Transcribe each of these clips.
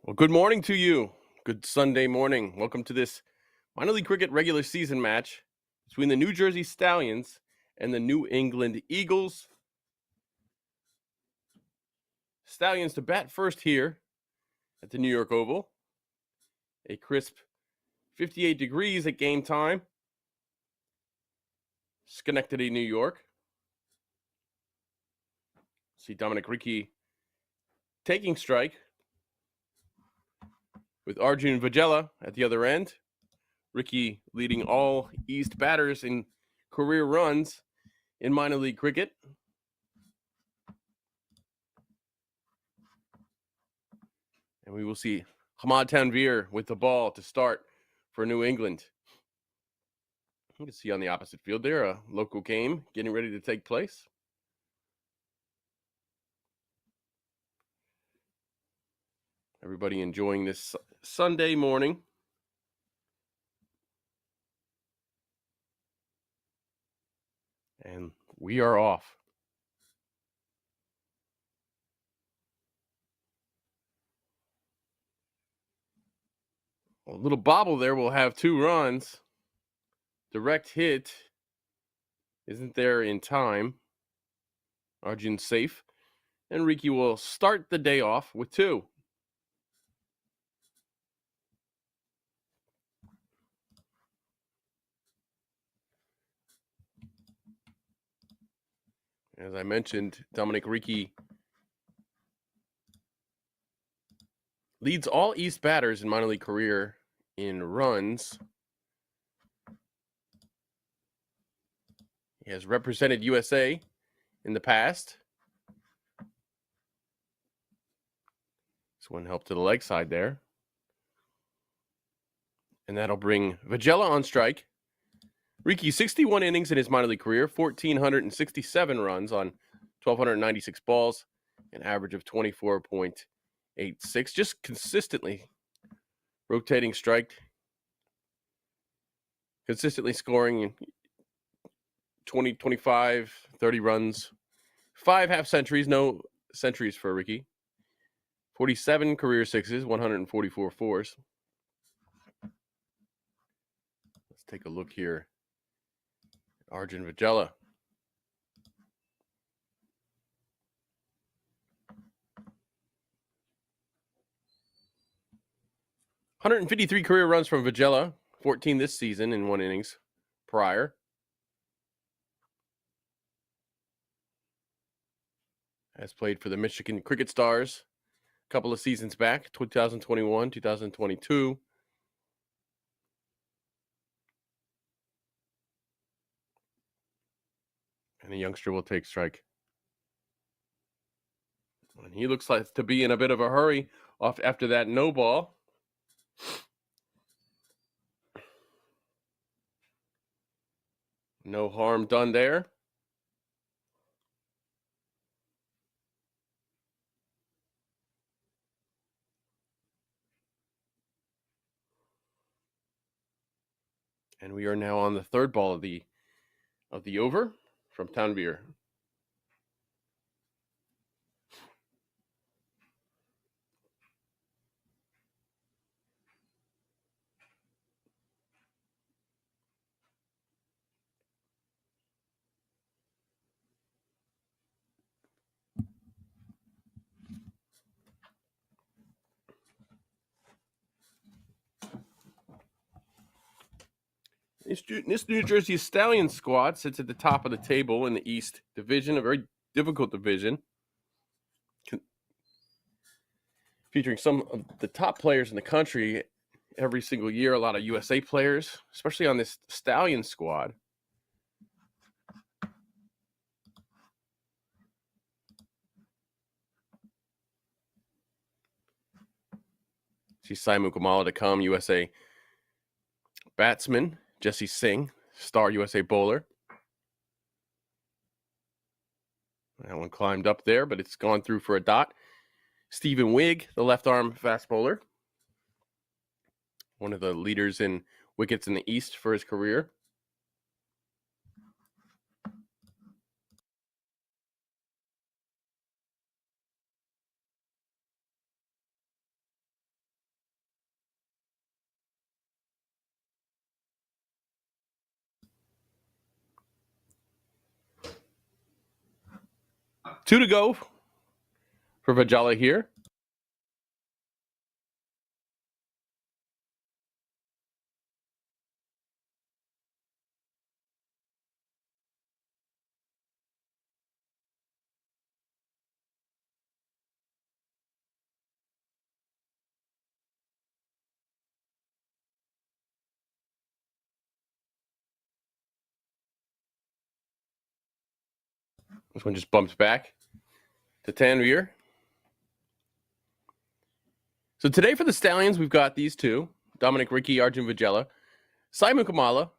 Well, good morning to you. Good Sunday morning. Welcome to this minor league cricket regular season match between the New Jersey Stallions and the New England Eagles. Stallions to bat first here at the New York Oval. A crisp 58 degrees at game time. Schenectady, New York. See Dominic Ricky taking strike with Arjun Vajela at the other end. Ricky leading all East batters in career runs in minor league cricket. And we will see Hamad Tanvir with the ball to start for New England. You can see on the opposite field there a local game getting ready to take place. Everybody enjoying this Sunday morning. And we are off. A little bobble there will have 2 runs. Direct hit isn't there in time. Arjun safe. And Ricky will start the day off with 2. As I mentioned, Dominic Ricky leads all East batters in minor league career in runs. He has represented USA in the past. This one helped to the leg side there. And that'll bring Vajela on strike. Ricky, 61 innings in his minor league career, 1,467 runs on 1,296 balls, an average of 24.86. Just consistently rotating strike, consistently scoring 20, 25, 30 runs, 5 half centuries, no centuries for Ricky. 47 career sixes, 144 fours. Let's take a look here. Arjun Vajela. "153 career runs from Vajela, 14 this season in 1 innings prior. Has played for the Michigan Cricket Stars a couple of seasons back, 2021, 2022. And the youngster will take strike. And he looks like to be in a bit of a hurry off after that no ball. No harm done there. And we are now on the 3rd ball of the over from Tanvir. This New Jersey Stallions squad sits at the top of the table in the East Division, a very difficult division, featuring some of the top players in the country every single year. A lot of USA players, especially on this Stallion squad. See Mukamala to come, USA batsman. Jesse Singh, star USA bowler. That one climbed up there, but it's gone through for a dot. Stephen Wigg, the left arm fast bowler. One of the leaders in wickets in the East for his career. 2 to go for Vajala here. This one just bumps back to Tanvir. So today for the Stallions, we've got these two: Dominic Ricky, Arjun Vajela, Simon Mukamala,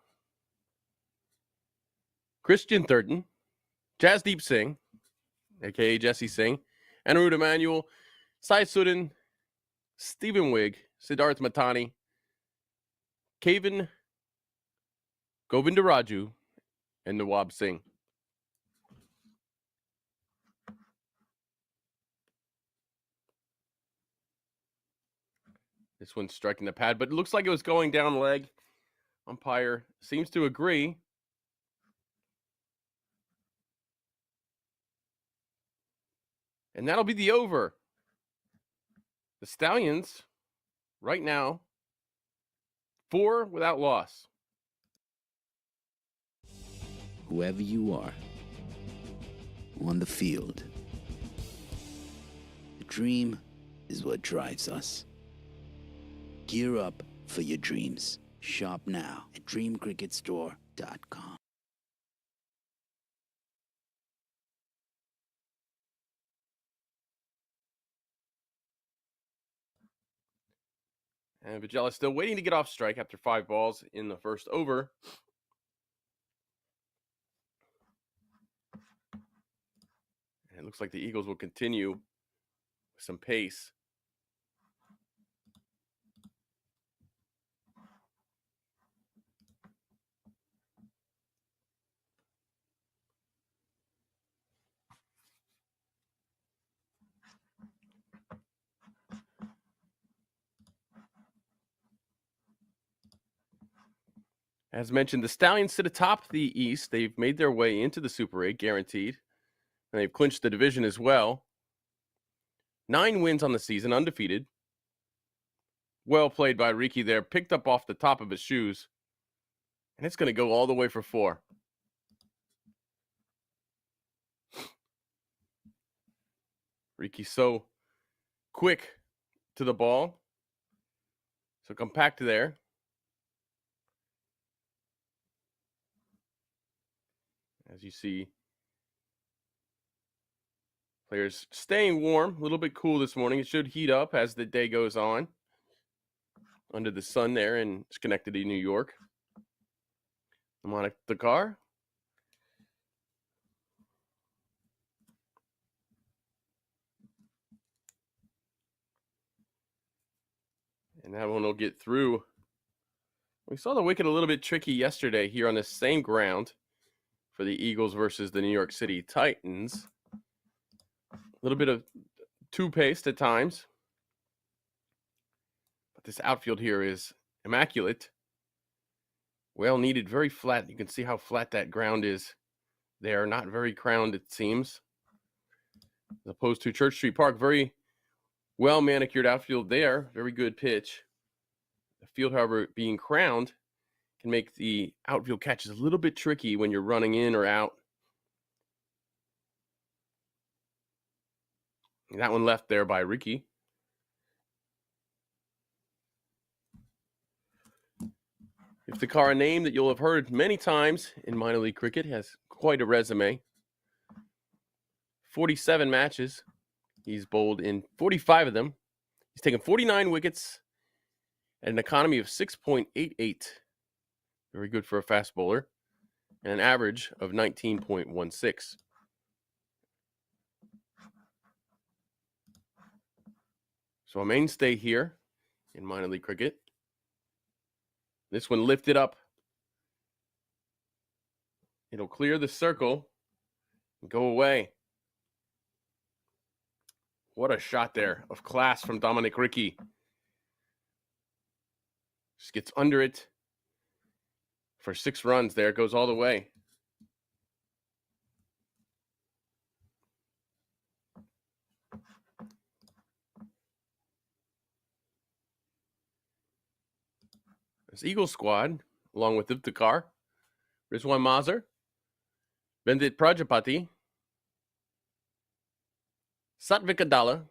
Christian Thurton, Jasdeep Singh, a.k.a. Jesse Singh, Anirudh Emanuel, Sai Sudin, Stephen Wigg, Siddharth Matani, Kavan Govindaraju, and Nawab Singh. This one's striking the pad, but it looks like it was going down leg. Umpire seems to agree. And that'll be the over. The Stallions, right now, 4 without loss. Whoever you are, on the field, the dream is what drives us. Gear up for your dreams. Shop now at dreamcricketstore.com. And Vajela still waiting to get off strike after 5 balls in the first over. And it looks like the Eagles will continue with some pace. As mentioned, the Stallions sit atop the East. They've made their way into the Super 8, guaranteed. And they've clinched the division as well. 9 wins on the season, undefeated. Well played by Riki there. Picked up off the top of his shoes. And it's going to go all the way for 4. Riki so quick to the ball. So compact there. As you see, players staying warm, a little bit cool this morning. It should heat up as the day goes on under the sun there in Schenectady, New York. I'm on the car. And that one will get through. We saw the wicket a little bit tricky yesterday here on this same ground for the Eagles versus the New York City Titans. A little bit of two-paced at times. But this outfield here is immaculate. Well needed, very flat. You can see how flat that ground is there. Not very crowned, it seems. As opposed to Church Street Park, very well manicured outfield there. Very good pitch. The field, however, being crowned can make the outfield catches a little bit tricky when you're running in or out. And that one left there by Riki. Iftikhar, a name that you'll have heard many times in minor league cricket, has quite a resume. 47 matches. He's bowled in 45 of them. He's taken 49 wickets at an economy of 6.88. Very good for a fast bowler. And an average of 19.16. So a mainstay here in minor league cricket. This one lifted up. It'll clear the circle and go away. What a shot there of class from Dominic Ricky. Just gets under it for 6 runs there. Goes all the way. This Eagles squad, along with Iftikhar, Rizwan Mazhar, Bendit Prajapati, Satvik Adala,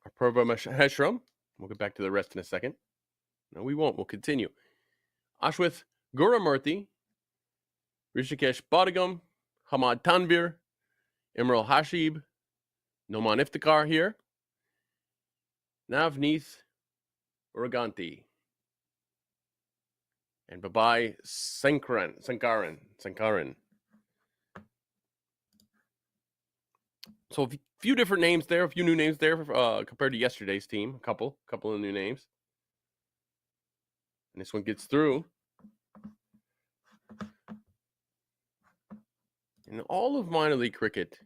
Apurva Maheshram. We'll get back to the rest in a second. No, we won't. We'll continue. Ashwith Guramurthy, Rishikesh Bodhigam, Hamad Tanvir, Imral Hashib, Noman Iftikhar here, Navneeth Uraganti, and Babai Sankaran. So a few different names there, a few new names there compared to yesterday's team. A couple of new names. And this one gets through. In all of minor league cricket,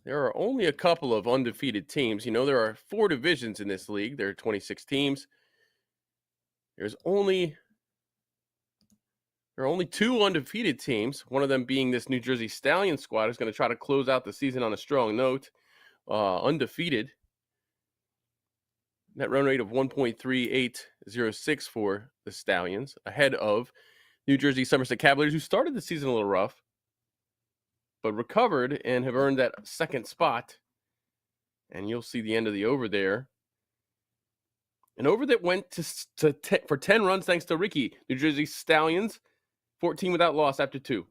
there are only a couple of undefeated teams. You know, there are 4 divisions in this league. There are 26 teams. There are only 2 undefeated teams, one of them being this New Jersey Stallions squad, who's going to try to close out the season on a strong note. Undefeated. Net run rate of 1.3806 for the Stallions, ahead of New Jersey Somerset Cavaliers, who started the season a little rough, but recovered and have earned that second spot. And you'll see the end of the over there. An over that went for 10 runs thanks to Ricky. New Jersey Stallions, 14 without loss after 2.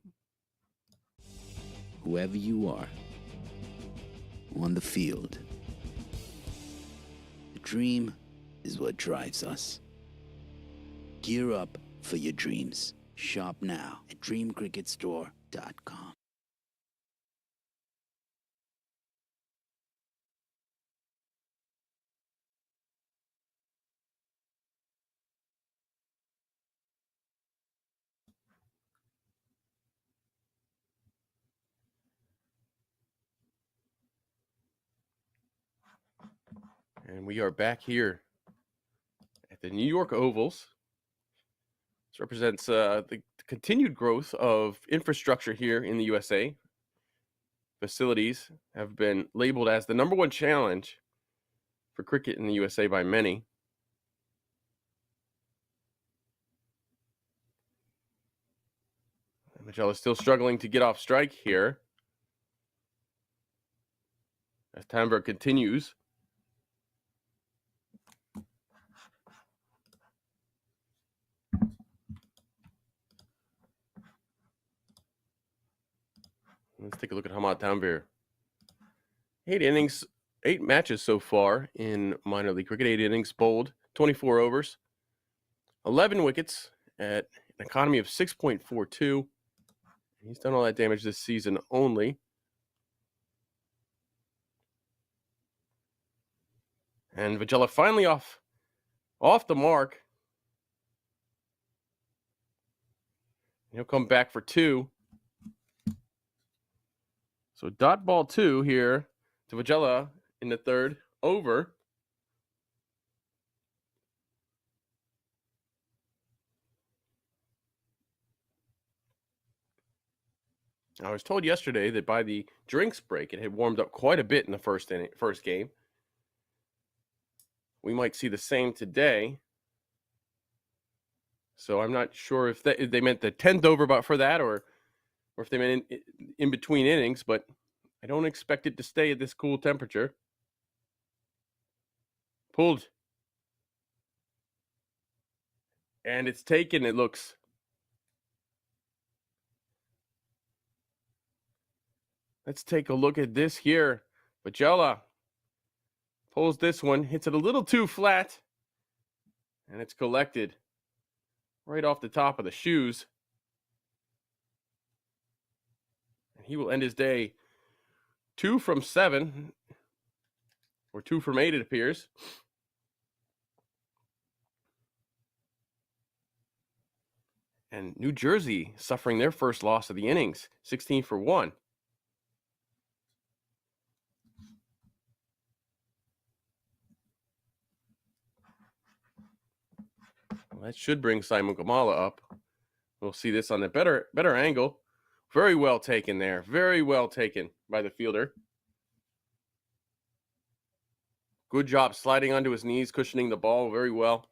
Whoever you are, on the field, the dream is what drives us. Gear up for your dreams. Shop now at dreamcricketstore.com. And we are back here at the New York Ovals. This represents the continued growth of infrastructure here in the USA. Facilities have been labeled as the #1 challenge for cricket in the USA by many. Michelle is still struggling to get off strike here as Tanvir continues. Let's take a look at Hamad Tanvir. 8 innings, 8 matches so far in minor league cricket. 8 innings bowled, 24 overs, 11 wickets at an economy of 6.42. He's done all that damage this season only. And Vijela finally off the mark. He'll come back for 2. So dot ball 2 here to Vijela in the 3rd over. I was told yesterday that by the drinks break, it had warmed up quite a bit in the first game. We might see the same today. So I'm not sure if they meant the 10th over for that or if they meant in between innings, but I don't expect it to stay at this cool temperature. Pulled. And it's taken, it looks. Let's take a look at this here. Vijela pulls this one, hits it a little too flat, and it's collected right off the top of the shoes. And he will end his day 2 from 7, or 2 from 8, it appears. And New Jersey suffering their first loss of the innings, 16 for 1. Well, that should bring Mukamala up. We'll see this on a better angle. Very well taken there. Very well taken by the fielder. Good job sliding onto his knees, cushioning the ball very well.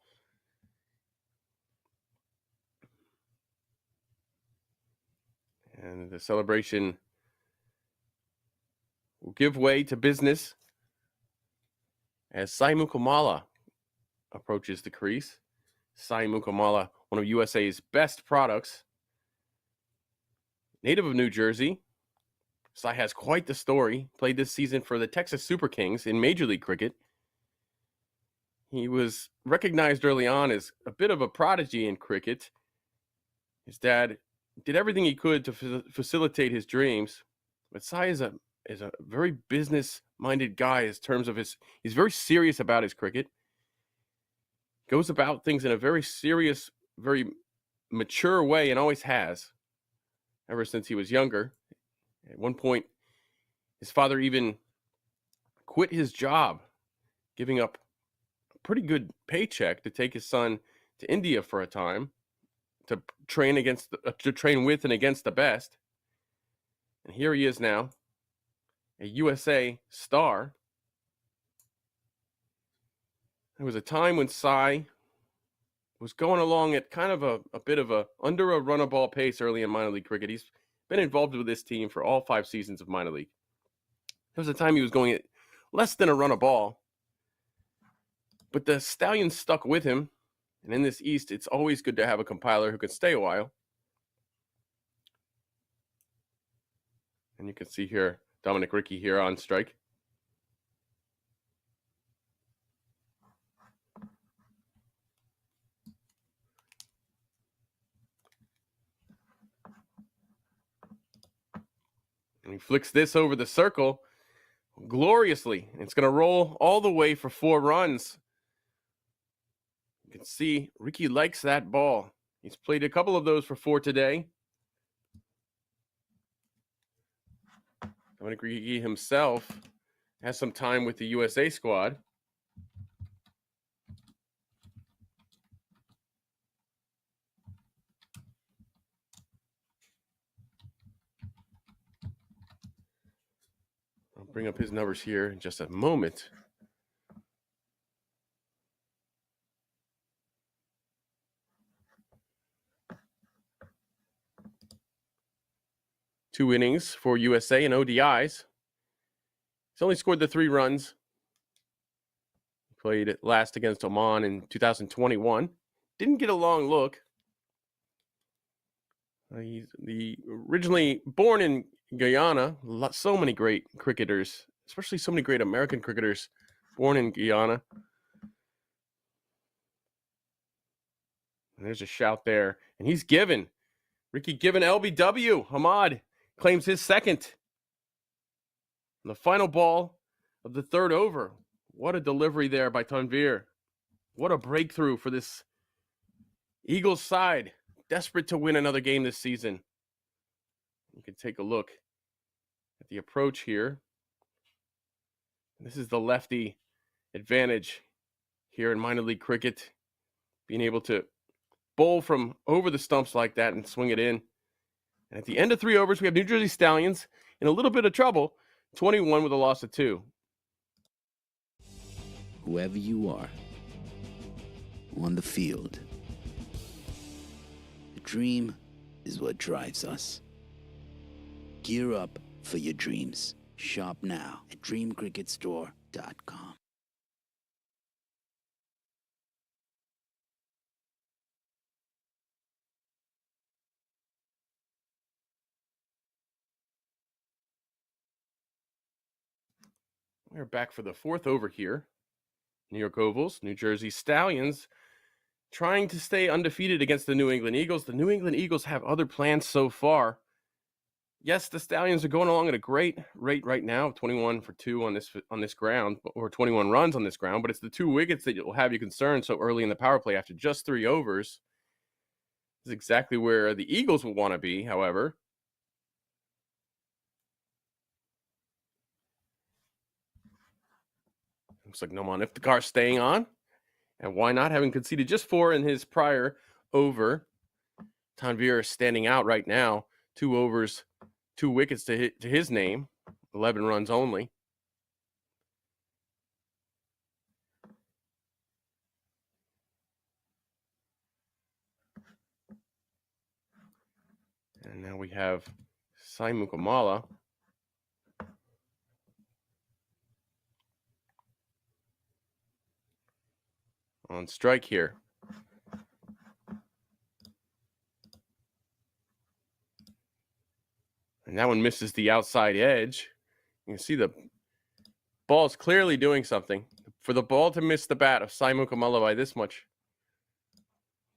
And the celebration will give way to business as Mukamala approaches the crease. Mukamala, one of USA's best products, native of New Jersey. Has quite the story. Played this season for the Texas Super Kings in Major League Cricket. He was recognized early on as a bit of a prodigy in cricket. His dad did everything he could to facilitate his dreams. But Sai is a very business-minded guy in terms of he's very serious about his cricket. Goes about things in a very serious, very mature way, and always has ever since he was younger. At one point, his father even quit his job, giving up a pretty good paycheck to take his son to India for a time to train with and against the best. And here he is now, a USA star. There was a time when Sai was going along at kind of a bit of a under a run a ball pace early in minor league cricket. He's been involved with this team for all 5 seasons of minor league. There was a time he was going at less than a run a ball, but the Stallions stuck with him. And in this East, it's always good to have a compiler who can stay a while. And you can see here, Dominic Ricky here on strike. And he flicks this over the circle gloriously. It's going to roll all the way for 4 runs. You can see Ricky likes that ball. He's played a couple of those for 4 today. Dominic Ricky himself has some time with the USA squad. I'll bring up his numbers here in just a moment. Two innings for USA and ODIs. He's only scored the 3 runs. He played last against Oman in 2021. Didn't get a long look. He's originally born in Guyana. So many great cricketers, especially so many great American cricketers born in Guyana. And there's a shout there. And he's given. Ricky given LBW. Hamad claims his second. And the final ball of the 3rd over. What a delivery there by Tanvir. What a breakthrough for this Eagles side. Desperate to win another game this season. You can take a look at the approach here. This is the lefty advantage here in minor league cricket. Being able to bowl from over the stumps like that and swing it in. And at the end of 3 overs, we have New Jersey Stallions in a little bit of trouble. 21 with a loss of 2. Whoever you are, on the field, the dream is what drives us. Gear up for your dreams. Shop now at dreamcricketstore.com. We're back for the 4th over here. New York Ovals, New Jersey Stallions trying to stay undefeated against the New England Eagles. The New England Eagles have other plans so far. Yes, the Stallions are going along at a great rate right now, 21 for 2 on this ground, or 21 runs on this ground, but it's the 2 wickets that will have you concerned so early in the power play after just 3 overs. This is exactly where the Eagles will want to be, however. Looks like Noman Iftikhar staying on. And why not, having conceded just 4 in his prior over. Tanvir is standing out right now. 2 overs, 2 wickets to his name. 11 runs only. And now we have Mukamala on strike here. And that one misses the outside edge. You can see the ball is clearly doing something. For the ball to miss the bat of Mukamala by this much,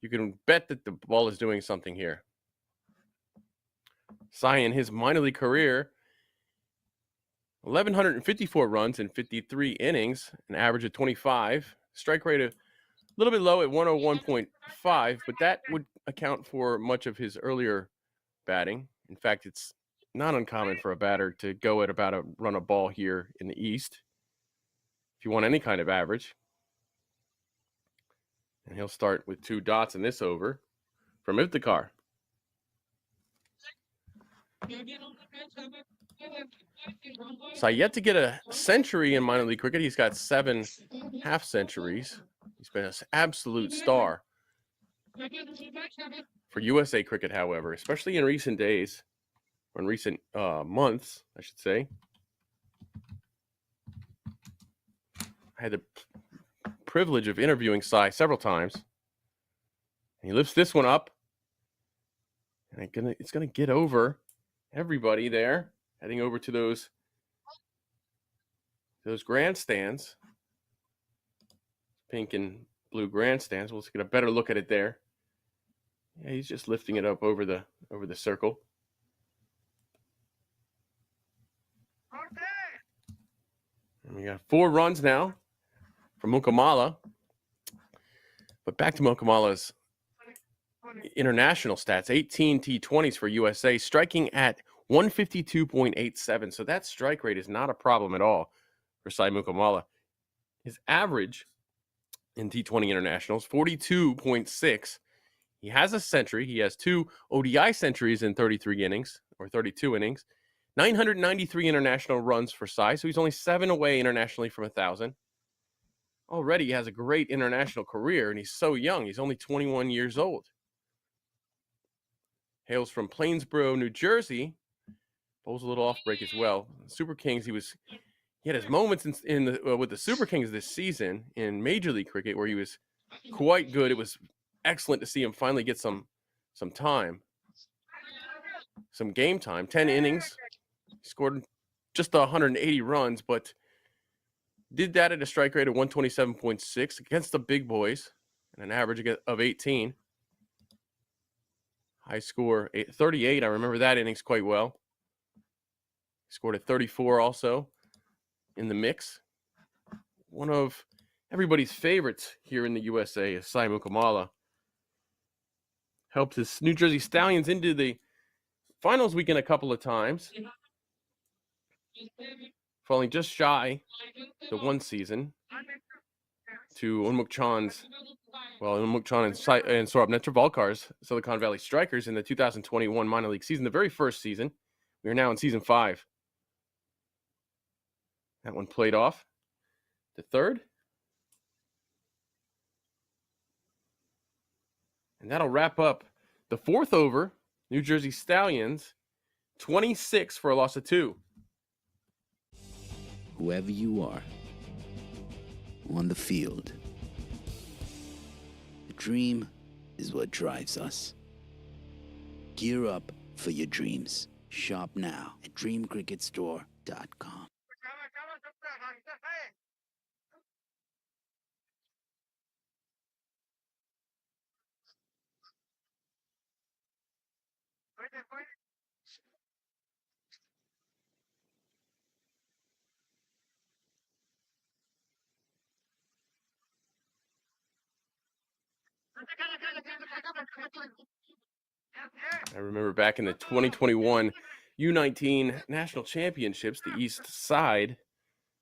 you can bet that the ball is doing something here. In his minor league career, 1,154 runs in 53 innings, an average of 25. Strike rate a little bit low at 101.5, but that would account for much of his earlier batting. In fact, it's not uncommon for a batter to go at about a run a ball here in the East, if you want any kind of average. And he'll start with 2 dots in this over from Iftikhar. Yet to get a century in minor league cricket. He's got 7 half centuries. He's been an absolute star for USA cricket, however, especially in recent days, or in recent months, I should say. I had the privilege of interviewing Sai several times. He lifts this one up, and it's gonna get over everybody there, heading over to those grandstands, pink and blue grandstands. We'll get a better look at it there. Yeah, he's just lifting it up over the circle. And we got 4 runs now from Mukamala. But back to Mukamala's international stats: 18 T20s for USA, striking at 152.87. So that strike rate is not a problem at all for Mukamala. His average in T20 internationals, 42.6. He has a century. He has 2 ODI centuries in 33 innings, or 32 innings. 993 international runs for Sai, so he's only 7 away internationally from 1,000. Already he has a great international career, and he's so young. He's only 21 years old. Hails from Plainsboro, New Jersey. Bowls a little off break as well. Super Kings, he had his moments with the Super Kings this season in Major League Cricket where he was quite good. It was excellent to see him finally get some time, some game time. 10 innings, he scored just 180 runs, but did that at a strike rate of 127.6 against the big boys and an average of 18. High score 38. I remember that innings quite well. He scored at 34 also in the mix. One of everybody's favorites here in the USA is Mukamala. Helped his New Jersey Stallions into the finals weekend a couple of times, falling just shy the one season to Unmuk Chan and Saurabh Netravalkar's Silicon Valley Strikers in the 2021 minor league season, the very first season. We are now in season 5. That one played off to third. And that'll wrap up the 4th over. New Jersey Stallions, 26 for a loss of 2. Whoever you are, on the field, the dream is what drives us. Gear up for your dreams. Shop now at dreamcricketstore.com. I remember back in the 2021 U19 National Championships, the East side,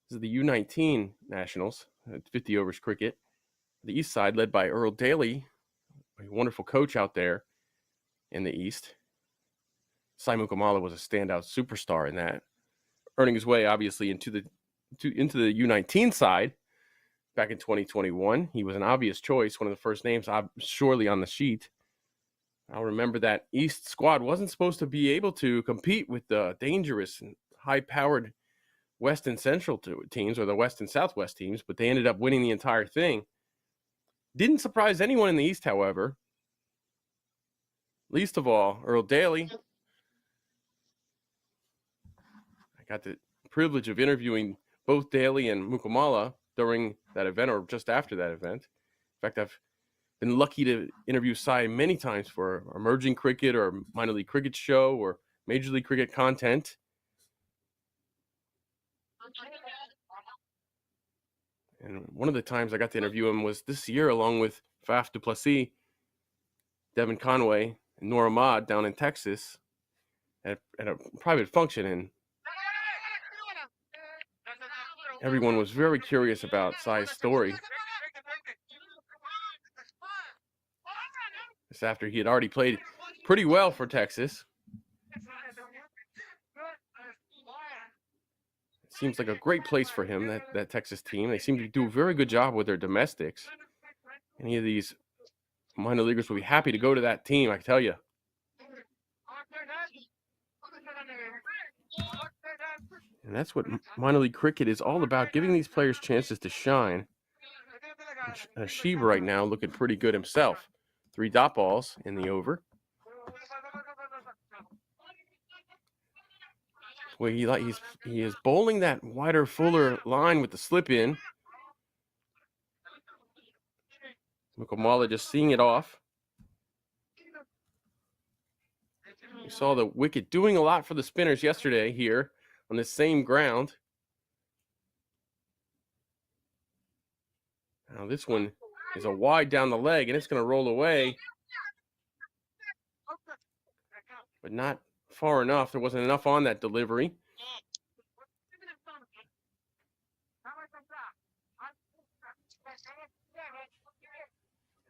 this is the U19 Nationals, 50 overs cricket. The East side led by Earl Daly, a wonderful coach out there in the East. Mukamala was a standout superstar in that, earning his way obviously into the U19 side back in 2021. He was an obvious choice, one of the first names surely on the sheet. I'll remember that East squad wasn't supposed to be able to compete with the dangerous and high-powered West and Central teams, or the West and Southwest teams, but they ended up winning the entire thing. Didn't surprise anyone in the East, however. Least of all, Earl Daly. I got the privilege of interviewing both Daly and Mukamala during that event, or just after that event. In fact, I've been lucky to interview Sai many times for emerging cricket or minor league cricket show or major league cricket content. And one of the times I got to interview him was this year, along with Faf du Plessis, Devin Conway, and Nora Ahmad down in Texas at a private function. And everyone was very curious about Sai's story. This after he had already played pretty well for Texas. It seems like a great place for him, that Texas team. They seem to do a very good job with their domestics. Any of these minor leaguers will be happy to go to that team, I tell you. And that's what minor league cricket is all about, giving these players chances to shine. Sheeb right now looking pretty good himself. 3 dot balls in the over. Well, he is bowling that wider, fuller line with the slip in. Mukamala just seeing it off. We saw the wicket doing a lot for the spinners yesterday here on this same ground. Now this one is a wide down the leg, and it's going to roll away. But not far enough. There wasn't enough on that delivery.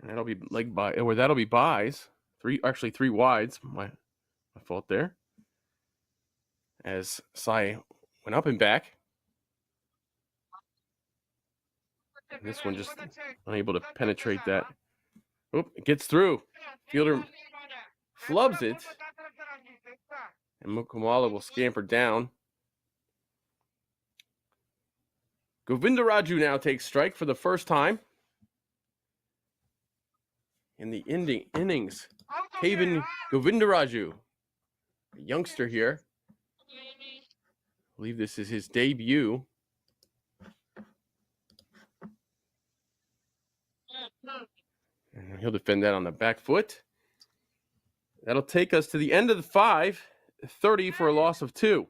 And that'll be leg by, or that'll be buys. Three wides. My fault there. As Sai went up and back. And this one just unable to penetrate that. Oop, it gets through. Fielder flubs it. And Mukamala will scamper down. Govindaraju now takes strike for the first time in the innings. Haven Govindaraju, a youngster here. I believe this is his debut. And he'll defend that on the back foot. That'll take us to the end of the 5, 30 for a loss of 2.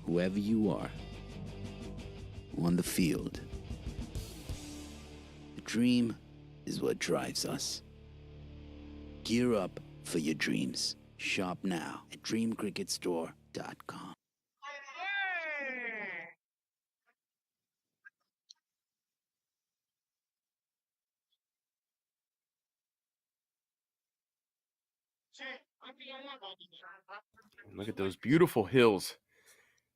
Whoever you are on the field, the dream is what drives us. Gear up for your dreams. Shop now at dreamcricketstore.com. Look at those beautiful hills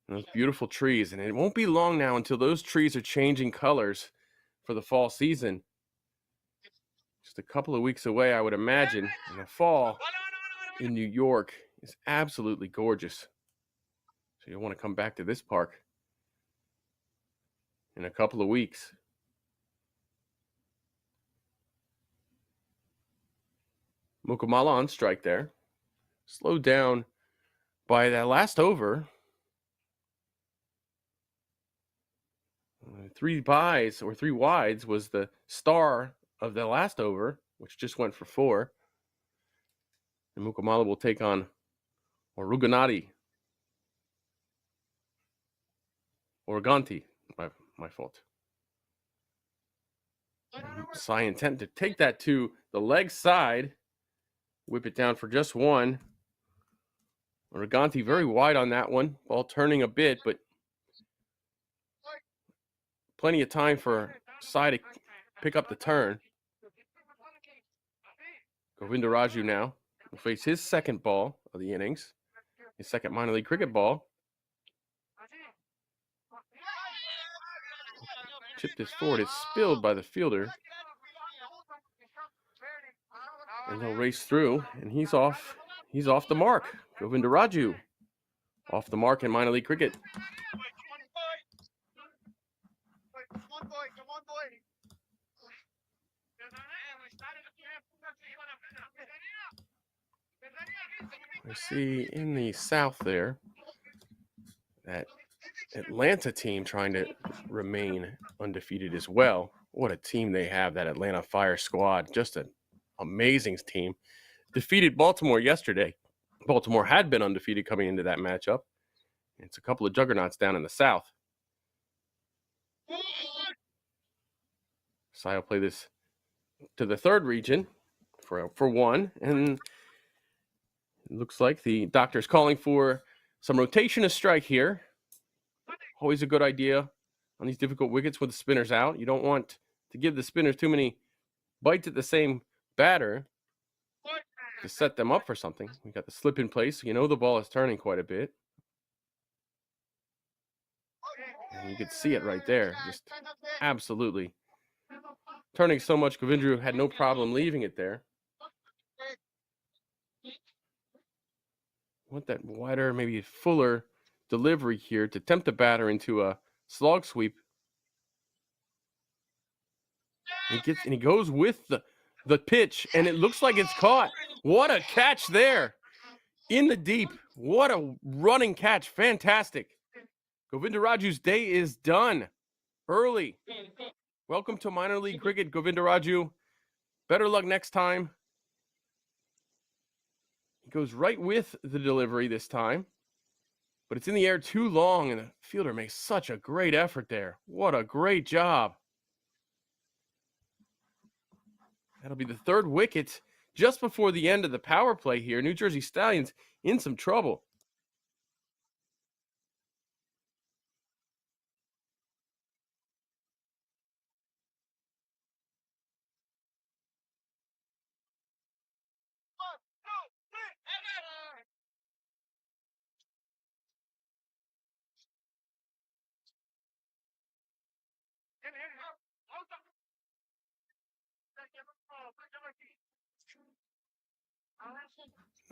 and those beautiful trees. And it won't be long now until those trees are changing colors for the fall season. Just a couple of weeks away, I would imagine. And the fall in New York is absolutely gorgeous. So you'll want to come back to this park in a couple of weeks. Mukamala on strike there. Slowed down by that last over. 3 buys or 3 wides was the star of the last over, which just went for 4. And Mukamala will take on Oruganati. Oruganti, my fault. Sai intent to take that to the leg side. Whip it down for just 1. Oruganti very wide on that one. Ball turning a bit, but plenty of time for Sai to pick up the turn. Govindaraju now will face his second ball of the innings. His second minor league cricket ball. Chipped this forward. It's spilled by the fielder. And they'll race through, and he's off. He's off the mark. Govindaraju off the mark in minor league cricket. I see in the south there that Atlanta team trying to remain undefeated as well. What a team they have, that Atlanta Fire squad. Just an amazing team. Defeated Baltimore yesterday. Baltimore had been undefeated coming into that matchup. It's a couple of juggernauts down in the south. So I'll play this to the third region for one, and it looks like the doctor's calling for some rotation of strike here. Always a good idea on these difficult wickets with the spinners out. You don't want to give the spinners too many bites at the same batter to set them up for something. We got the slip in place, so you know the ball is turning quite a bit. And you can see it right there, just absolutely turning so much. Govindra had no problem leaving it there. Want that wider, maybe fuller delivery here to tempt the batter into a slog sweep. He goes with the pitch, and it looks like it's caught. What a catch there in the deep. What a running catch. Fantastic. Govindaraju's day is done early. Welcome to minor league cricket, Govindaraju. Better luck next time. He goes right with the delivery this time, but it's in the air too long, and the fielder makes such a great effort there. What a great job. That'll be the third wicket just before the end of the power play here. New Jersey Stallions in some trouble.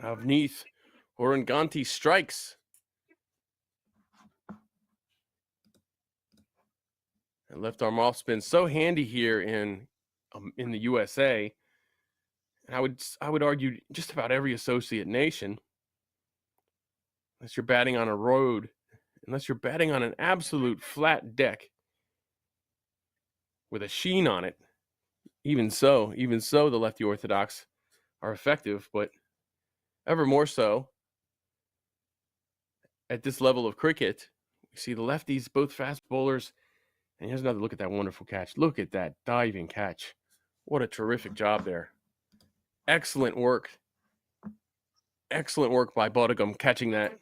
Avneet Oranganti strikes. And left arm off spin, so handy here in the USA. And I would argue just about every associate nation, unless you're batting on a road, unless you're batting on an absolute flat deck with a sheen on it. Even so, the lefty orthodox are effective, but ever more so at this level of cricket. We see the lefties, both fast bowlers, and here's another look at that wonderful catch. Look at that diving catch. What a terrific job there. Excellent work. Excellent work by Bodegum catching that.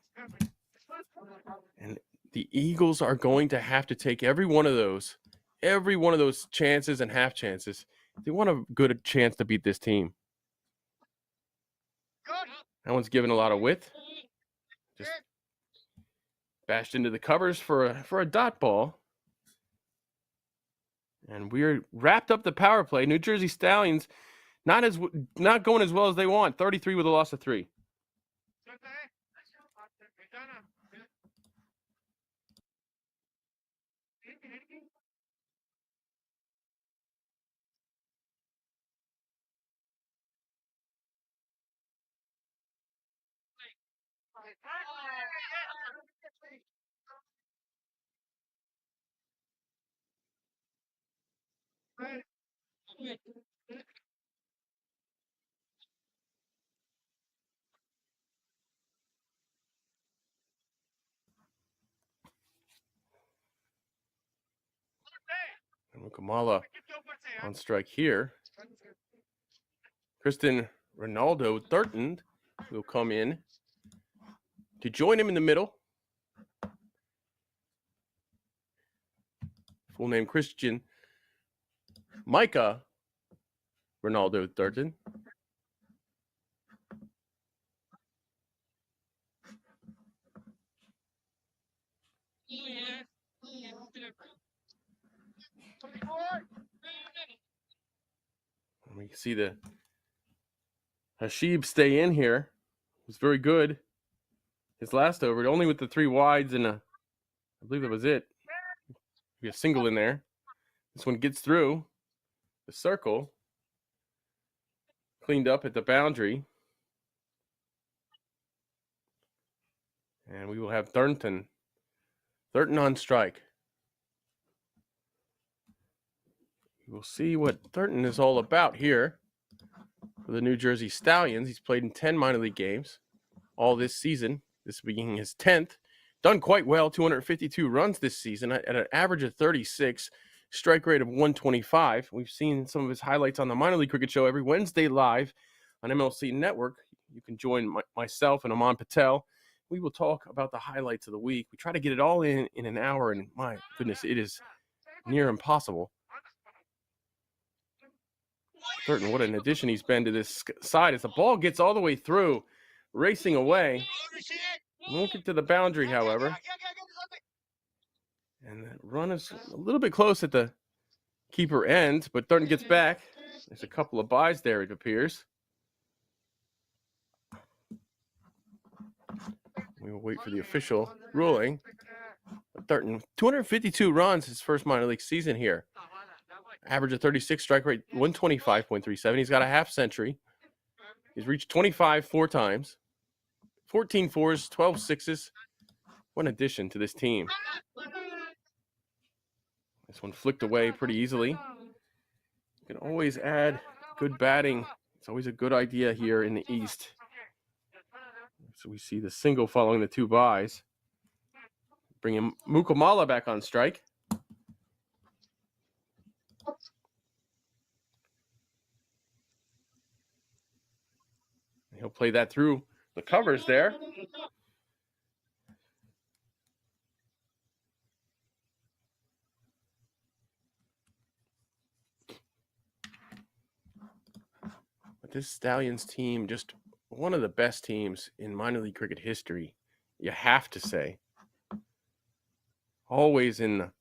And the Eagles are going to have to take every one of those chances and half chances. They want a good chance to beat this team. That one's given a lot of width. Just bashed into the covers for a dot ball. And we're wrapped up the power play. New Jersey Stallions not going as well as they want. 33 with a loss of 3. And Mukamala on strike here. Kristen Ronaldo Thurton will come in to join him in the middle. Full name Christian Micah Ronaldo Thurton. We can see the Sheeb stay in here. It was very good. His last over, only with the 3 wides and I believe that was it. We have a single in there. This one gets through the circle. Cleaned up at the boundary. And we will have Thornton. Thornton on strike. We'll see what Thornton is all about here for the New Jersey Stallions. He's played in 10 minor league games all this season. This being his 10th. Done quite well, 252 runs this season at an average of 36, strike rate of 125. We've seen some of his highlights on the Minor League Cricket Show every Wednesday live on MLC Network. You can join myself and Aman Patel. We will talk about the highlights of the week. We try to get it all in an hour, and my goodness, it is near impossible. Thornton, what an addition he's been to this side as the ball gets all the way through, racing away. Won't get to the boundary, however. And the run is a little bit close at the keeper end, but Thornton gets back. There's a couple of byes there, it appears. We will wait for the official ruling. But Thornton, 252 runs his first minor league season here. Average of 36, strike rate 125.37. He's got a half century. He's reached 25 4 times. 14 fours, 12 sixes. What an addition to this team. This one flicked away pretty easily. You can always add good batting. It's always a good idea here in the East. So we see the single following the 2 byes. Bringing Mukamala back on strike. He'll play that through the covers there. But this Stallions team, just one of the best teams in minor league cricket history, you have to say. Always in the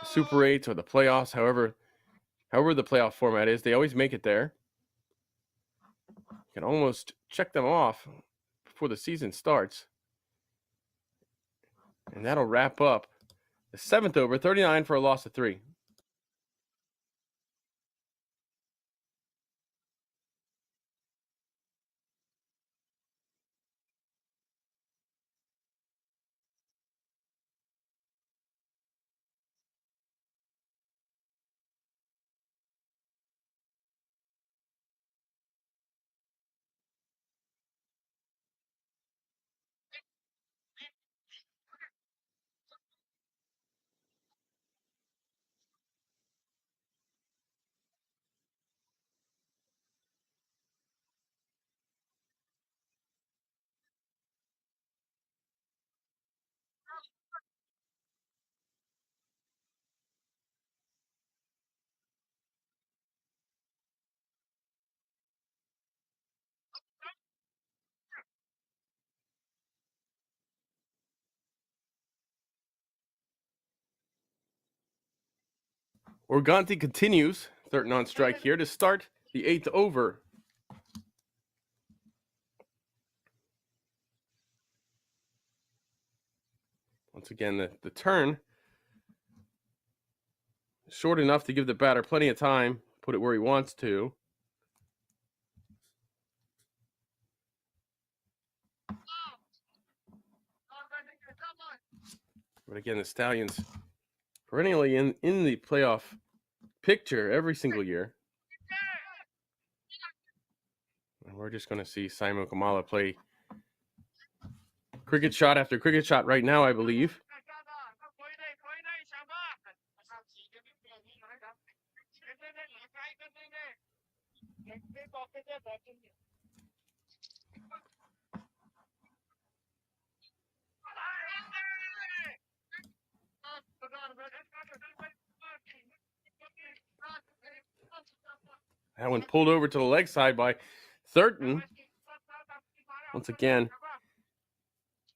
Super 8s or the playoffs, however the playoff format is, they always make it there. You can almost check them off before the season starts. And that'll wrap up the 7th over, 39 for a loss of 3. Organti continues, Thornton on strike here to start the 8th over. Once again, the turn short enough to give the batter plenty of time, put it where he wants to. But again, the Stallions perennially in the playoff picture every single year. And we're just going to see Simon Mukamala play cricket shot after cricket shot right now, I believe. That one pulled over to the leg side by Thornton. Once again,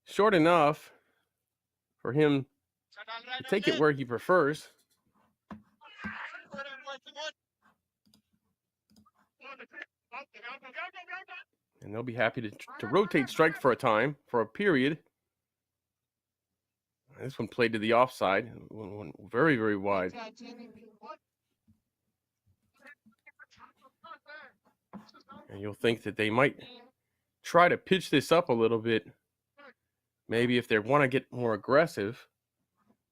short enough for him to take it where he prefers. And they'll be happy to rotate strike for a period. This one played to the offside. One very, very wide. And you'll think that they might try to pitch this up a little bit. Maybe if they want to get more aggressive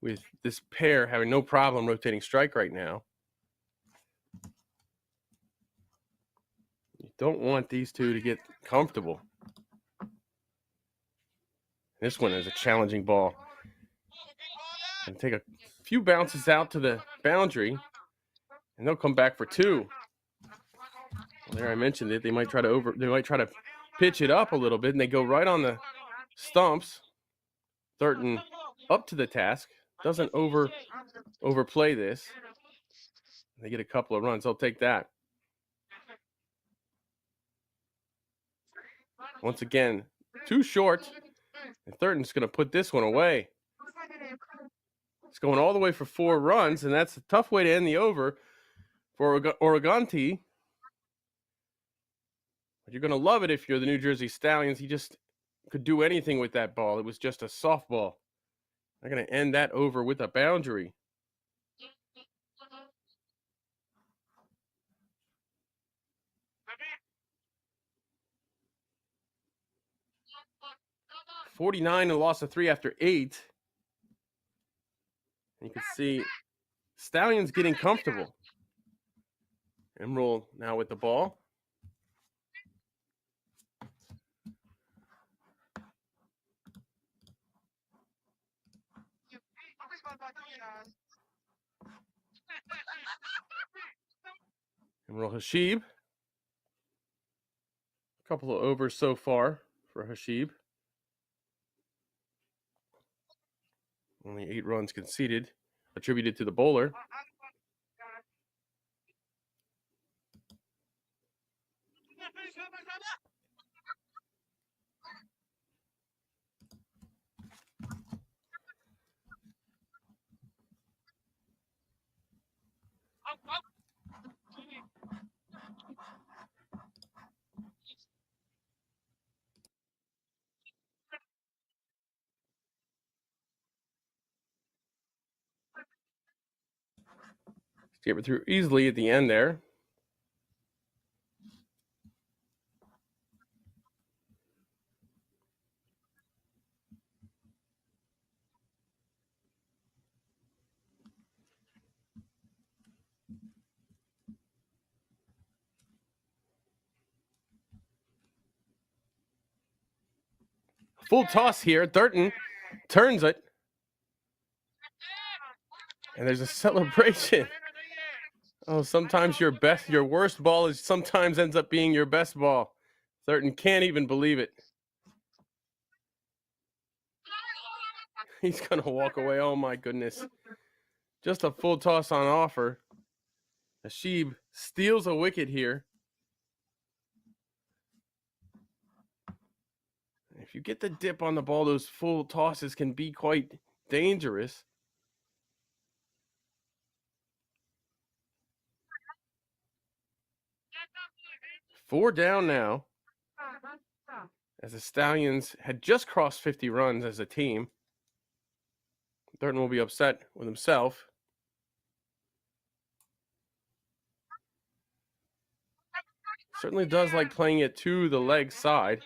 with this pair having no problem rotating strike right now. You don't want these two to get comfortable. This one is a challenging ball. And take a few bounces out to the boundary, and they'll come back for two. Well, there I mentioned it. They might try to pitch it up a little bit, and they go right on the stumps. Thurton up to the task. Doesn't overplay this. They get a couple of runs. They'll take that. Once again, too short. And Thurton's going to put this one away. It's going all the way for 4 runs, and that's a tough way to end the over for Oregonti. But you're going to love it if you're the New Jersey Stallions. He just could do anything with that ball. It was just a softball. They're going to end that over with a boundary. $49 and a loss of 3 after 8. You can see Stallions getting comfortable. Emerald now with the ball. Emerald Hashib. A couple of overs so far for Hashib. Only 8 runs conceded, attributed to the bowler. Get it through easily at the end there. Full toss here. Thurton turns it. And there's a celebration. Oh, sometimes your worst ball sometimes ends up being your best ball. Thurton can't even believe it. He's going to walk away. Oh, my goodness. Just a full toss on offer. Hashib steals a wicket here. If you get the dip on the ball, those full tosses can be quite dangerous. Four down now, as the Stallions had just crossed 50 runs as a team. Thurton will be upset with himself. Certainly does like playing it to the leg side.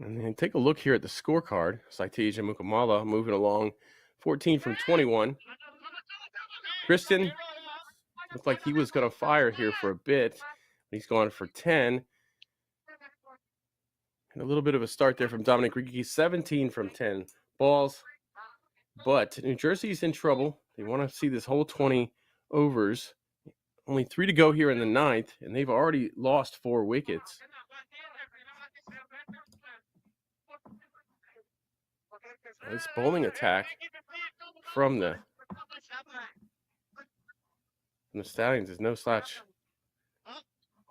And then take a look here at the scorecard. Citation Mukamala moving along, 14 from 21. Kristen looked like he was going to fire here for a bit. He's gone for 10. And a little bit of a start there from Dominic Ricci, 17 from 10 balls. But New Jersey's in trouble. They want to see this whole 20 overs. Only 3 to go here in the 9th, and they've already lost 4 wickets. This bowling attack from the Stallions is no slouch.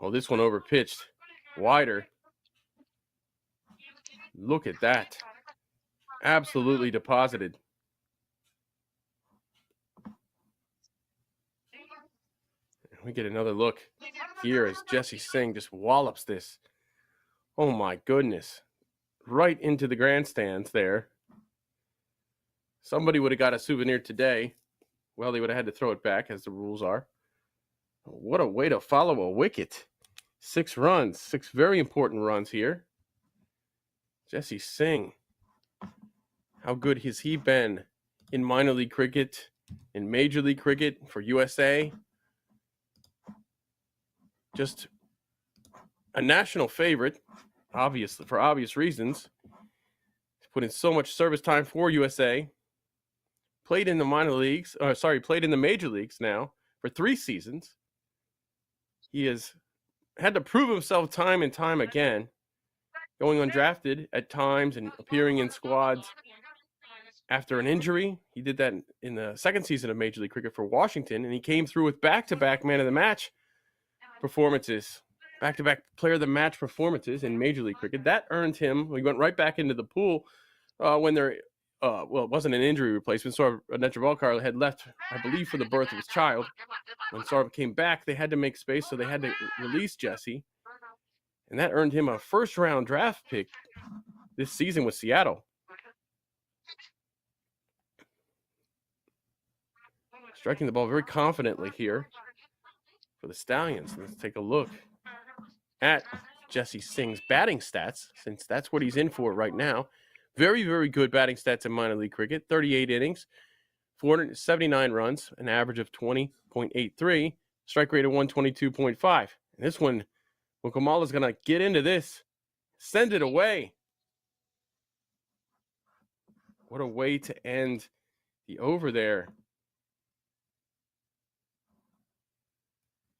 Oh, this one over pitched wider. Look at that. Absolutely deposited. We get another look here as Jesse Singh just wallops this. Oh my goodness. Right into the grandstands there. Somebody would have got a souvenir today. Well, they would have had to throw it back, as the rules are. What a way to follow a wicket. 6 runs, 6 very important runs here. Jesse Singh. How good has he been in minor league cricket, in Major League Cricket for USA? Just a national favorite, obviously, for obvious reasons. He's put in so much service time for USA. Played in the played in the major leagues now for 3 seasons. He has had to prove himself time and time again, going undrafted at times and appearing in squads after an injury. He did that in the 2nd season of Major League Cricket for Washington, and he came through with back-to-back man of the match performances, back-to-back player of the match performances in Major League Cricket. That earned him, he went right back into the pool when there, it wasn't an injury replacement. Saurabh Netravalkar had left, I believe, for the birth of his child. When Saurabh came back, they had to make space, so they had to release Jesse. And that earned him a first-round draft pick this season with Seattle. Striking the ball very confidently here for the Stallions. Let's take a look at Jesse Singh's batting stats, since that's what he's in for right now. Very, very good batting stats in minor league cricket. 38 innings, 479 runs, an average of 20.83, strike rate of 122.5. And this one, Mukamala is going to get into this, send it away. What a way to end the over there.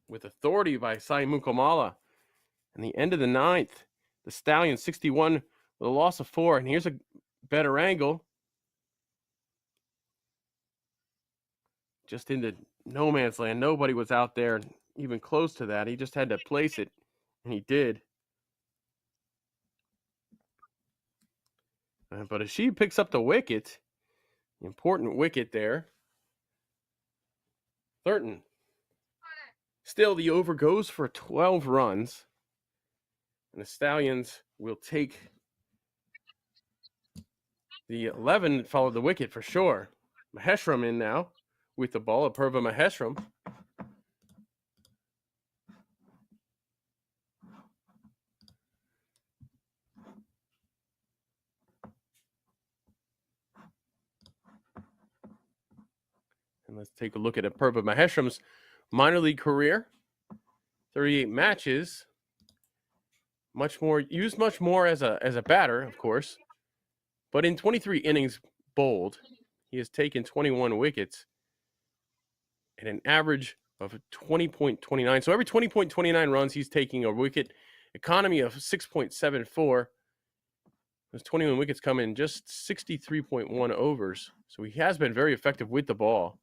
With authority by Sai Mukamala. And the end of the 9th, the Stallions 61 with a loss of 4. And here's a better angle. Just into no man's land. Nobody was out there even close to that. He just had to place it, and he did. But as she picks up the wicket, the important wicket there, Thurton. Still, the over goes for 12 runs. And the Stallions will take the 11 that followed the wicket for sure. Maheshram in now with the ball. Apurva Maheshram. And let's take a look at Apurva Maheshram's minor league career. 38 matches. Used much more as a batter, of course. But in 23 innings bowled, he has taken 21 wickets at an average of 20.29. So every 20.29 runs, he's taking a wicket. Economy of 6.74. Those 21 wickets come in just 63.1 overs. So he has been very effective with the ball.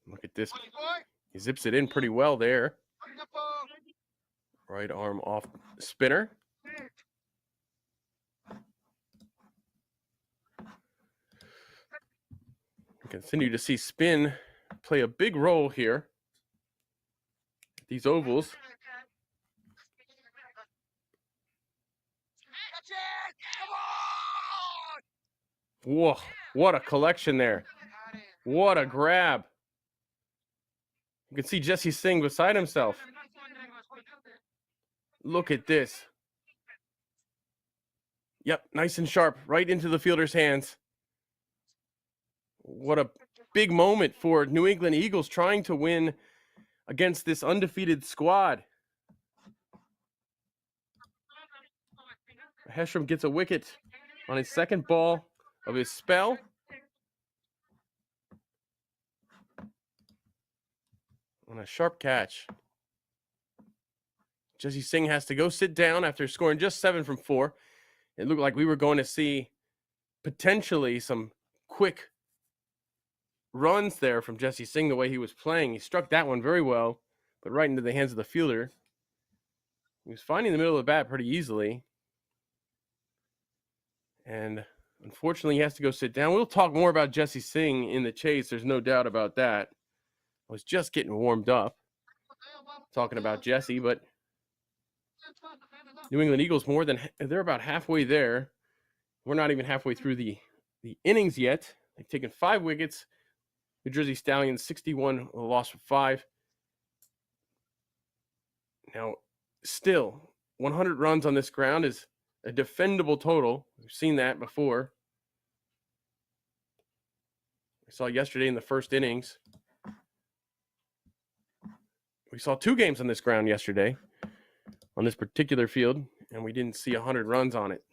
Look at this. He zips it in pretty well there. Right arm off spinner. We continue to see spin play a big role here. These ovals. Whoa, what a collection there. What a grab. You can see Jesse Singh beside himself. Look at this. Yep, nice and sharp, right into the fielder's hands. What a big moment for New England Eagles trying to win against this undefeated squad. Maheshram gets a wicket on his second ball of his spell. On a sharp catch. Jesse Singh has to go sit down after scoring just 7 from 4. It looked like we were going to see potentially some quick runs there from Jesse Singh the way he was playing. He struck that one very well, but right into the hands of the fielder. He was finding the middle of the bat pretty easily. And unfortunately, he has to go sit down. We'll talk more about Jesse Singh in the chase. There's no doubt about that. I was just getting warmed up talking about Jesse, but New England Eagles they're about halfway there. We're not even halfway through the innings yet. They've taken 5 wickets. New Jersey Stallions 61, a loss for 5. Now, still, 100 runs on this ground is a defendable total. We've seen that before. We saw yesterday in the first innings. We saw 2 games on this ground yesterday on this particular field, and we didn't see 100 runs on it.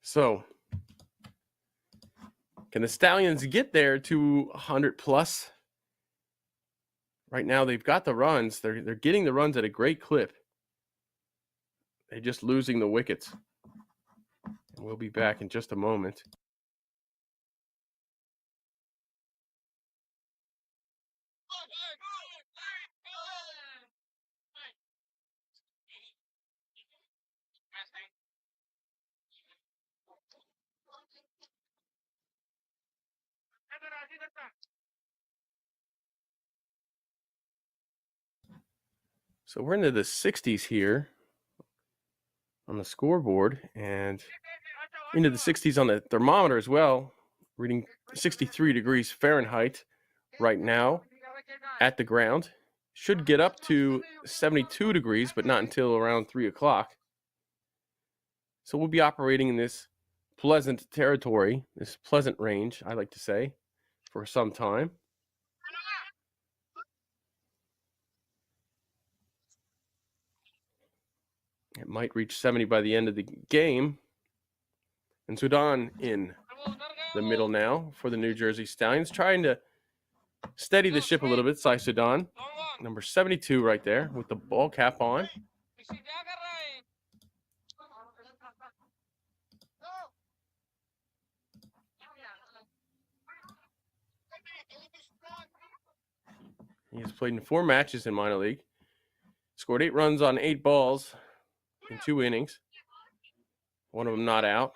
So, can the Stallions get there to 100 plus? Right now, they've got the runs. They're getting the runs at a great clip. They're just losing the wickets. And we'll be back in just a moment. So we're into the 60s here on the scoreboard and into the 60s on the thermometer as well, reading 63 degrees Fahrenheit right now at the ground. Should get up to 72 degrees, but not until around 3 o'clock. So we'll be operating in this pleasant territory, this pleasant range, I like to say, for some time. It might reach 70 by the end of the game. And Sudan in the middle now for the New Jersey Stallions, trying to steady the ship a little bit. Sai Sudan, number 72 right there with the ball cap on. He has played in 4 matches in minor league. Scored 8 runs on 8 balls in 2 innings. One of them not out.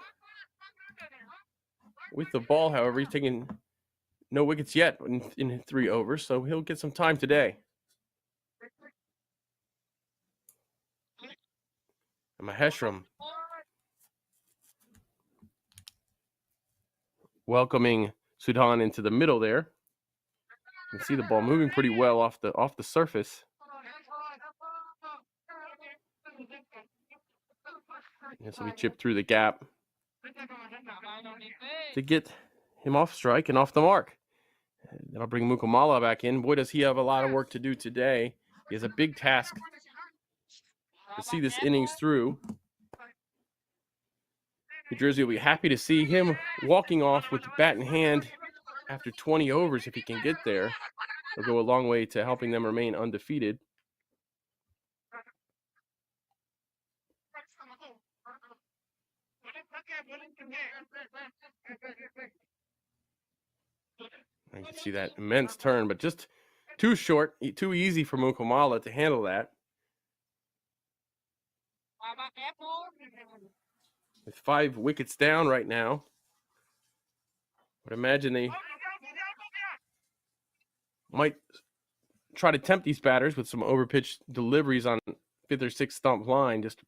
With the ball, however, he's taken no wickets yet in 3 overs, so he'll get some time today. And Maheshram welcoming Sudan into the middle there. You can see the ball moving pretty well off the surface. This will be chipped through the gap to get him off strike and off the mark. Then I'll bring Mukamala back in. Boy, does he have a lot of work to do today. He has a big task to see this innings through. New Jersey will be happy to see him walking off with the bat in hand after 20 overs if he can get there. It'll go a long way to helping them remain undefeated. You can see that immense turn, but just too short, too easy for Mukamala to handle that. With 5 wickets down right now, I would imagine they might try to tempt these batters with some overpitched deliveries on 5th or 6th stump line, just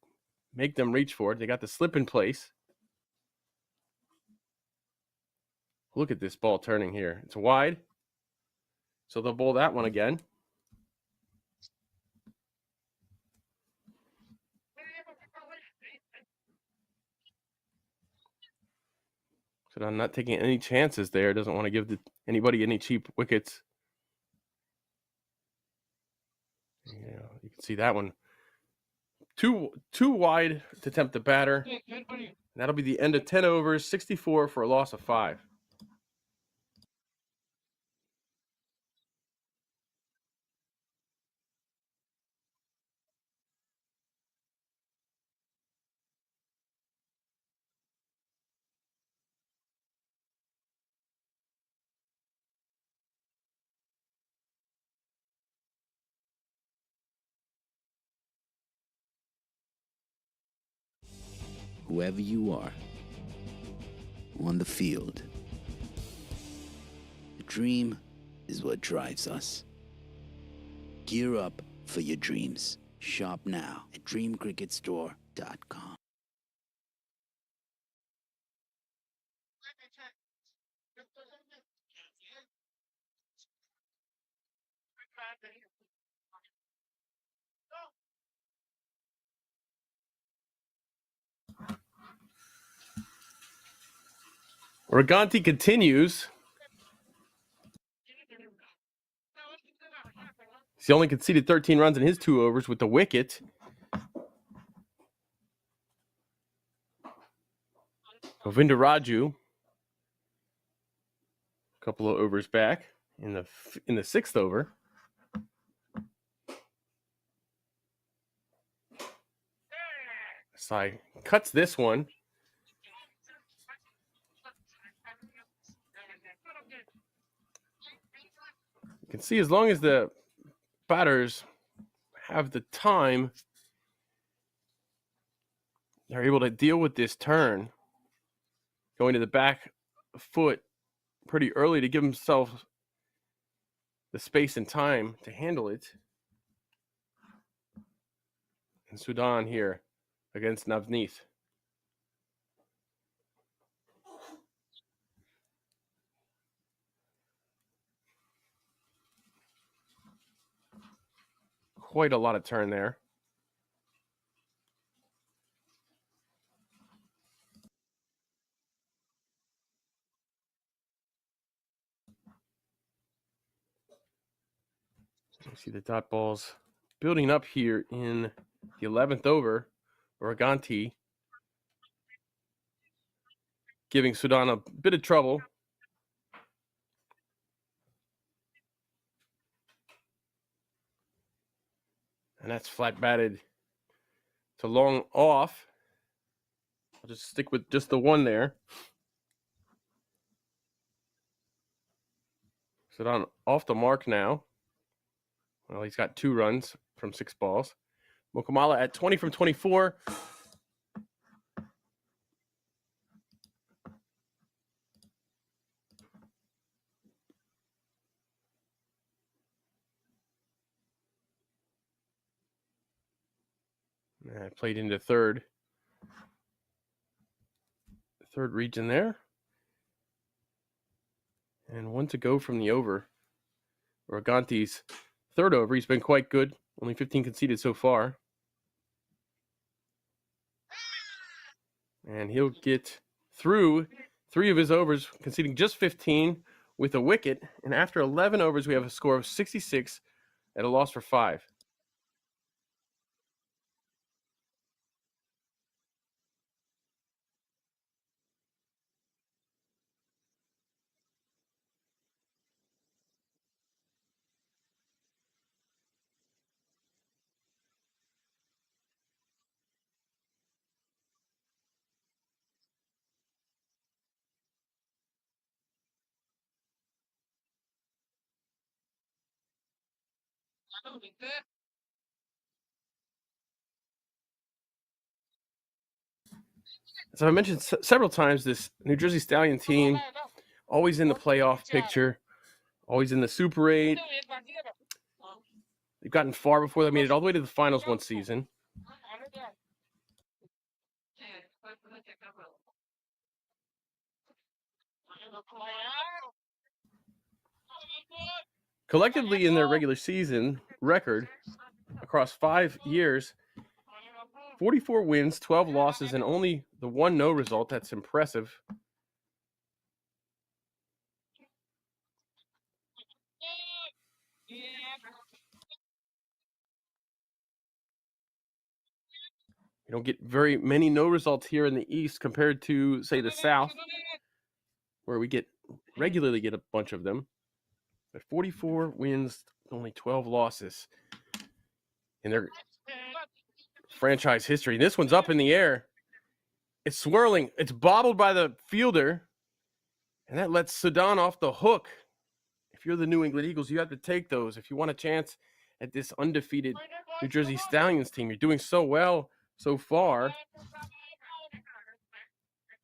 make them reach for it. They got the slip in place. Look at this ball turning here. It's wide, so they'll bowl that one again. So I'm not taking any chances there. Doesn't want to give anybody any cheap wickets. You can see that one Two wide to tempt the batter. That'll be the end of 10 overs, 64 for a loss of 5. Whoever you are, on the field, the dream is what drives us. Gear up for your dreams. Shop now at dreamcricketstore.com. Riganti continues. He only conceded 13 runs in his 2 overs with the wicket. Govinda Raju, a couple of overs back in the 6th over. Sai cuts this one. You can see as long as the batters have the time, they're able to deal with this turn, going to the back foot pretty early to give himself the space and time to handle it. And Sudan here against Navneet. Quite a lot of turn there. You see the dot balls building up here in the 11th over. Oraganti giving Sudan a bit of trouble. And that's flat batted to long off. I'll just stick with just the one there. Sudan off the mark now. Well, he's got 2 runs from 6 balls. Mukamala at 20 from 24. Played into third region there. And 1 to go from the over. Oraganti's 3rd over. He's been quite good. Only 15 conceded so far. And he'll get through 3 of his overs, conceding just 15 with a wicket. And after 11 overs, we have a score of 66 at a loss for 5. As I mentioned several times, this New Jersey Stallion team, always in the playoff picture, always in the Super 8. They've gotten far before they made it all the way to the finals one season. Collectively in their regular season record across 5 years, 44 wins, 12 losses, and only the 1 no result. That's impressive. You don't get very many no results here in the East compared to, say, the South, where we regularly get a bunch of them. But 44 wins, only 12 losses in their franchise history. This one's up in the air. It's swirling. It's bobbled by the fielder, and that lets Sudan off the hook. If you're the New England Eagles, you have to take those. If you want a chance at this undefeated New Jersey Stallions team, you're doing so well so far.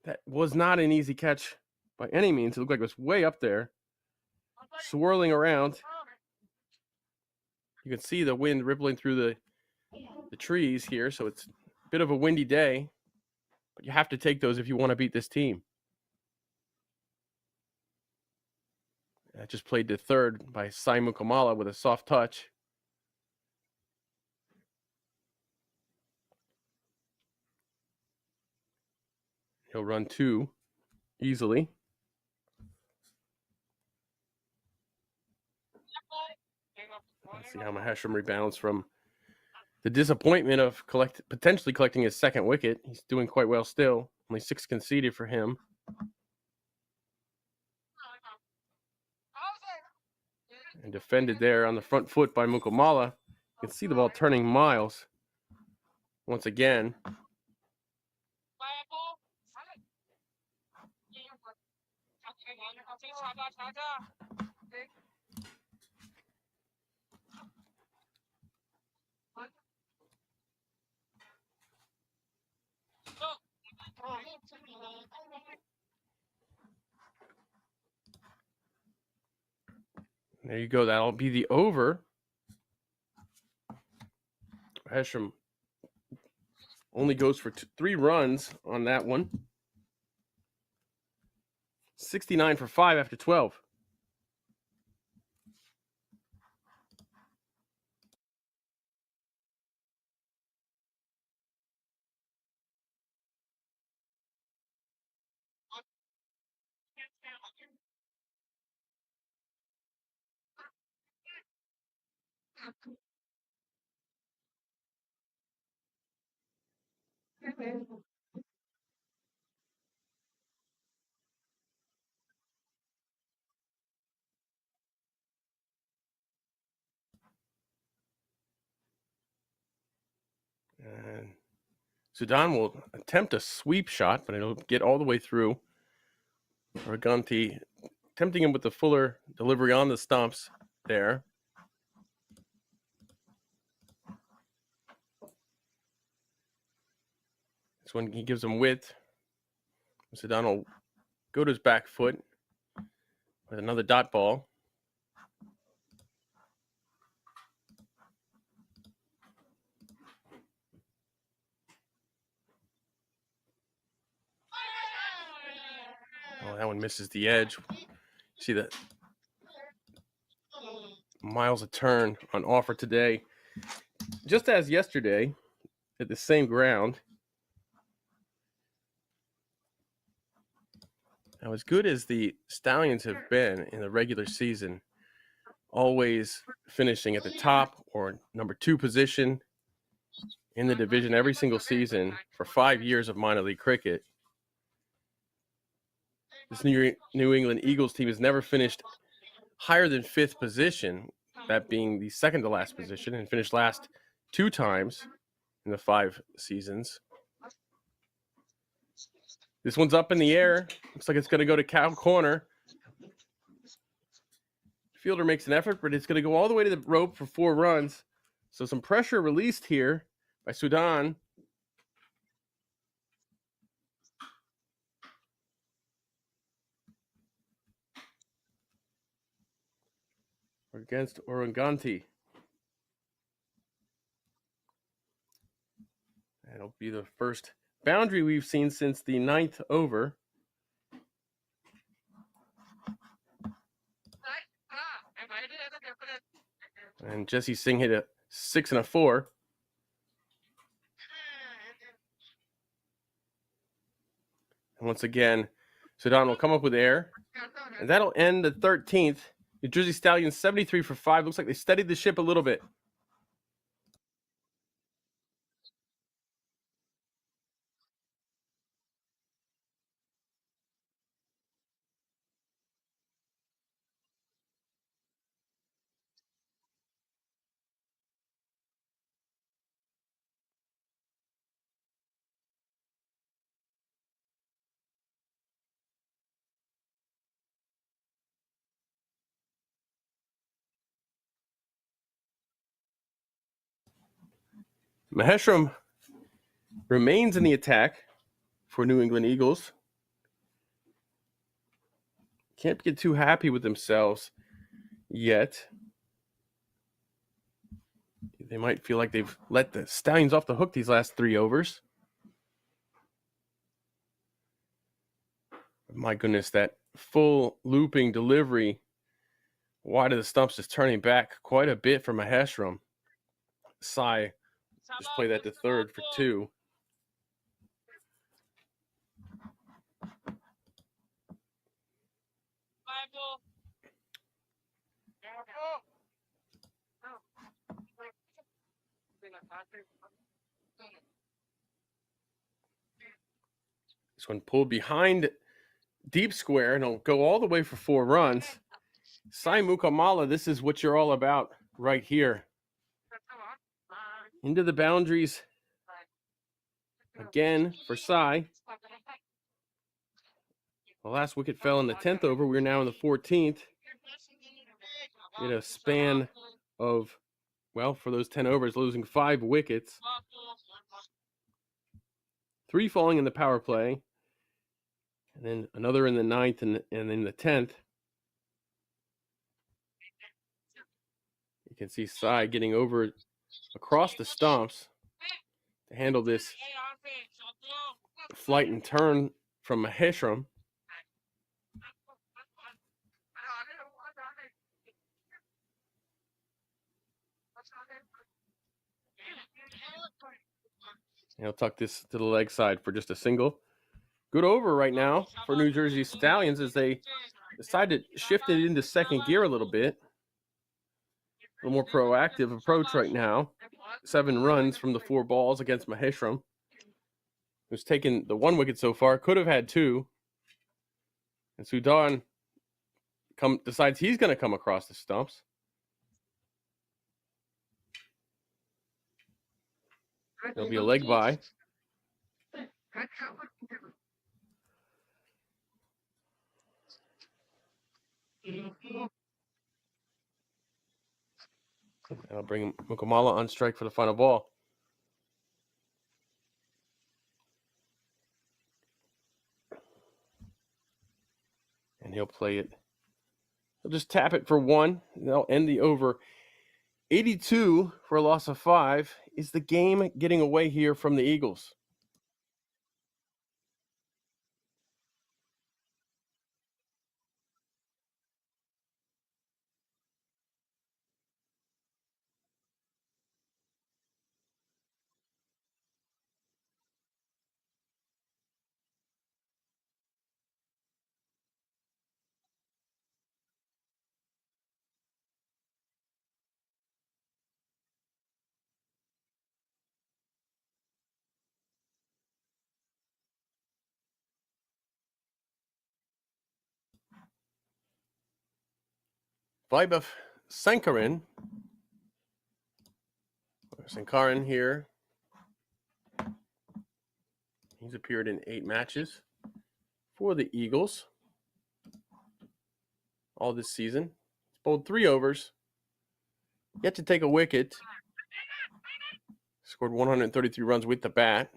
That was not an easy catch by any means. It looked like it was way up there, swirling around. You can see the wind rippling through the trees here, so it's a bit of a windy day. But you have to take those if you want to beat this team. That just played to third by Mukamala with a soft touch. He'll run 2 easily. Let's see how Maheshram rebounds from the disappointment of potentially collecting his second wicket. He's doing quite well still. Only 6 conceded for him. And defended there on the front foot by Mukamala. You can see the ball turning miles once again. There you go. That'll be the over. Maheshram only goes for 3 runs on that one. 69 for 5 after 12. And Sudan will attempt a sweep shot, but it'll get all the way through. Raganti tempting him with the fuller delivery on the stumps there. This one he gives him width. Sudan will go to his back foot with another dot ball. Oh, that one misses the edge. See that miles a turn on offer today. Just as yesterday at the same ground. Now, as good as the Stallions have been in the regular season, always finishing at the top or number 2 position in the division every single season for 5 years of minor league cricket, this New England Eagles team has never finished higher than 5th position, that being the second to last position, and finished last 2 times in the 5 seasons. This one's up in the air. Looks like it's going to go to cow corner. Fielder makes an effort, but it's going to go all the way to the rope for 4 runs. So some pressure released here by Sudan. Against Oranganti. That'll be the first boundary we've seen since the 9th over. And Jesse Singh hit a 6 and a 4. And once again, Sudan will come up with air. And that'll end the 13th. New Jersey Stallions 73 for 5. Looks like they steadied the ship a little bit. Maheshram remains in the attack for New England Eagles. Can't get too happy with themselves yet. They might feel like they've let the Stallions off the hook these last 3 overs. My goodness, that full looping delivery wide of the stumps is turning back quite a bit for Maheshram. Sai just play that to third for 2. This one pulled behind deep square, and it'll go all the way for 4 runs. Sai Mukamala, this is what you're all about right here. Into the boundaries again for Sai. The last wicket fell in the 10th over. We're now in the 14th. In a span of, well, for those 10 overs, losing 5 wickets. 3 falling in the power play. And then another in the 9th and in the 10th. You can see Sai getting over across the stumps to handle this flight and turn from Maheshram. He'll tuck this to the leg side for just a single. Good over right now for New Jersey Stallions as they decide to shift it into second gear a little bit. A little more proactive approach right now. 7 runs from the 4 balls against Maheshram, who's taken the 1 wicket so far. Could have had 2. And Sudan decides he's going to come across the stumps. There'll be a leg by. I'll bring Mukamala on strike for the final ball. And he'll play it. He'll just tap it for 1. And they'll end the over. 82 for a loss of 5. Is the game getting away here from the Eagles? Vaibhav Sankaran here. He's appeared in 8 matches for the Eagles all this season. He's bowled 3 overs, yet to take a wicket. Scored 133 runs with the bat.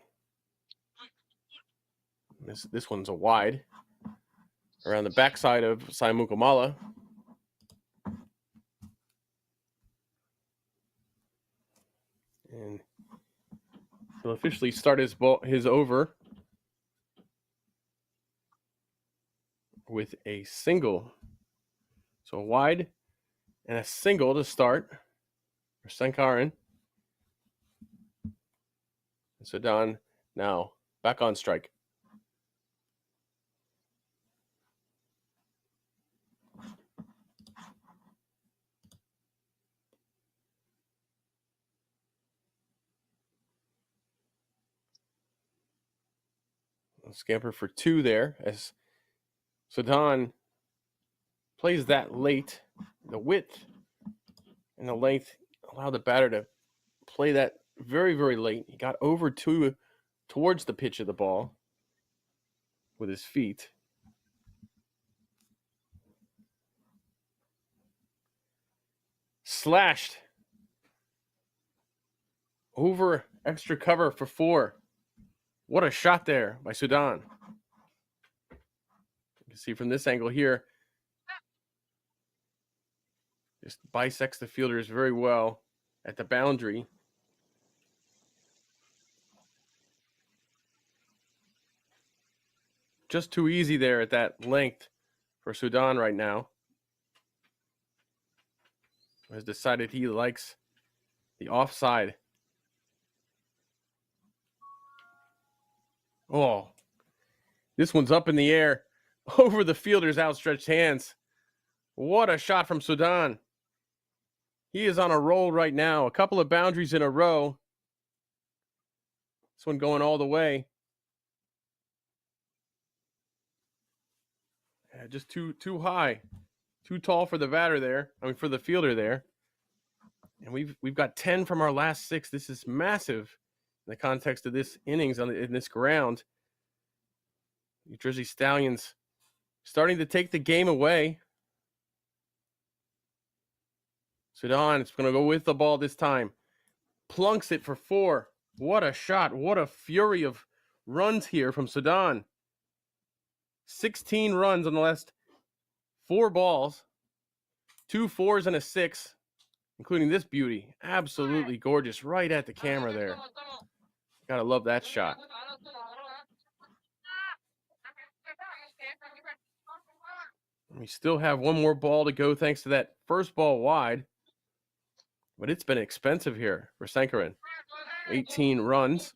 This one's a wide. Around the backside of Sai Mukamala. And he'll officially start his over with a single. So a wide and a single to start for Sankaran. And Sudan now back on strike. Scamper for 2 there as Sudan plays that late. The width and the length allow the batter to play that very, very late. He got over towards the pitch of the ball with his feet. Slashed Over extra cover for 4. What a shot there by Sudan. You can see from this angle here, just bisects the fielders very well at the boundary. Just too easy there at that length for Sudan right now. Has decided he likes the offside. Oh, this one's up in the air over the fielder's outstretched hands. What a shot from Sudan. He is on a roll right now. A couple of boundaries in a row. This one going all the way. Yeah, just too high. Too tall for the batter there. I mean, for the fielder there. And we've got 10 from our last 6. This is massive in the context of this innings in this ground. New Jersey Stallions starting to take the game away. Sudan is going to go with the ball this time. Plunks it for 4. What a shot. What a fury of runs here from Sudan. 16 runs on the last 4 balls. 2 4s and a 6, including this beauty. Absolutely gorgeous. Right at the camera there. Gotta love that shot. We still have one more ball to go thanks to that first ball wide. But it's been expensive here for Sankaran. 18 runs.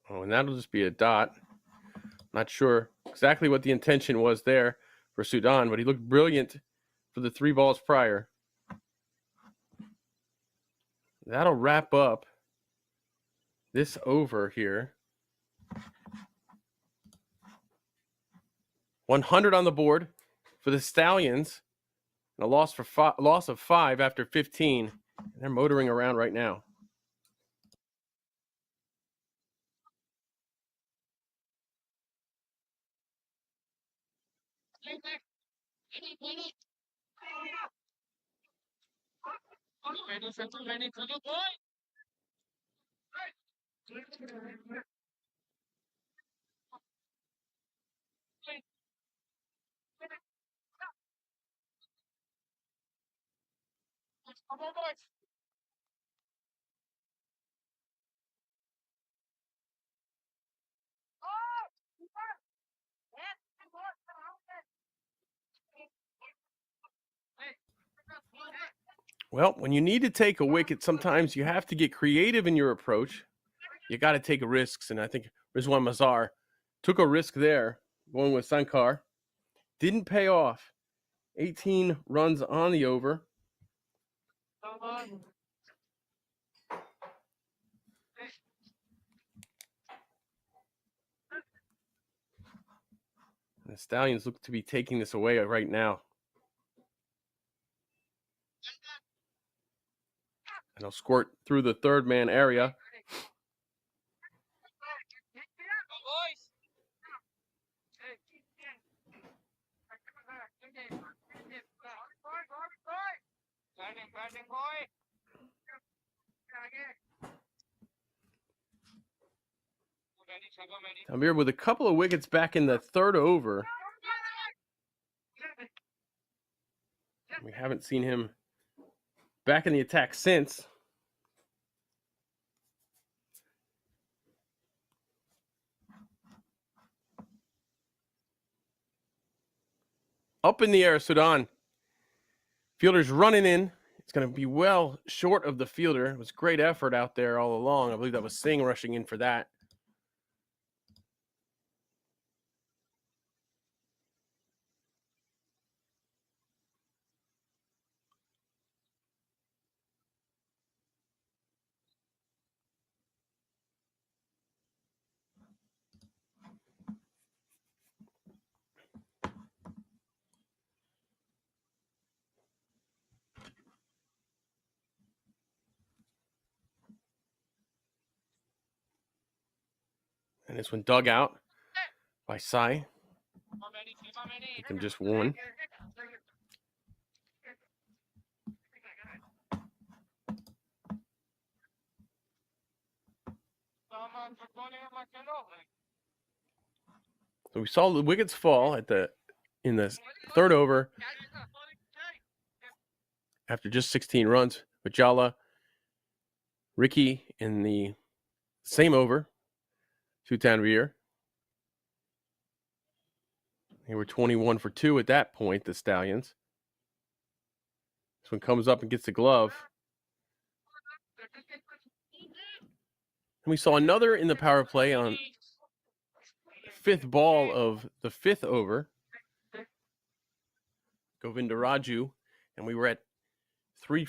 Oh, and that'll just be a dot. Not sure exactly what the intention was there for Sudan, but he looked brilliant for the 3 balls prior. That'll wrap up this over here. 100 on the board for the Stallions. And a loss of 5 after 15. They're motoring around right now. Well, when you need to take a wicket, sometimes you have to get creative in your approach. You got to take risks, and I think Rizwan Mazar took a risk there, going with Sankar. Didn't pay off. 18 runs on the over. And the Stallions look to be taking this away right now. And he'll squirt through the third man area. Tamir with a couple of wickets back in the third over. We haven't seen him back in the attack since. Up in the air, Sudan. Fielder's running in. It's going to be well short of the fielder. It was great effort out there all along. I believe that was Singh rushing in for that. And this one dug out by Sai. Make them just one. So we saw the wickets fall in the third over after just 16 runs. Vijala, Ricky in the same over, to Tanvir. They were 21 for 2 at that point, the Stallions. This one comes up and gets the glove. And we saw another in the power play on the fifth ball of the fifth over. Govinda Raju, and we were at three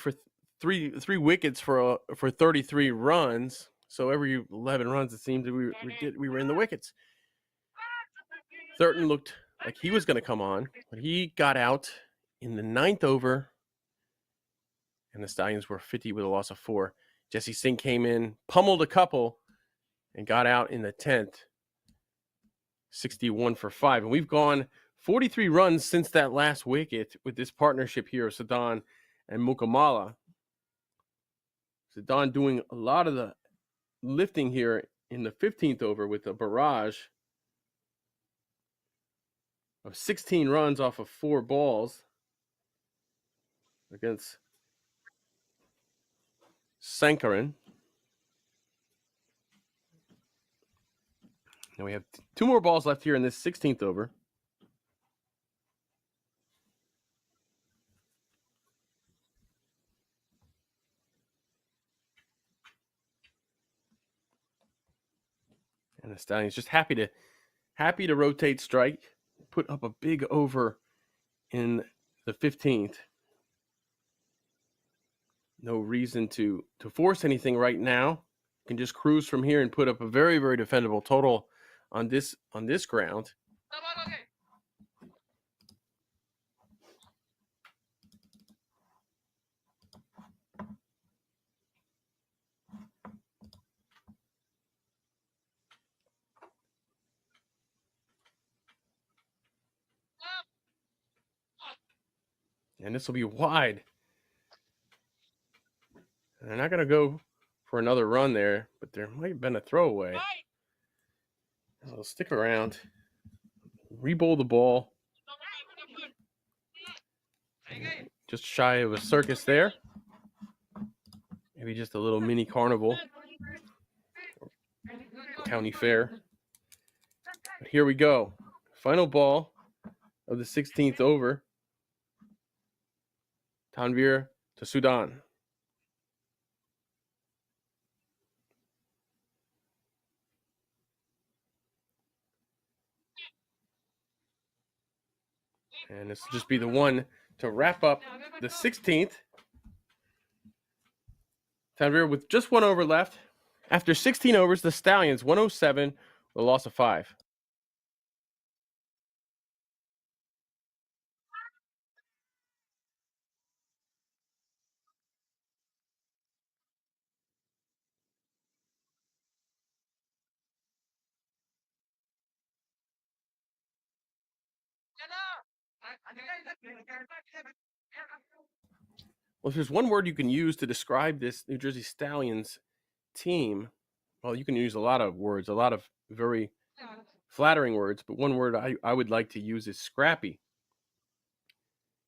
wickets for 33 runs. So every 11 runs, it seemed we were in the wickets. Thurton looked like he was going to come on, but he got out in the ninth over, and the Stallions were 50 with a loss of 4. Jesse Singh came in, pummeled a couple, and got out in the 10th, 61 for 5. And we've gone 43 runs since that last wicket with this partnership here of Sadan and Mukamala. Sadan doing a lot of the lifting here in the 15th over with a barrage of 16 runs off of 4 balls against Sankaran. And we have 2 more balls left here in this 16th over. And the Stallions just happy to rotate strike, put up a big over in the 15th. No reason to force anything right now. You can just cruise from here and put up a very, very defendable total on this ground. And this will be wide. And they're not going to go for another run there, but there might have been a throwaway. I'll stick around, re-bowl the ball. Just shy of a circus there. Maybe just a little mini carnival. County fair. But here we go. Final ball of the 16th over. Tanvir to Sudan. And this will just be the one to wrap up the 16th. Tanvir with just 1 over left. After 16 overs, the Stallions 107 with a loss of 5. Well, if there's one word you can use to describe this New Jersey Stallions team, well, you can use a lot of words, a lot of very flattering words, but one word I would like to use is scrappy.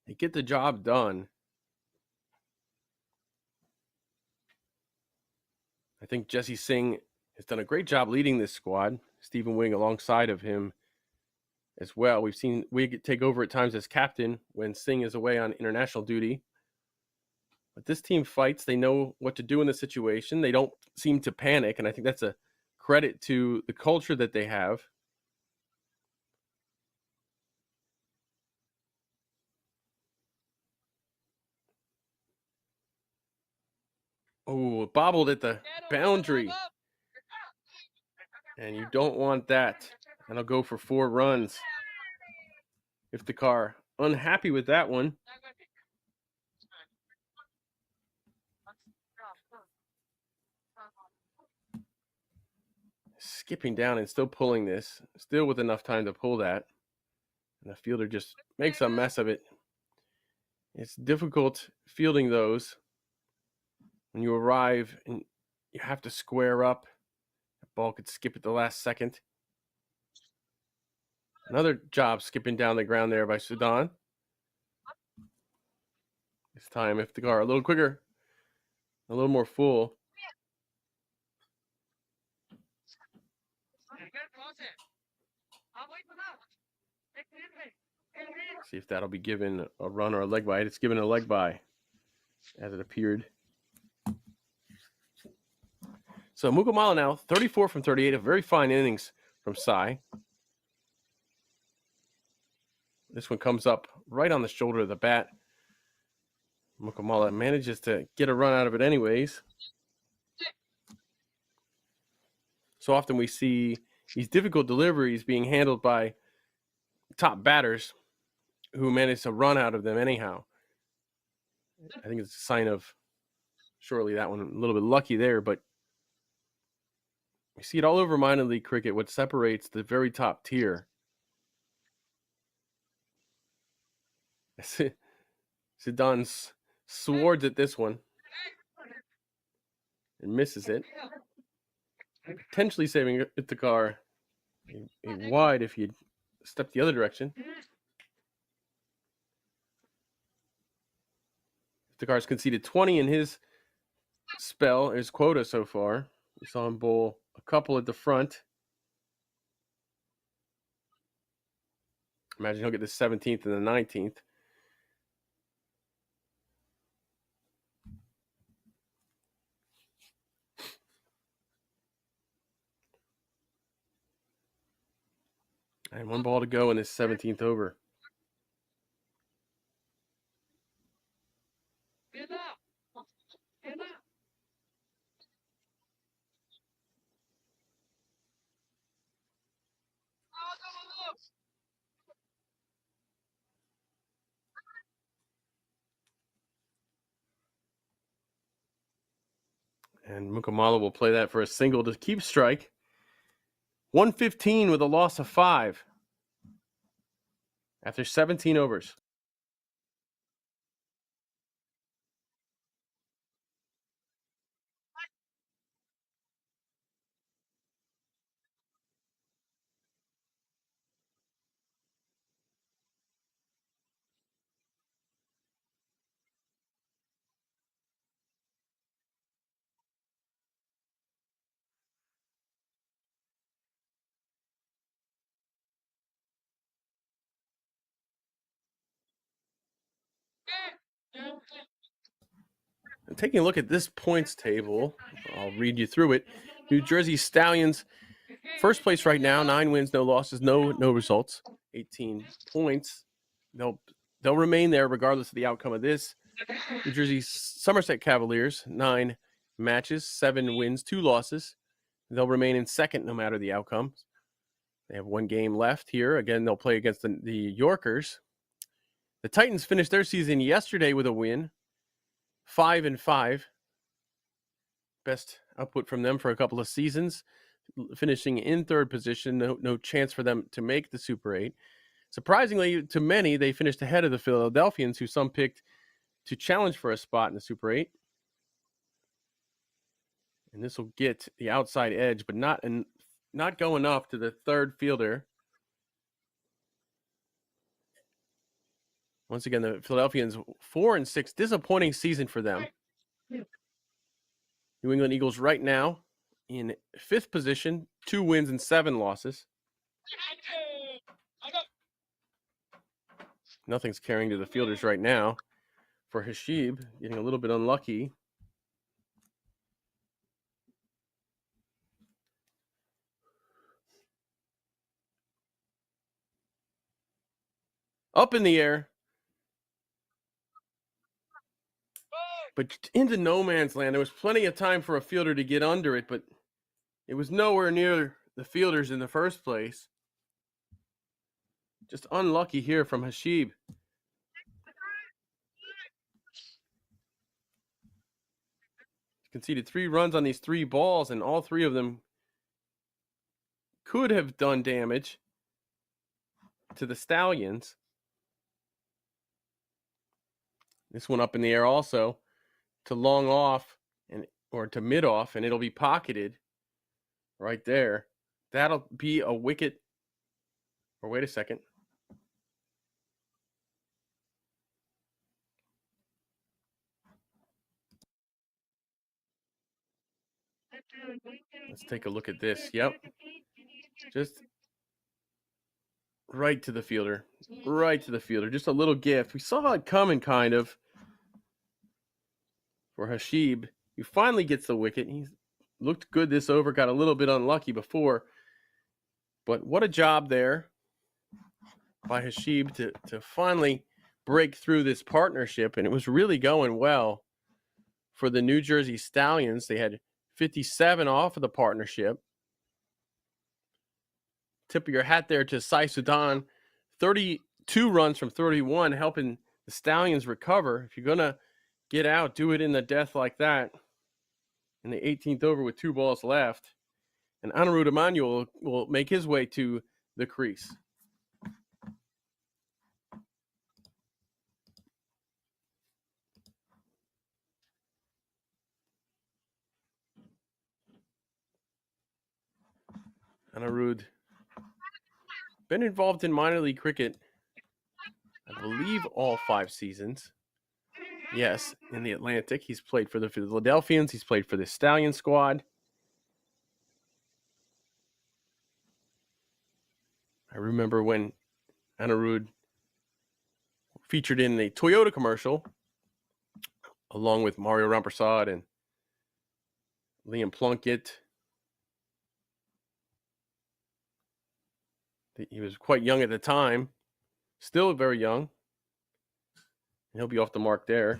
They get the job done. I think Jesse Singh has done a great job leading this squad. Stephen Wing alongside of him as well. We've seen Wig take over at times as captain when Singh is away on international duty. But this team fights. They know what to do in the situation. They don't seem to panic, and I think that's a credit to the culture that they have. Oh, bobbled at the boundary. And you don't want that. That'll go for 4 runs. Iftikhar unhappy with that one. skipping down and still pulling this, still with enough time to pull that. And the fielder just makes a mess of it. It's difficult fielding those when you arrive and you have to square up. The ball could skip at the last second. Another job skipping down the ground there by Sudan. This time, if the car a little quicker, a little more full. See if that'll be given a run or a leg by. It's given a leg by, as it appeared. So Mukamala now, 34 from 38, a very fine innings from Sai. This one comes up right on the shoulder of the bat. Mukamala manages to get a run out of it anyways. So often we see these difficult deliveries being handled by top batters who manage to run out of them anyhow. I think it's a sign of, surely that one a little bit lucky there, but we see it all over minor league cricket, what separates the very top tier. Zidane swords at this one and misses it, potentially saving Iftikhar a wide if he'd stepped the other direction. Iftikhar's conceded 20 in his spell, his quota so far. We saw him bowl a couple at the front. Imagine he'll get the 17th and the 19th. And one ball to go in this 17th over. And Mukamala will play that for a single to keep strike. 115 with a loss of 5 after 17 overs. And taking a look at this points table, I'll read you through it. New Jersey Stallions, first place right now, 9 wins, no losses, no results, 18 points. They'll remain there regardless of the outcome of this. New Jersey Somerset Cavaliers, 9 matches, 7 wins, 2 losses. They'll remain in second no matter the outcome. They have 1 game left here. Again, they'll play against the Yorkers. The Titans finished their season yesterday with a win, 5-5. Best output from them for a couple of seasons, finishing in third position. No chance for them to make the Super 8. Surprisingly to many, they finished ahead of the Philadelphians, who some picked to challenge for a spot in the Super 8. And this will get the outside edge, but not going up to the third fielder. Once again, the Philadelphians 4-6, disappointing season for them. New England Eagles right now in 5th position, 2 wins and 7 losses. Nothing's carrying to the fielders right now for Hashib, getting a little bit unlucky. Up in the air. But into no man's land. There was plenty of time for a fielder to get under it, but it was nowhere near the fielders in the first place. Just unlucky here from Hashib. Conceded 3 runs on these 3 balls, and all 3 of them could have done damage to the Stallions. This one up in the air also to long off or to mid off, and it'll be pocketed right there. That'll be a wicket. Or wait a second. Let's take a look at this. Yep. Just right to the fielder. Right to the fielder. Just a little gift. We saw it coming, kind of, for Hashib. He finally gets the wicket. He's looked good this over. Got a little bit unlucky before. But what a job there by Hashib to finally break through this partnership. And it was really going well for the New Jersey Stallions. They had 57 off of the partnership. Tip of your hat there to Sai Sudan. 32 runs from 31, helping the Stallions recover. If you're going to get out, do it in the death like that in the 18th over with 2 balls left. And Anirudh Emmanuel will make his way to the crease. Anirudh, been involved in minor league cricket, I believe, all 5 seasons. Yes, in the Atlantic. He's played for the Philadelphians. He's played for the Stallion squad. I remember when Anirudh featured in the Toyota commercial along with Mario Rampersad and Liam Plunkett. He was quite young at the time, still very young. He'll be off the mark there.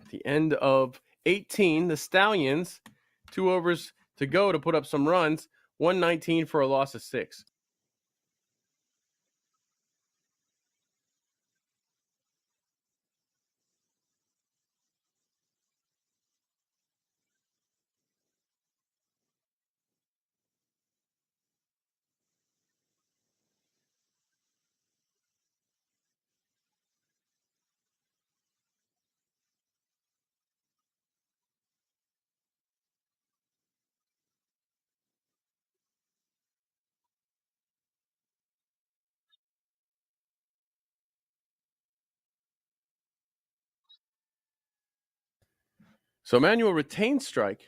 At the end of 18, the Stallions, 2 overs to go to put up some runs, 119 for a loss of 6. So Emmanuel retained strike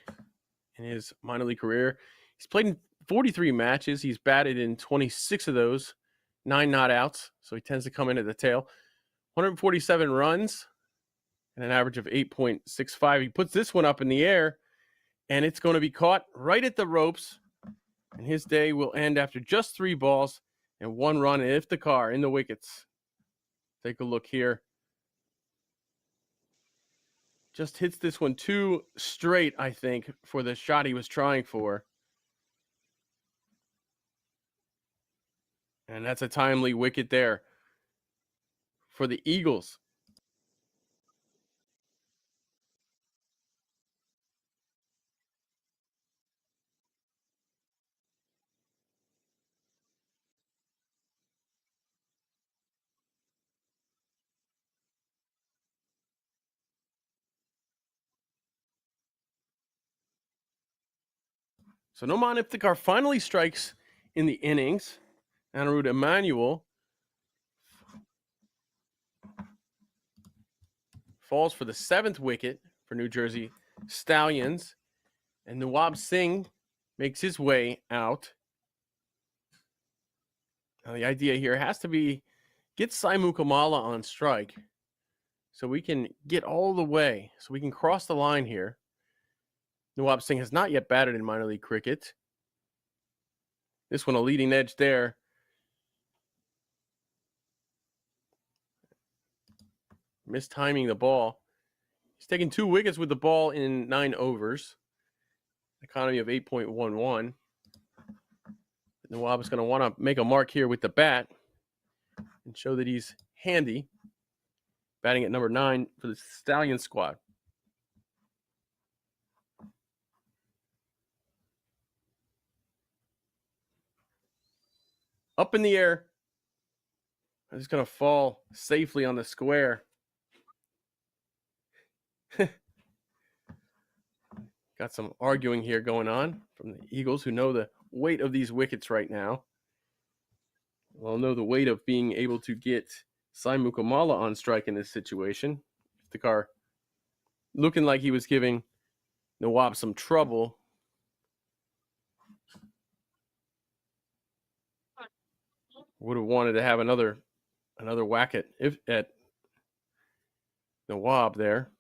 in his minor league career. He's played in 43 matches. He's batted in 26 of those, 9 not outs. So he tends to come in at the tail. 147 runs and an average of 8.65. He puts this one up in the air, and it's going to be caught right at the ropes. And his day will end after just 3 balls and 1 run and if the car in the wickets. Take a look here. Just hits this one too straight, I think, for the shot he was trying for. And that's a timely wicket there for the Eagles. So Noman Iftikhar finally strikes in the innings. Anirudh Emmanuel falls for the 7th wicket for New Jersey Stallions. And Nawab Singh makes his way out. Now the idea here has to be get Sai Mukamala on strike so we can get all the way, so we can cross the line here. Nawab Singh has not yet batted in minor league cricket. This one a leading edge there. Mistiming the ball. He's taken 2 wickets with the ball in 9 overs. Economy of 8.11. Nawab is going to want to make a mark here with the bat and show that he's handy. Batting at number 9 for the Stallion squad. Up in the air. It's going to fall safely on the square. Got some arguing here going on from the Eagles, who know the weight of these wickets right now. Well, know the weight of being able to get Mukamala on strike in this situation. Iftikhar looking like he was giving Nawab some trouble. Would have wanted to have another whack at Nawab there.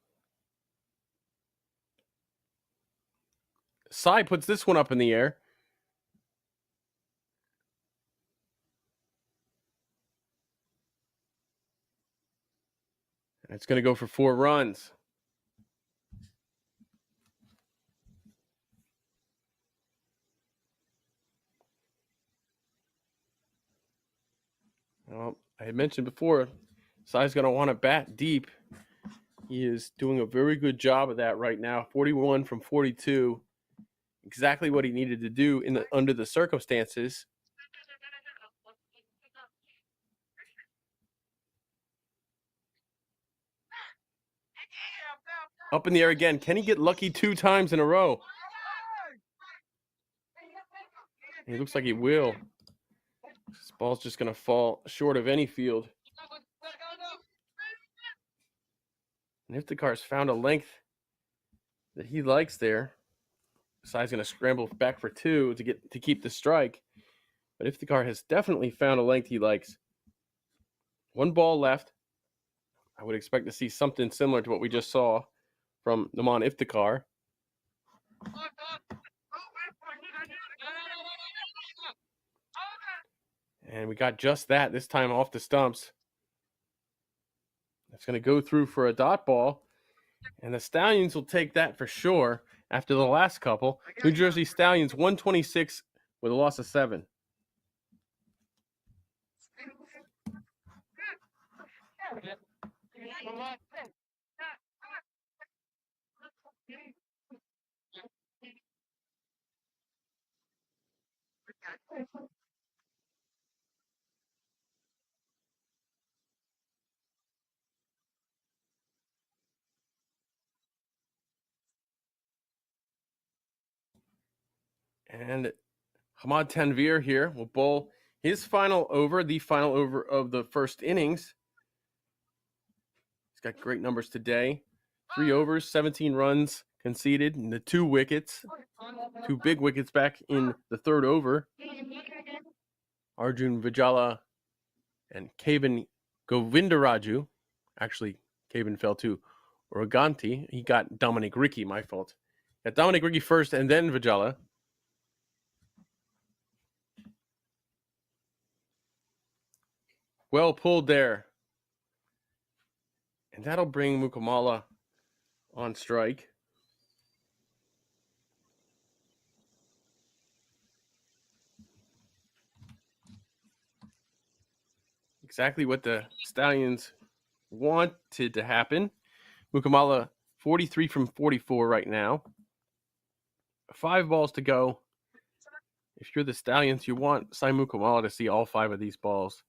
Sai puts this one up in the air. And it's going to go for 4 runs. Well, I had mentioned before, Sai's going to want to bat deep. He is doing a very good job of that right now. 41 from 42. Exactly what he needed to do under the circumstances. Up in the air again. Can he get lucky 2 times in a row? He looks like he will. This ball's just going to fall short of any field. And Iftikhar's found a length that he likes there. Sai's going to scramble back for 2 to keep the strike. But Iftikhar has definitely found a length he likes. 1 ball left. I would expect to see something similar to what we just saw from Naman Iftikhar. And we got just that, this time off the stumps. That's going to go through for a dot ball. And the Stallions will take that for sure after the last couple. New Jersey Stallions 126 with a loss of 7. And Hamad Tanvir here will bowl his final over, the final over of the first innings. He's got great numbers today. 3 overs, 17 runs conceded, and the 2 wickets. 2 big wickets back in the 3rd over. Arjun Vijala and Kavan Govindaraju. Actually, Kavan fell to Oroganti. He got Dominic Ricky, my fault. Got Dominic Ricky first and then Vijala. Well pulled there. And that'll bring Mukamala on strike. Exactly what the Stallions wanted to happen. Mukamala 43 from 44 right now. 5 balls to go. If you're the Stallions, you want Sai Mukamala to see all 5 of these balls.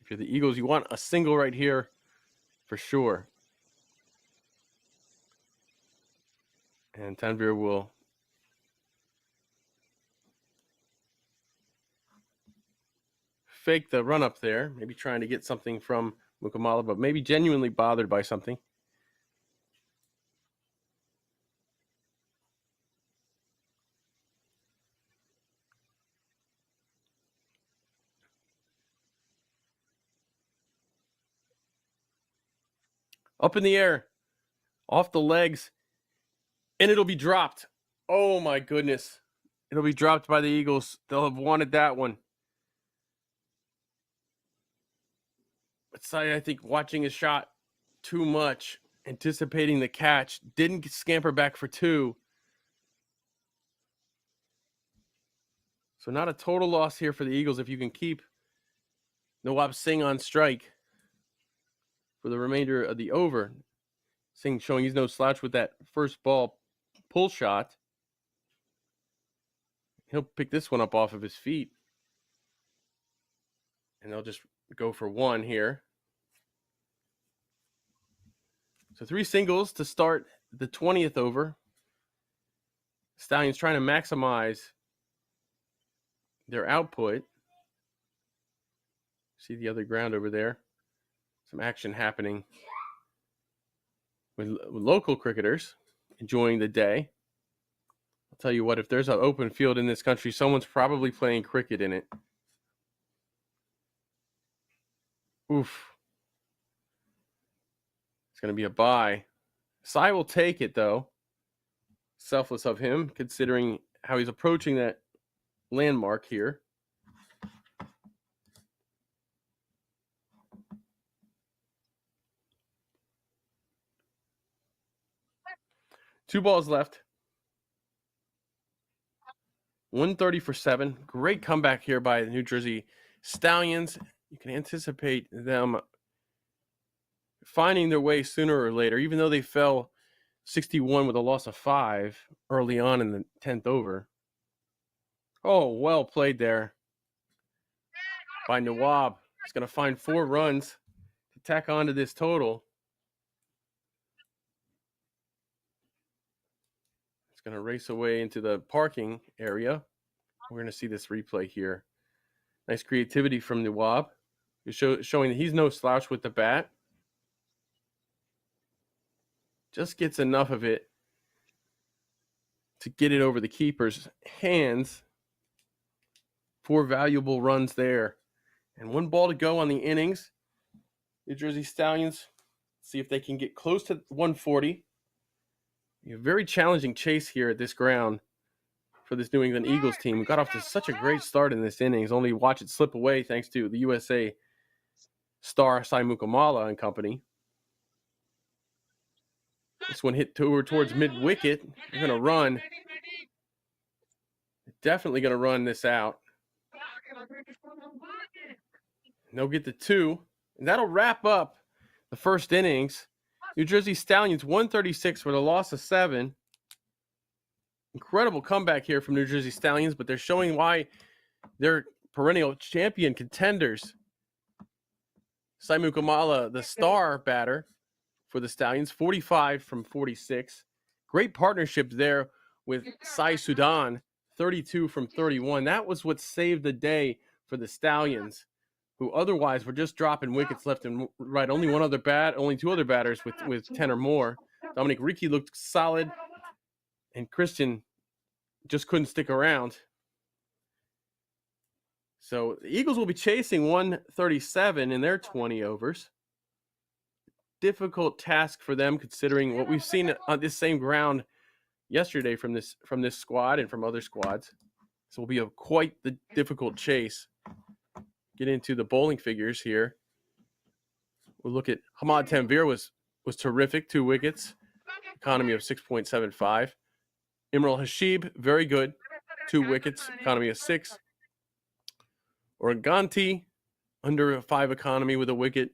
If you're the Eagles, you want a single right here for sure. And Tanvir will fake the run up there, maybe trying to get something from Mukamala, but maybe genuinely bothered by something. Up in the air, off the legs, and it'll be dropped. Oh my goodness. It'll be dropped by the Eagles. They'll have wanted that one. But Sai, I think, watching his shot too much, anticipating the catch, didn't scamper back for 2. So not a total loss here for the Eagles if you can keep Nawab Singh on strike for the remainder of the over. showing he's no slouch with that first ball pull shot. He'll pick this one up off of his feet. And they'll just go for one here. So 3 singles to start the 20th over. Stallions trying to maximize their output. See the other ground over there. Some action happening with local cricketers enjoying the day. I'll tell you what, if there's an open field in this country, someone's probably playing cricket in it. Oof. It's going to be a bye. Sai will take it, though. Selfless of him, considering how he's approaching that landmark here. Two balls left. 130 for 7. Great comeback here by the New Jersey Stallions. You can anticipate them finding their way sooner or later, even though they fell 61 with a loss of 5 early on in the 10th over. Oh, well played there by Nawab. He's going to find 4 runs to tack on to this total. It's going to race away into the parking area. We're going to see this replay here. Nice creativity from Nawab. Showing that he's no slouch with the bat. Just gets enough of it to get it over the keeper's hands. 4 valuable runs there. And 1 ball to go on the innings. New Jersey Stallions see if they can get close to 140. A very challenging chase here at this ground for this New England Eagles team. We got off to such a great start in this innings. Only watch it slip away thanks to the USA star Mukamala and company. This one hit towards mid-wicket. They're going to run. Definitely going to run this out. And they'll get the 2. And that'll wrap up the first innings. New Jersey Stallions 136 with a loss of 7. Incredible comeback here from New Jersey Stallions, but they're showing why they're perennial champion contenders. Mukamala, the star batter for the Stallions, 45 from 46. Great partnership there with Sai Sudan, 32 from 31. That was what saved the day for the Stallions, who otherwise were just dropping wickets left and right. Only 2 other batters with 10 or more. Dominic Ricci looked solid, and Christian just couldn't stick around. So the Eagles will be chasing 137 in their 20 overs. Difficult task for them, considering what we've seen on this same ground yesterday from this squad and from other squads. So it will be quite the difficult chase. Get into the bowling figures here. We'll look at Hamad Tanvir was terrific, 2 wickets, economy of 6.75. Imral Hashib, very good, 2 wickets, economy of 6. Oraganti, under a 5 economy with a wicket.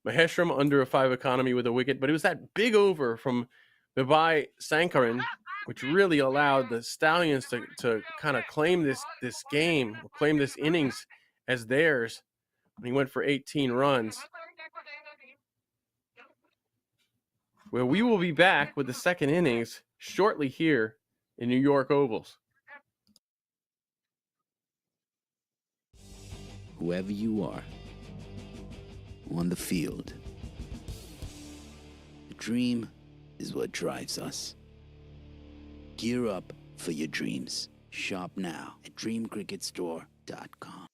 Maheshram, under a 5 economy with a wicket. But it was that big over from Vibhai Sankaran, which really allowed the Stallions to kind of claim this game, or claim this innings as theirs. And he went for 18 runs. Well, we will be back with the second innings shortly here in New York Ovals. Whoever you are, on the field, the dream is what drives us. Gear up for your dreams. Shop now at dreamcricketstore.com.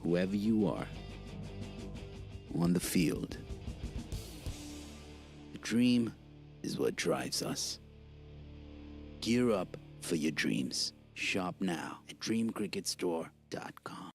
whoever you are, on the field. The dream is what drives us. Gear up for your dreams. Shop now at dreamcricketstore.com.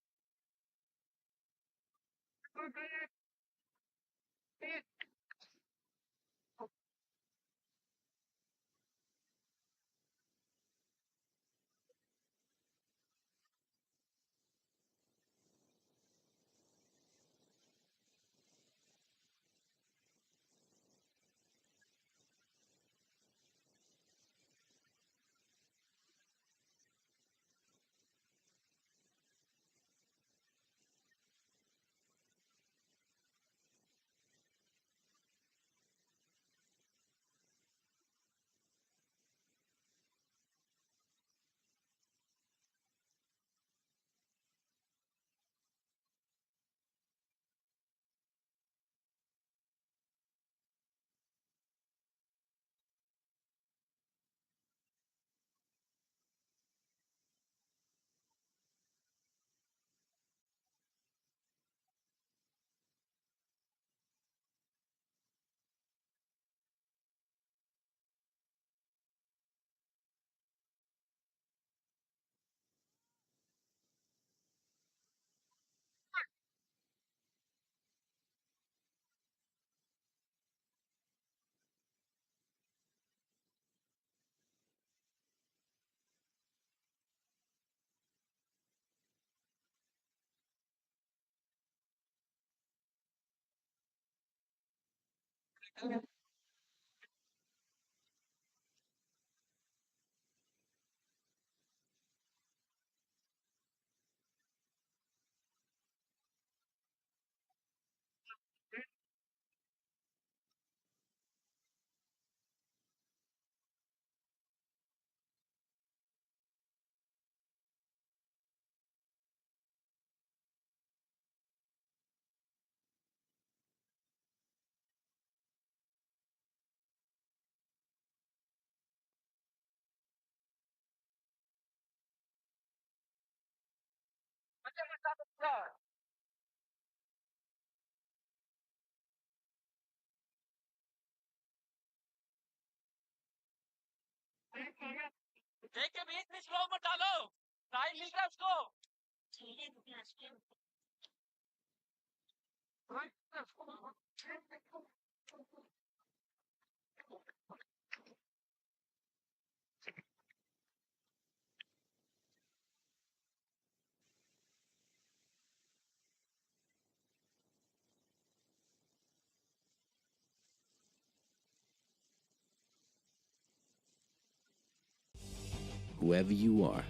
Whoever you are,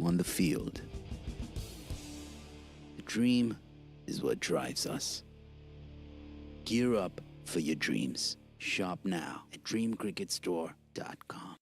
on the field. The dream is what drives us. Gear up for your dreams. Shop now at dreamcricketstore.com.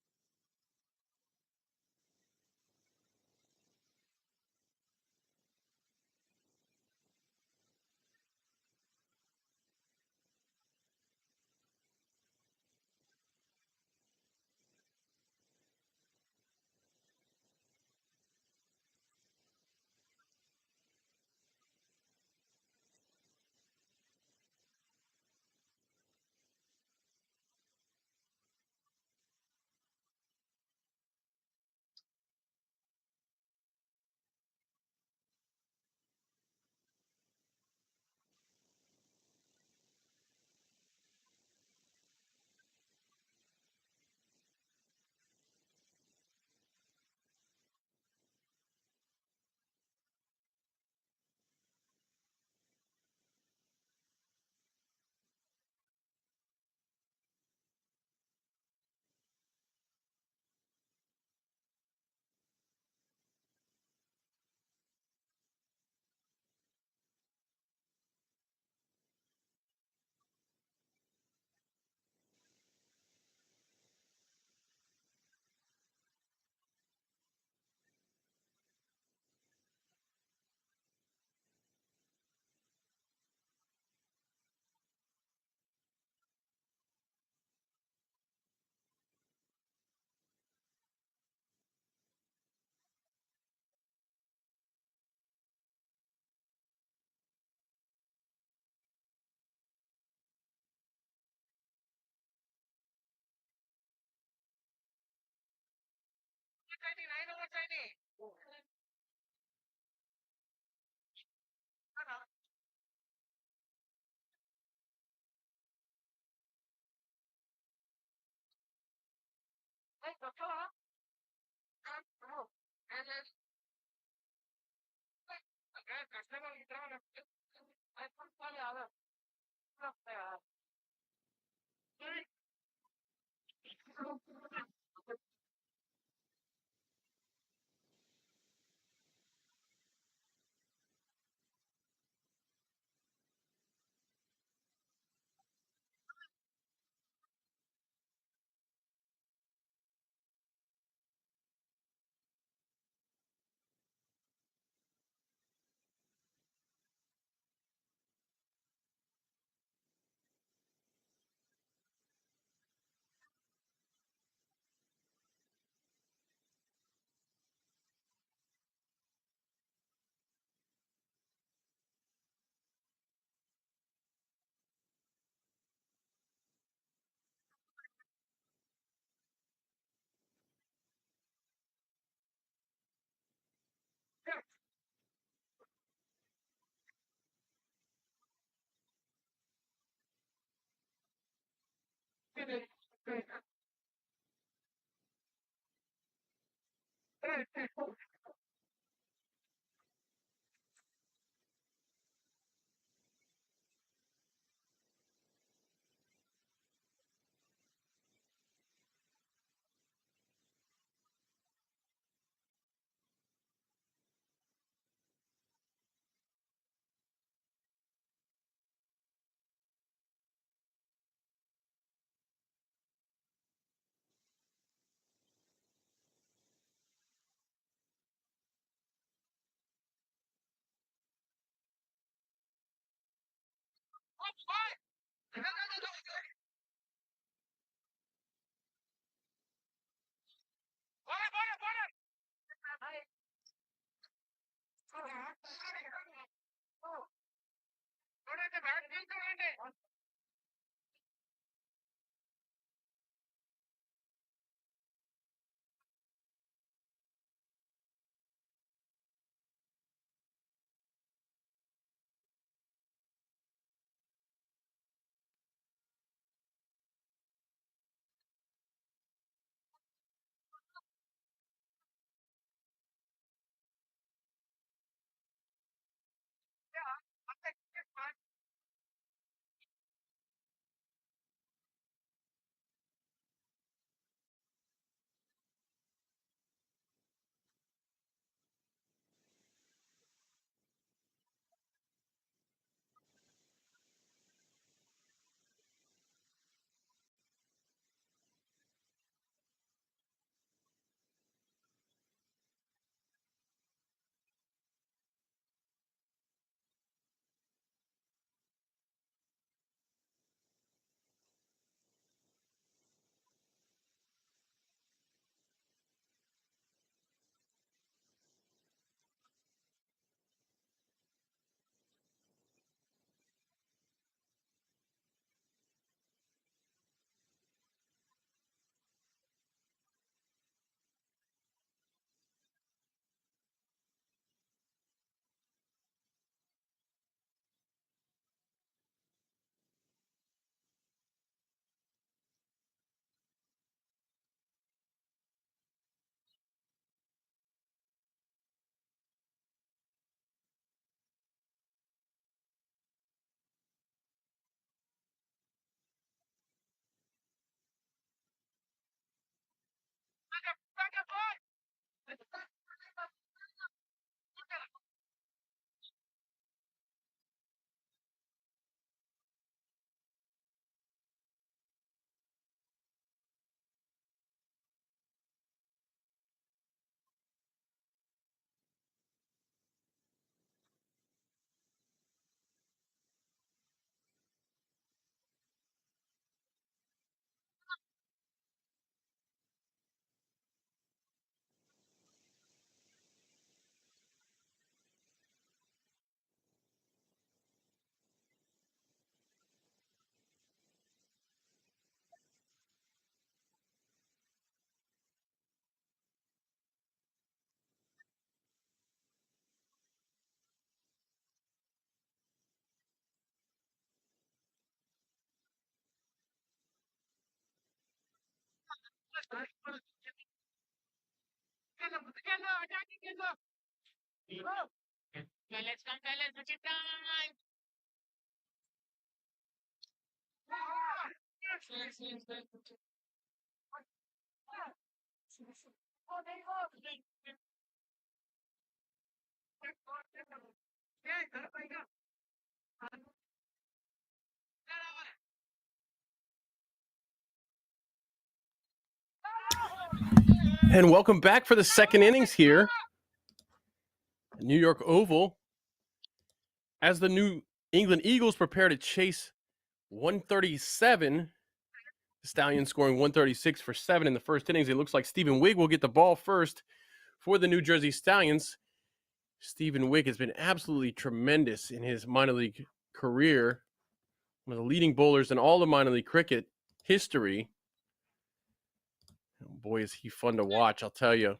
And welcome back for the second innings here at New York Oval as the New England Eagles prepare to chase 137. The Stallions scoring 136 for 7 in the first innings. It looks like Stephen Wigg will get the ball first for the New Jersey Stallions. Stephen Wigg has been absolutely tremendous in his minor league career. One of the leading bowlers in all of minor league cricket history. Oh boy, is he fun to watch, I'll tell you.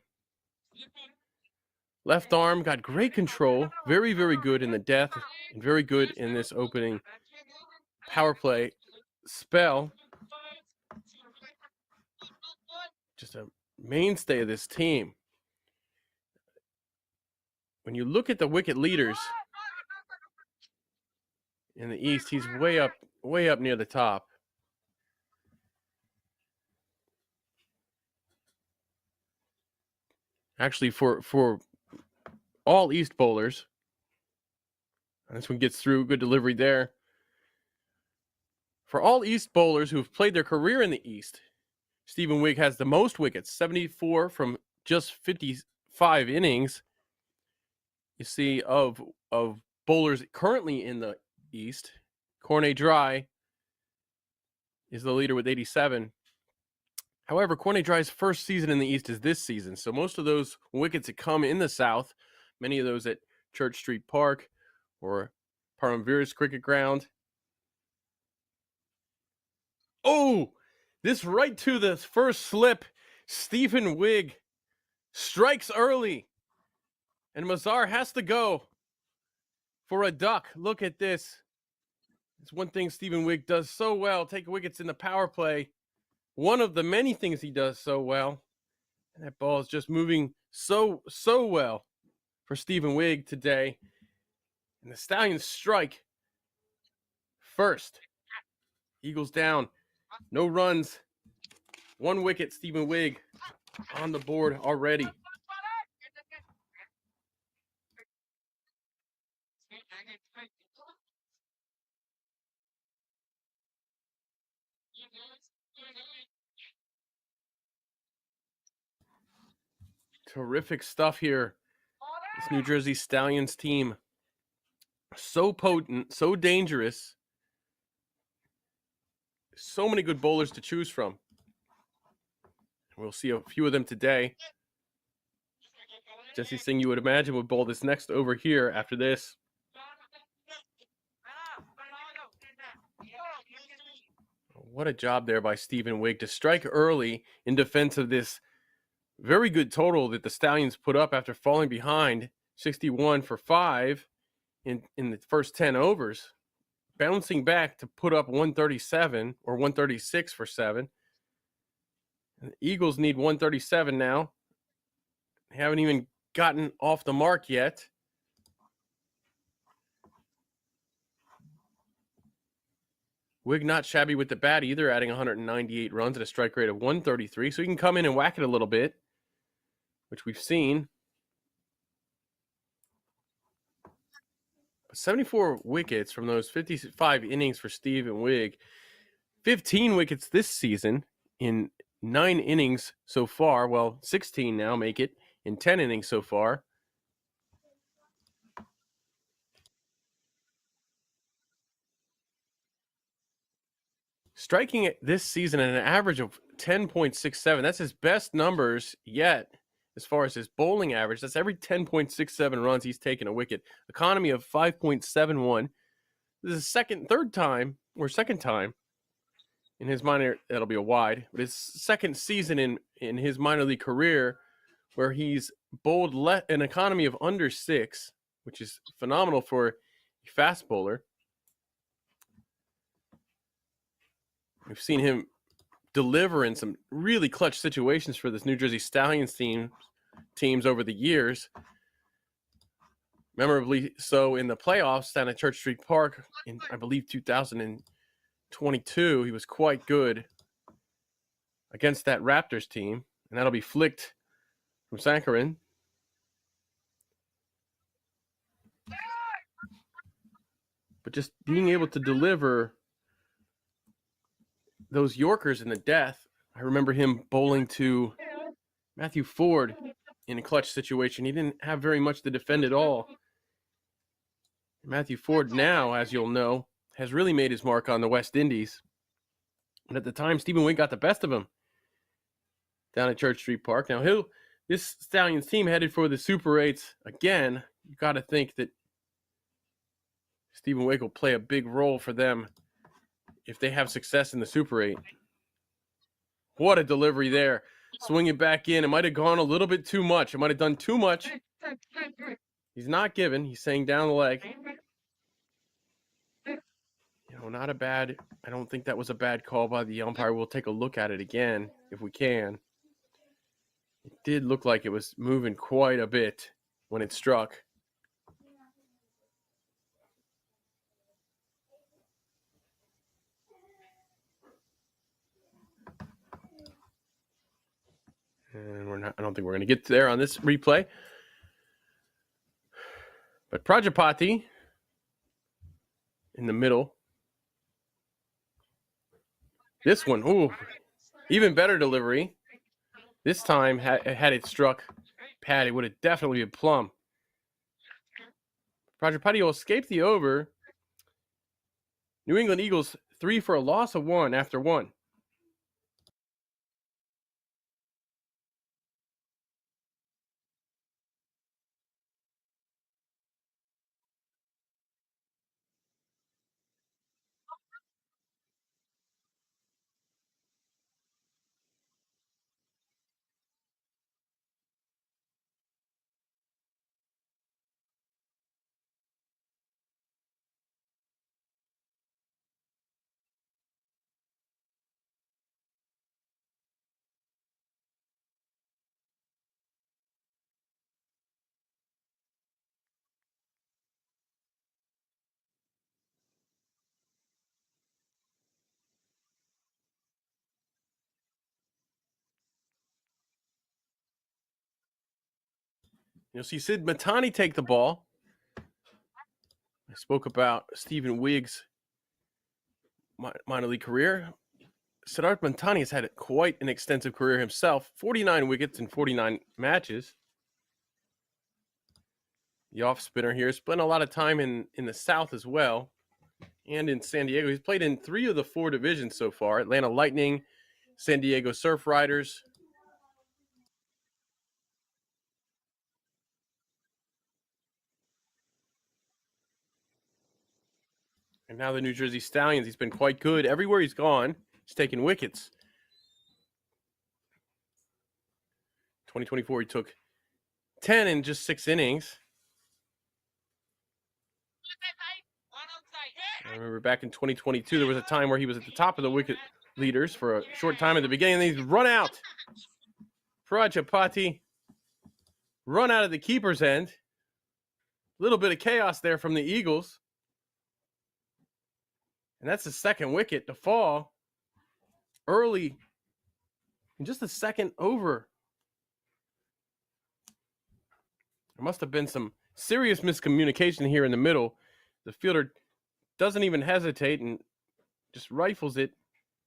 Left arm, got great control. Very, very good in the death and very good in this opening power play spell. Just a mainstay of this team. When you look at the wicket leaders in the East, he's way up near the top. Actually, for all East bowlers, this one gets through. Good delivery there. For all East bowlers who have played their career in the East, Stephen Wigg has the most wickets, 74 from just 55 innings. You see, of bowlers currently in the East, Cornet Dry is the leader with 87. However, Cornet Dry's first season in the East is this season, so most of those wickets that come in the South, many of those at Church Street Park or Paramveers Cricket Ground. Oh, this right to the first slip. Stephen Wigg strikes early, and Mazar has to go for a duck. Look at this. It's one thing Stephen Wigg does so well, take wickets in the power play. One of the many things he does so well. And that ball is just moving so well for Stephen Wigg today. And the Stallions strike first. Eagles down. No runs. 1 wicket, Stephen Wigg on the board already. Terrific stuff here. This New Jersey Stallions team. So potent, so dangerous. So many good bowlers to choose from. We'll see a few of them today. Jesse Singh, you would imagine, would bowl this next over here after this. What a job there by Stephen Wigg to strike early in defense of this very good total that the Stallions put up after falling behind 61 for 5 in the first 10 overs. Bouncing back to put up 137 or 136 for 7. And the Eagles need 137 now. They haven't even gotten off the mark yet. Wigg not shabby with the bat either, adding 198 runs at a strike rate of 133. So he can come in and whack it a little bit, which we've seen. But 74 wickets from those 55 innings for Stephen Wigg. 15 wickets this season in 9 innings so far. Well, 16 now make it in 10 innings so far. Striking it this season at an average of 10.67. That's his best numbers yet as far as his bowling average. That's every 10.67 runs he's taken a wicket. Economy of 5.71. This is second time in his minor, that'll be a wide, but his second season in his minor league career where he's bowled an economy of under 6, which is phenomenal for a fast bowler. We've seen him deliver in some really clutch situations for this New Jersey Stallions teams over the years. Memorably so in the playoffs down at Church Street Park in, I believe, 2022. He was quite good against that Raptors team, and that'll be flicked from Sankarin. But just being able to deliver those Yorkers in the death. I remember him bowling to Matthew Ford in a clutch situation. He didn't have very much to defend at all. Matthew Ford now, as you'll know, has really made his mark on the West Indies. And at the time, Stephen Wynn got the best of him down at Church Street Park. Now, this Stallions team headed for the Super 8s again. You got to think that Stephen Wake will play a big role for them if they have success in the Super 8. What a delivery there. Swing it back in. It might have gone a little bit too much. It might have done too much. He's not giving. He's saying down the leg. Not a bad. I don't think that was a bad call by the umpire. We'll take a look at it again if we can. It did look like it was moving quite a bit when it struck. And I don't think we're going to get there on this replay. But Prajapati in the middle. This one, ooh, even better delivery. This time, had it struck pad, it would have definitely been plumb. Prajapati will escape the over. New England Eagles 3 for a loss of 1 after 1. You'll see Sid Matani take the ball. I spoke about Stephen Wiggs' minor league career. Siddharth Matani has had quite an extensive career himself. 49 wickets in 49 matches. The off spinner here spent a lot of time in the South as well, and in San Diego. He's played in 3 of the 4 divisions so far: Atlanta Lightning, San Diego Surf Riders. And now the New Jersey Stallions. He's been quite good everywhere he's gone. He's taken wickets. 2024, he took 10 in just 6 innings. I remember back in 2022, there was a time where he was at the top of the wicket leaders for a short time at the beginning, and then he's run out. Prajapati run out of the keeper's end. A little bit of chaos there from the Eagles. And that's the second wicket to fall early in just the second over. There must have been some serious miscommunication here in the middle. The fielder doesn't even hesitate and just rifles it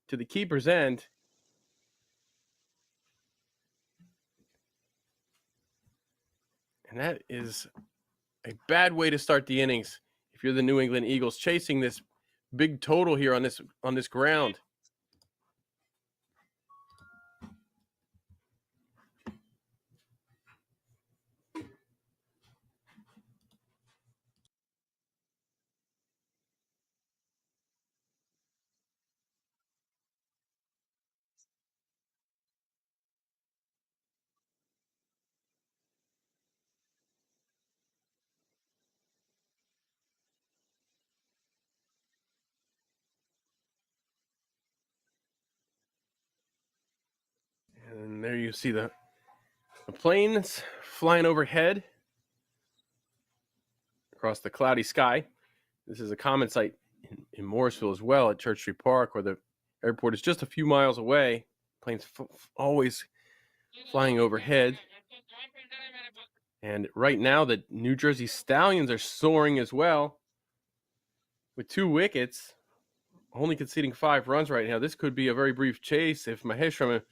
to the keeper's end. And that is a bad way to start the innings if you're the New England Eagles chasing this big total here on this ground. there you see the planes flying overhead across the cloudy sky. This is a common sight in Morrisville as well at Church Street Park, where the airport is just a few miles away. Planes always flying overhead. And right now, the New Jersey Stallions are soaring as well with 2 wickets, only conceding 5 runs right now. This could be a very brief chase if Maheshram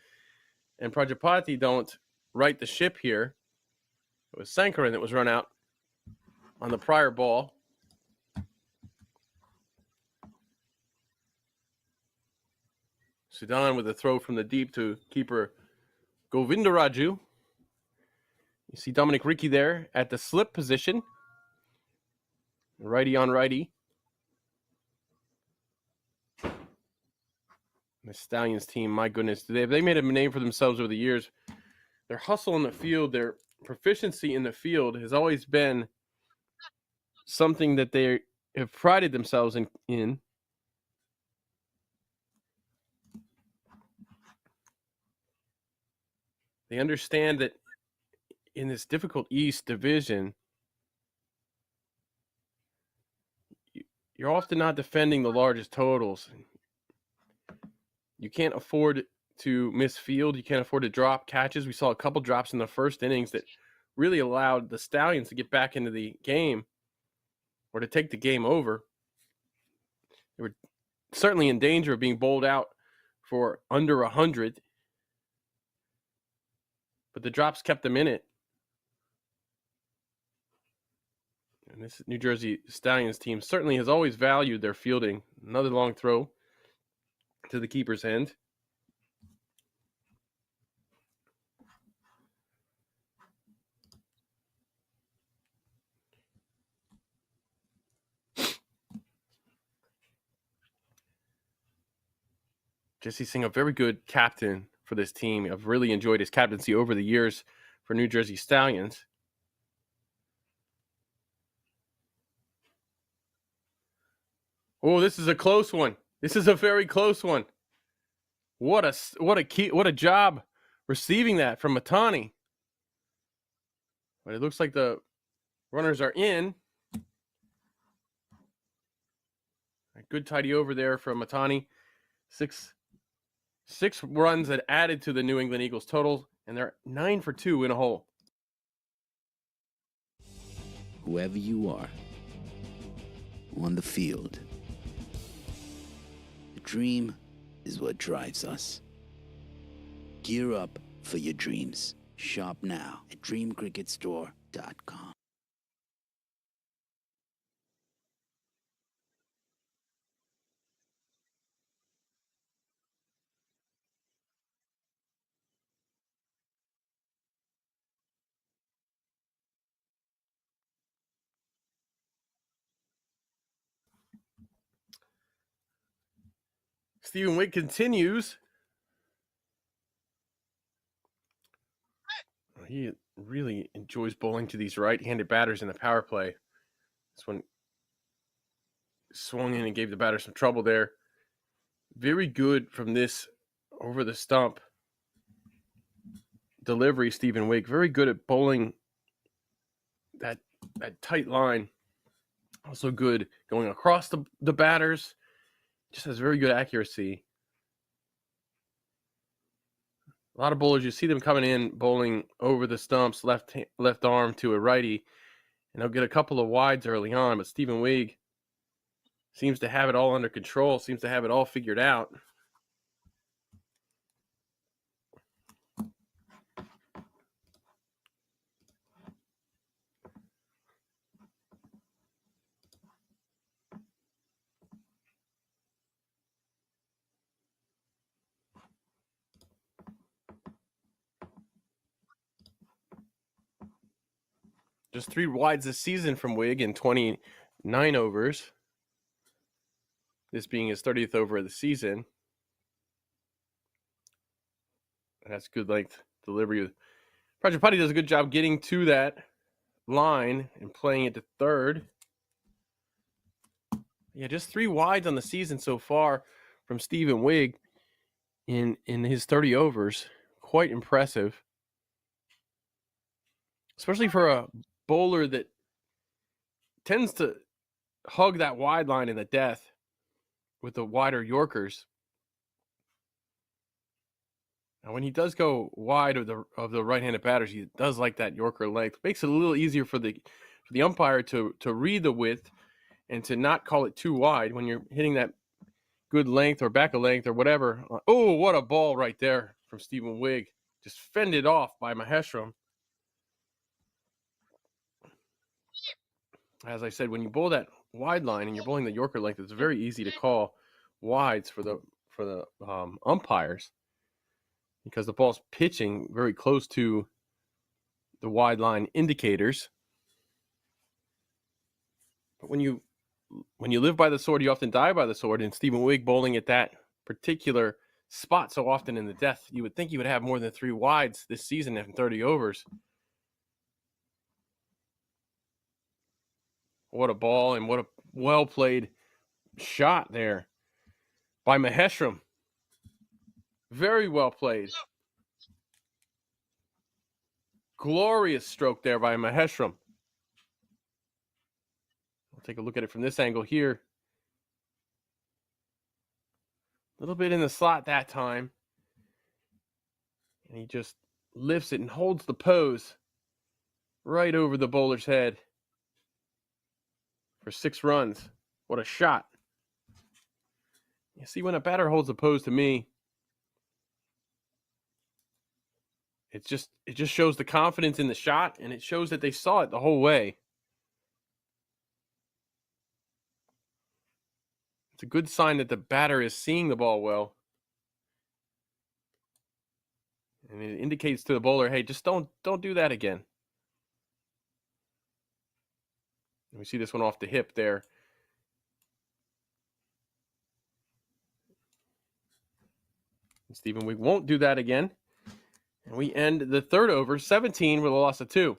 and Prajapati don't right the ship here. It was Sankaran that was run out on the prior ball. Sudan with a throw from the deep to keeper Govindaraju. You see Dominic Ricky there at the slip position. Righty on righty. The Stallions team, my goodness, they made a name for themselves over the years. Their hustle in the field, their proficiency in the field has always been something that they have prided themselves in. They understand that in this difficult East division, you're often not defending the largest totals. You can't afford to miss field. You can't afford to drop catches. We saw a couple drops in the first innings that really allowed the Stallions to get back into the game or to take the game over. They were certainly in danger of being bowled out for under 100. But the drops kept them in it. And this New Jersey Stallions team certainly has always valued their fielding. Another long throw to the keeper's end. Jesse Singh, a very good captain for this team. I've really enjoyed his captaincy over the years for New Jersey Stallions. Oh, this is a close one. This is a very close one. What a job receiving that from Matani. But it looks like the runners are in. A good tidy over there from Matani. Six runs that added to the New England Eagles total, and they're 9 for 2 in a hole. Whoever you are on the field, the dream is what drives us. Gear up for your dreams. Shop now at dreamcricketstore.com. Stephen Wick continues. He really enjoys bowling to these right-handed batters in the power play. This one swung in and gave the batter some trouble there. Very good from this over the stump delivery, Stephen Wick. Very good at bowling that tight line. Also good going across the batters. Just has very good accuracy. A lot of bowlers, you see them coming in, bowling over the stumps, left arm to a righty, and they'll get a couple of wides early on, but Stephen Wig seems to have it all under control, seems to have it all figured out. Just 3 wides this season from Wig in 29 overs. This being his 30th over of the season. That's good length delivery. Prajapati does a good job getting to that line and playing it to third. Yeah, just 3 wides on the season so far from Stephen Wig in his 30 overs. quite impressive, especially for a bowler that tends to hug that wide line in the death with the wider Yorkers. And when he does go wide of the right-handed batters, he does like that Yorker length. Makes it a little easier for the umpire to read the width and to not call it too wide when you're hitting that good length or back of length or whatever. Oh, what a ball right there from Stephen Wigg. Just fended off by Maheshram. As I said, when you bowl that wide line and you're bowling the Yorker length, it's very easy to call wides for the umpires, because the ball's pitching very close to the wide line indicators. But when you live by the sword, you often die by the sword. And Stephen Wigg bowling at that particular spot so often in the death, you would think he would have more than 3 wides this season in 30 overs. What a ball, and what a well-played shot there by Maheshram. Very well played. Glorious stroke there by Maheshram. We'll take a look at it from this angle here. A little bit in the slot that time. And he just lifts it and holds the pose right over the bowler's head for 6 runs. What a shot. You see, when a batter holds the pose, to me, it just shows the confidence in the shot, and it shows that they saw it the whole way. It's a good sign that the batter is seeing the ball well. And it indicates to the bowler, hey, just don't do that again. And we see this one off the hip there. And Stephen Wigg won't do that again. And we end the 3rd over, 17, with a loss of 2.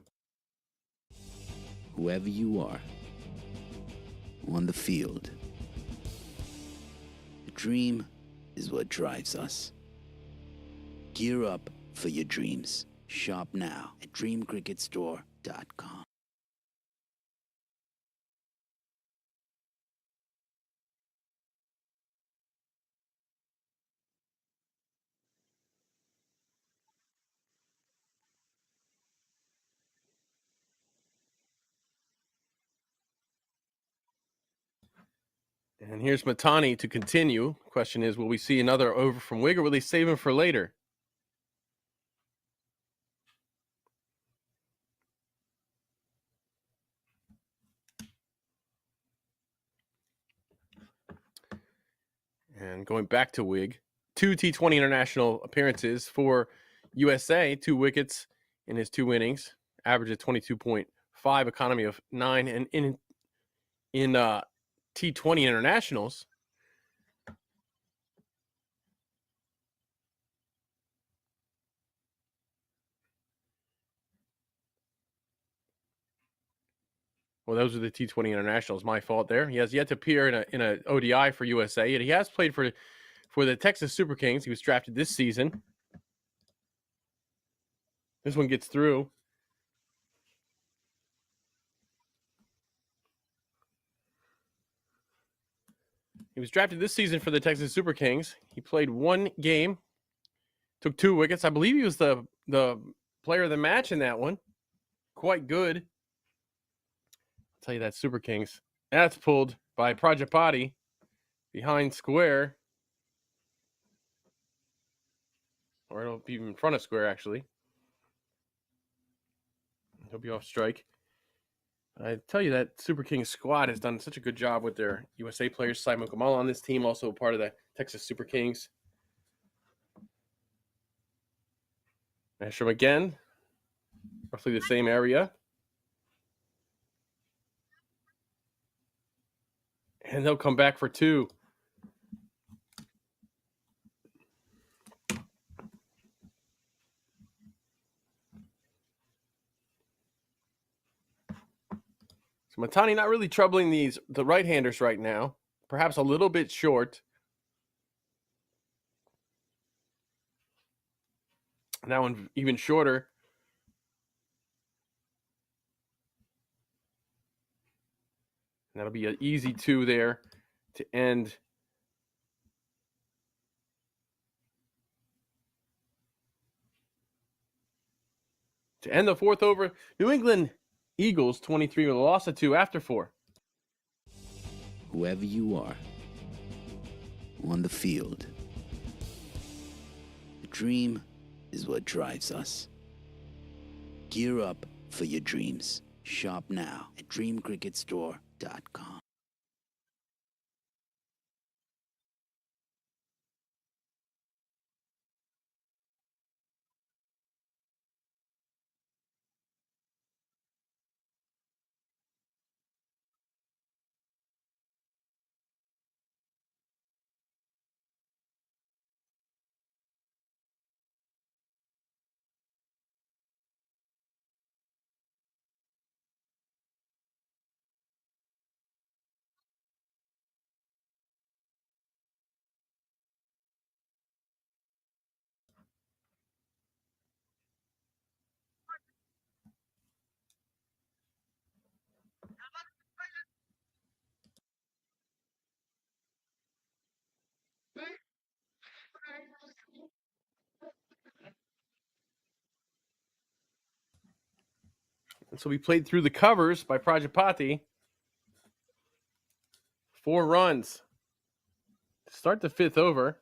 Whoever you are on the field, the dream is what drives us. Gear up for your dreams. Shop now at dreamcricketstore.com. And here's Matani to continue. Question is, will we see another over from Wigg, or will they save him for later? And going back to Wigg, 2 T20 international appearances for USA, 2 wickets in his 2 innings, average of 22.5, economy of 9, and in T20 internationals, well, those are the T20 internationals. My fault there. He has yet to appear in a ODI for USA, and he has played for the Texas Super Kings. He was drafted this season. This one gets through. He was drafted this season for the Texas Super Kings. He played 1 game, took 2 wickets. I believe he was the player of the match in that one. Quite good. I'll tell you that Super Kings. That's pulled by Prajapati behind square. Or it'll be in front of square, actually. He'll be off strike. I tell you, that Super Kings squad has done such a good job with their USA players. Mukamala on this team, also part of the Texas Super Kings. Maheshram again, roughly the same area. And they'll come back for 2. So Matani not really troubling the right-handers right now. Perhaps a little bit short. That one even shorter. That'll be an easy 2 there to end the fourth over. New England Eagles 23 with a loss of 2 after 4. Whoever you are on the field, the dream is what drives us. Gear up for your dreams. Shop now at dreamcricketstore.com. And so we played through the covers by Prajapati. 4 runs to start the 5th over.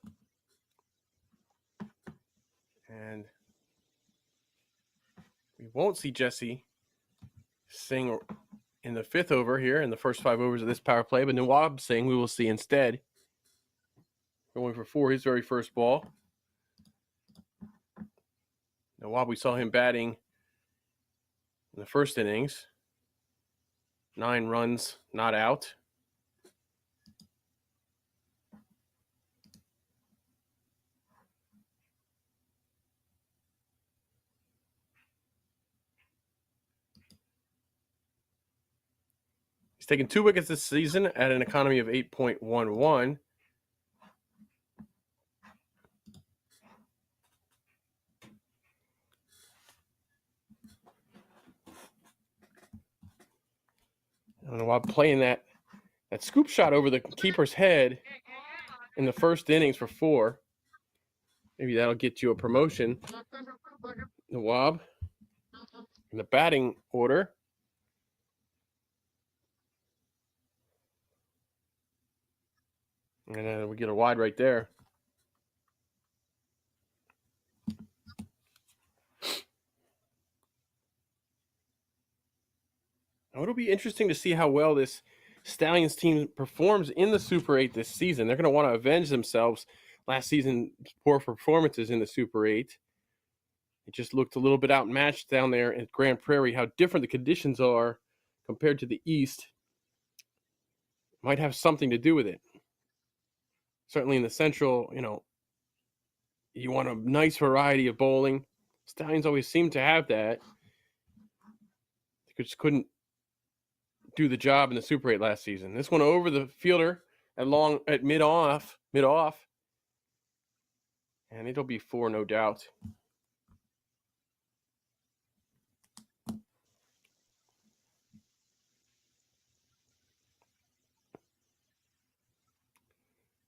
And we won't see Jesse Singh in the 5th over here in the first 5 overs of this power play, but Nawab Singh we will see instead. Going for 4, his very first ball. Nawab, we saw him batting in the first innings. 9 runs, not out. He's taken 2 wickets this season at an economy of 8.11. Nawab playing that scoop shot over the keeper's head in the first innings for 4. Maybe that'll get you a promotion. Nawab in the batting order. And then we get a wide right there. It'll be interesting to see how well this Stallions team performs in the Super 8 this season. They're going to want to avenge themselves last season's poor performances in the Super 8. It just looked a little bit outmatched down there at Grand Prairie. How different the conditions are compared to the East might have something to do with it. Certainly in the Central, you want a nice variety of bowling. Stallions always seem to have that. They just couldn't do the job in the Super 8 last season. This one over the fielder at mid off, and it'll be 4, no doubt.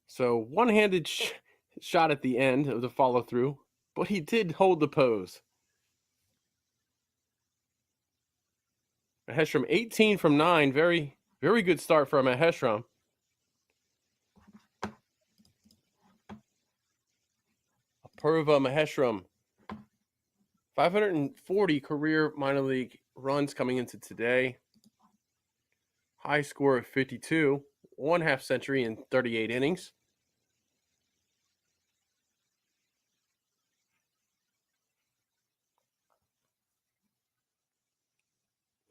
So one-handed shot at the end of the follow-through, but he did hold the pose. Maheshram 18 from 9, very, very good start for Maheshram. Apurva Maheshram, 540 career minor league runs coming into today. High score of 52, 1/2 century in 38 innings.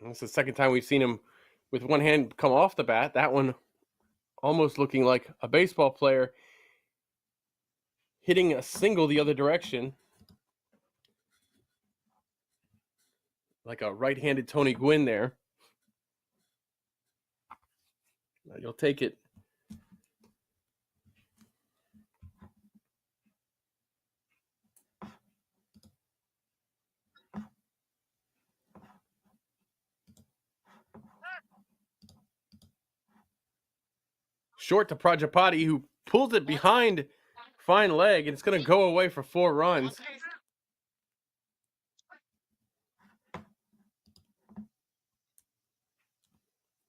And it's the second time we've seen him with one hand come off the bat. That one almost looking like a baseball player hitting a single the other direction. Like a right-handed Tony Gwynn there. You'll take it. Short to Prajapati, who pulls it behind fine leg, and it's going to go away for 4 runs.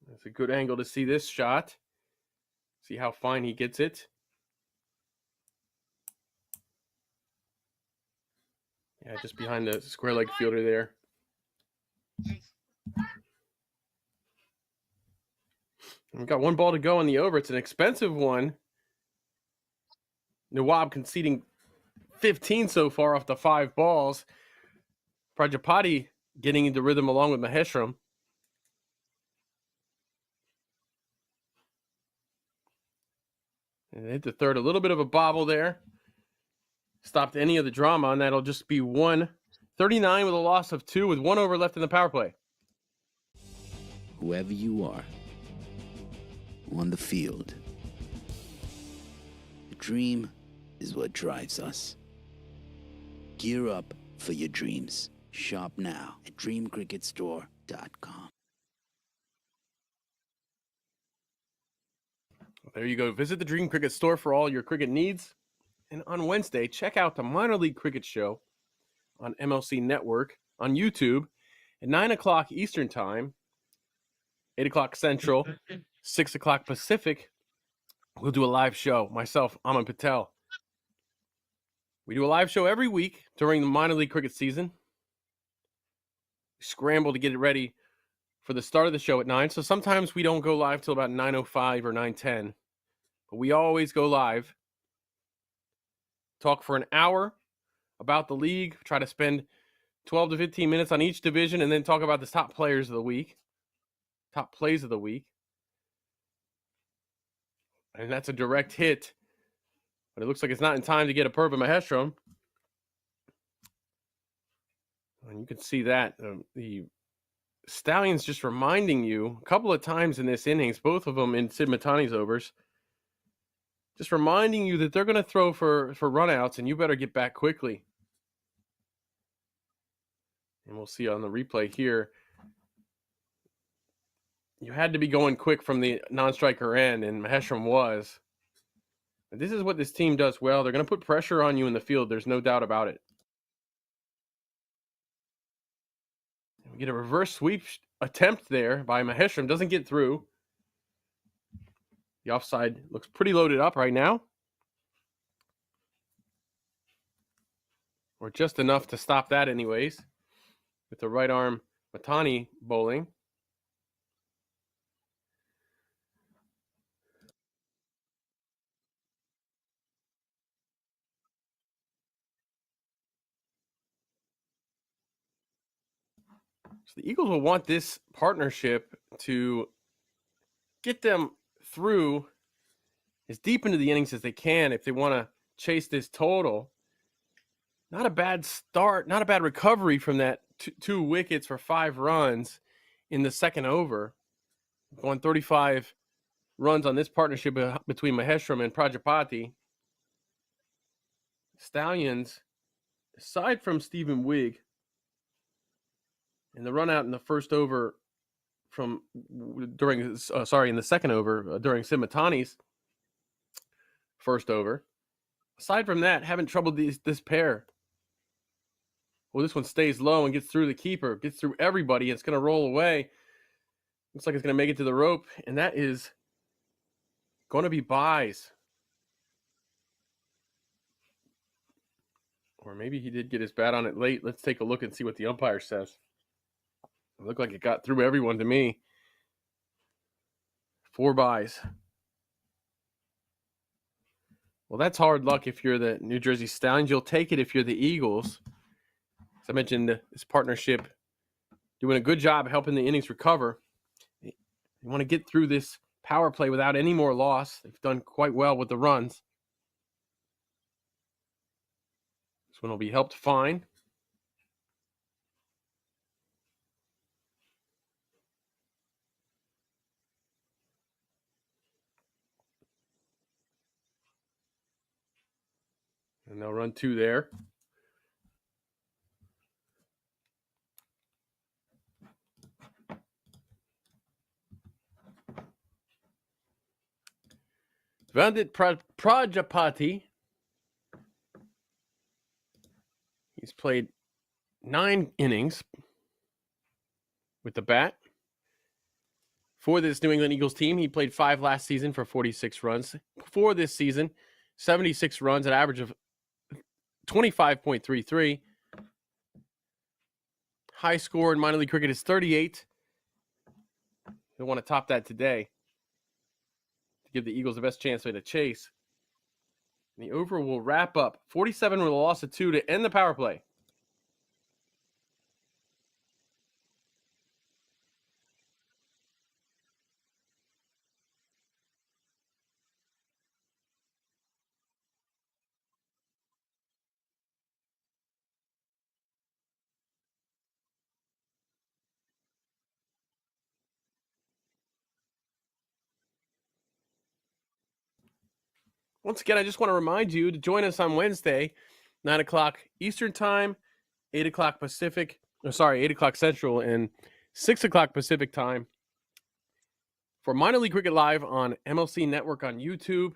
That's a good angle to see this shot. See how fine he gets it. Yeah, just behind the square leg fielder there. We've got 1 ball to go in the over. It's an expensive one. Nawab conceding 15 so far off the 5 balls. Prajapati getting into rhythm along with Maheshram. And hit the third. A little bit of a bobble there. Stopped any of the drama, and that'll just be 139 with a loss of 2 with 1 over left in the power play. Whoever you are on the field, the dream is what drives us. Gear up for your dreams. Shop now at dreamcricketstore.com. There you go. Visit the Dream Cricket Store for all your cricket needs. And on Wednesday, check out the Minor League Cricket Show on MLC Network on YouTube at 9 o'clock Eastern Time, 8 o'clock Central, 6 o'clock Pacific. We'll do a live show. Myself, Aman Patel. We do a live show every week during the minor league cricket season. We scramble to get it ready for the start of the show at 9. So sometimes we don't go live till about 9:05 or 9:10. But we always go live. Talk for an hour about the league. Try to spend 12 to 15 minutes on each division, and then talk about the top players of the week. Top plays of the week. And that's a direct hit. But it looks like it's not in time to get a Purva Maheshram. And you can see that. The Stallions just reminding you a couple of times in this innings, both of them in Sid Matani's overs, just reminding you that they're going to throw for runouts, and you better get back quickly. And we'll see on the replay here. You had to be going quick from the non-striker end, and Maheshram was. But this is what this team does well. They're going to put pressure on you in the field. There's no doubt about it. We get a reverse sweep attempt there by Maheshram. Doesn't get through. The offside looks pretty loaded up right now. Or just enough to stop that anyways. With the right arm Matani bowling. So the Eagles will want this partnership to get them through as deep into the innings as they can if they want to chase this total. Not a bad start, not a bad recovery from that 2 wickets for 5 runs in the second over. Going 35 runs on this partnership between Maheshram and Prajapati. Stallions, aside from Stephen Wigg, and the run out in the first over in the second over during Sid Matani's first over. Aside from that, having trouble this pair. Well, this one stays low and gets through the keeper, gets through everybody. It's going to roll away. Looks like it's going to make it to the rope, and that is going to be buys. Or maybe he did get his bat on it late. Let's take a look and see what the umpire says. It looked like it got through everyone to me. 4 buys. Well, that's hard luck if you're the New Jersey Stallions. You'll take it if you're the Eagles. As I mentioned, this partnership doing a good job helping the innings recover. You want to get through this power play without any more loss. They've done quite well with the runs. This one will be helped fine. And they'll run 2 there. Vandit Prajapati. He's played 9 innings with the bat. For this New England Eagles team, he played 5 last season for 46 runs. For this season, 76 runs, an average of 25.33. High score in minor league cricket is 38. He'll want to top that today to give the Eagles the best chance to chase. And the over will wrap up 47 with a loss of 2 to end the power play. Once again, I just want to remind you to join us on Wednesday, 9 o'clock Eastern Time, 8 o'clock Pacific, 8 o'clock Central, and 6 o'clock Pacific Time for Minor League Cricket Live on MLC Network on YouTube.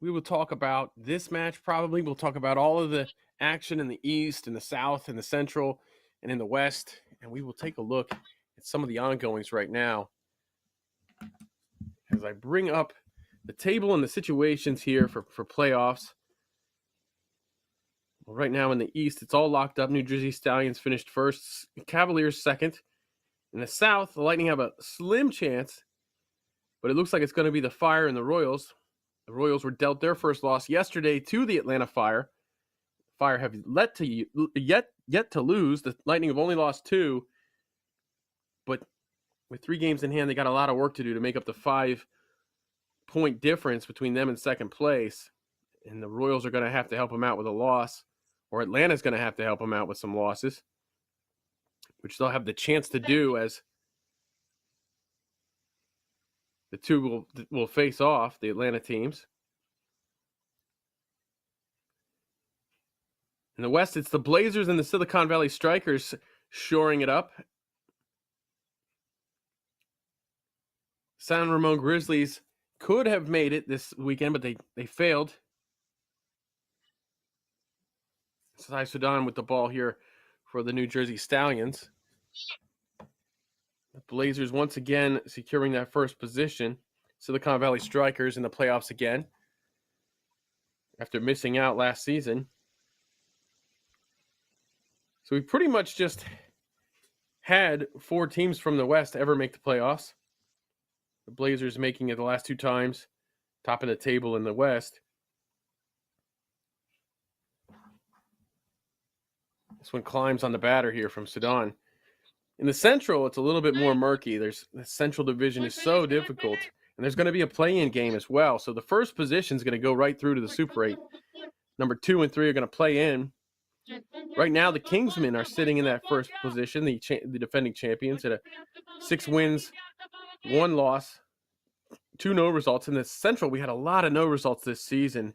We will talk about this match probably. We'll talk about all of the action in the East, in the South, in the Central, and in the West. And we will take a look at some of the ongoings right now as I bring up the table and the situations here for playoffs. Well, right now in the East, it's all locked up. New Jersey Stallions finished first, Cavaliers second. In the South, the Lightning have a slim chance, but it looks like it's going to be the Fire and the Royals. The Royals were dealt their first loss yesterday to the Atlanta Fire. Fire have yet to lose. The Lightning have only lost 2, but with 3 games in hand, they got a lot of work to do to make up the 5-point difference between them and second place. And the Royals are going to have to help them out with a loss, or Atlanta's going to have to help them out with some losses, which they'll have the chance to do as the two will face off, the Atlanta teams. In the West, it's the Blazers and the Silicon Valley Strikers shoring it up. San Ramon Grizzlies could have made it this weekend, but they failed. Sai Sudan with the ball here for the New Jersey Stallions. The Blazers once again securing that first position. Silicon Valley Strikers in the playoffs again after missing out last season. So we pretty much just had 4 teams from the West ever make the playoffs. The Blazers making it the last 2 times, top of the table in the West. This one climbs on the batter here from Sudan. In the Central, it's a little bit more murky. The Central Division is so difficult, and there's going to be a play-in game as well. So the first position is going to go right through to the Super 8. Number 2 and 3 are going to play in. Right now, the Kingsmen are sitting in that first position, the defending champions, at 6 wins, 1 loss, 2 no results. In the Central, we had a lot of no results this season.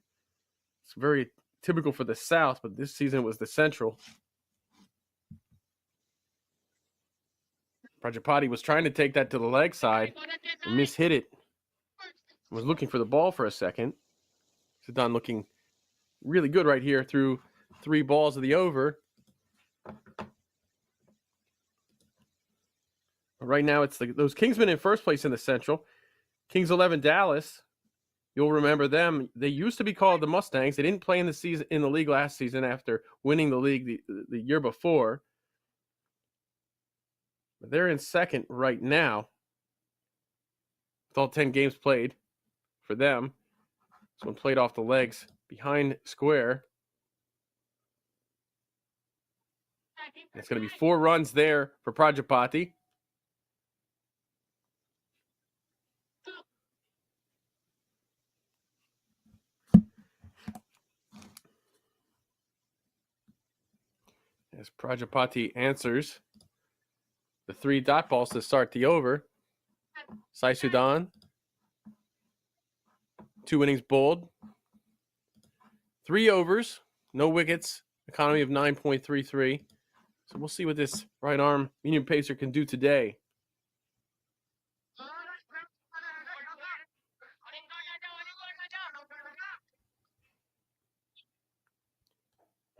It's very typical for the South, but this season it was the Central. Prajapati was trying to take that to the leg side and mishit it. Was looking for the ball for a second. Sudan looking really good right here through 3 balls of the over. Right now, it's those Kingsmen in first place in the Central. Kings 11 Dallas, you'll remember them. They used to be called the Mustangs. They didn't play in the league last season after winning the league the year before. But they're in second right now with all 10 games played for them. This one played off the legs behind square. It's going to be 4 runs there for Prajapati. As Prajapati answers the 3 dot balls to start the over. Sai Sudan, 2 innings bowled, 3 overs, no wickets, economy of 9.33. So we'll see what this right arm medium pacer can do today.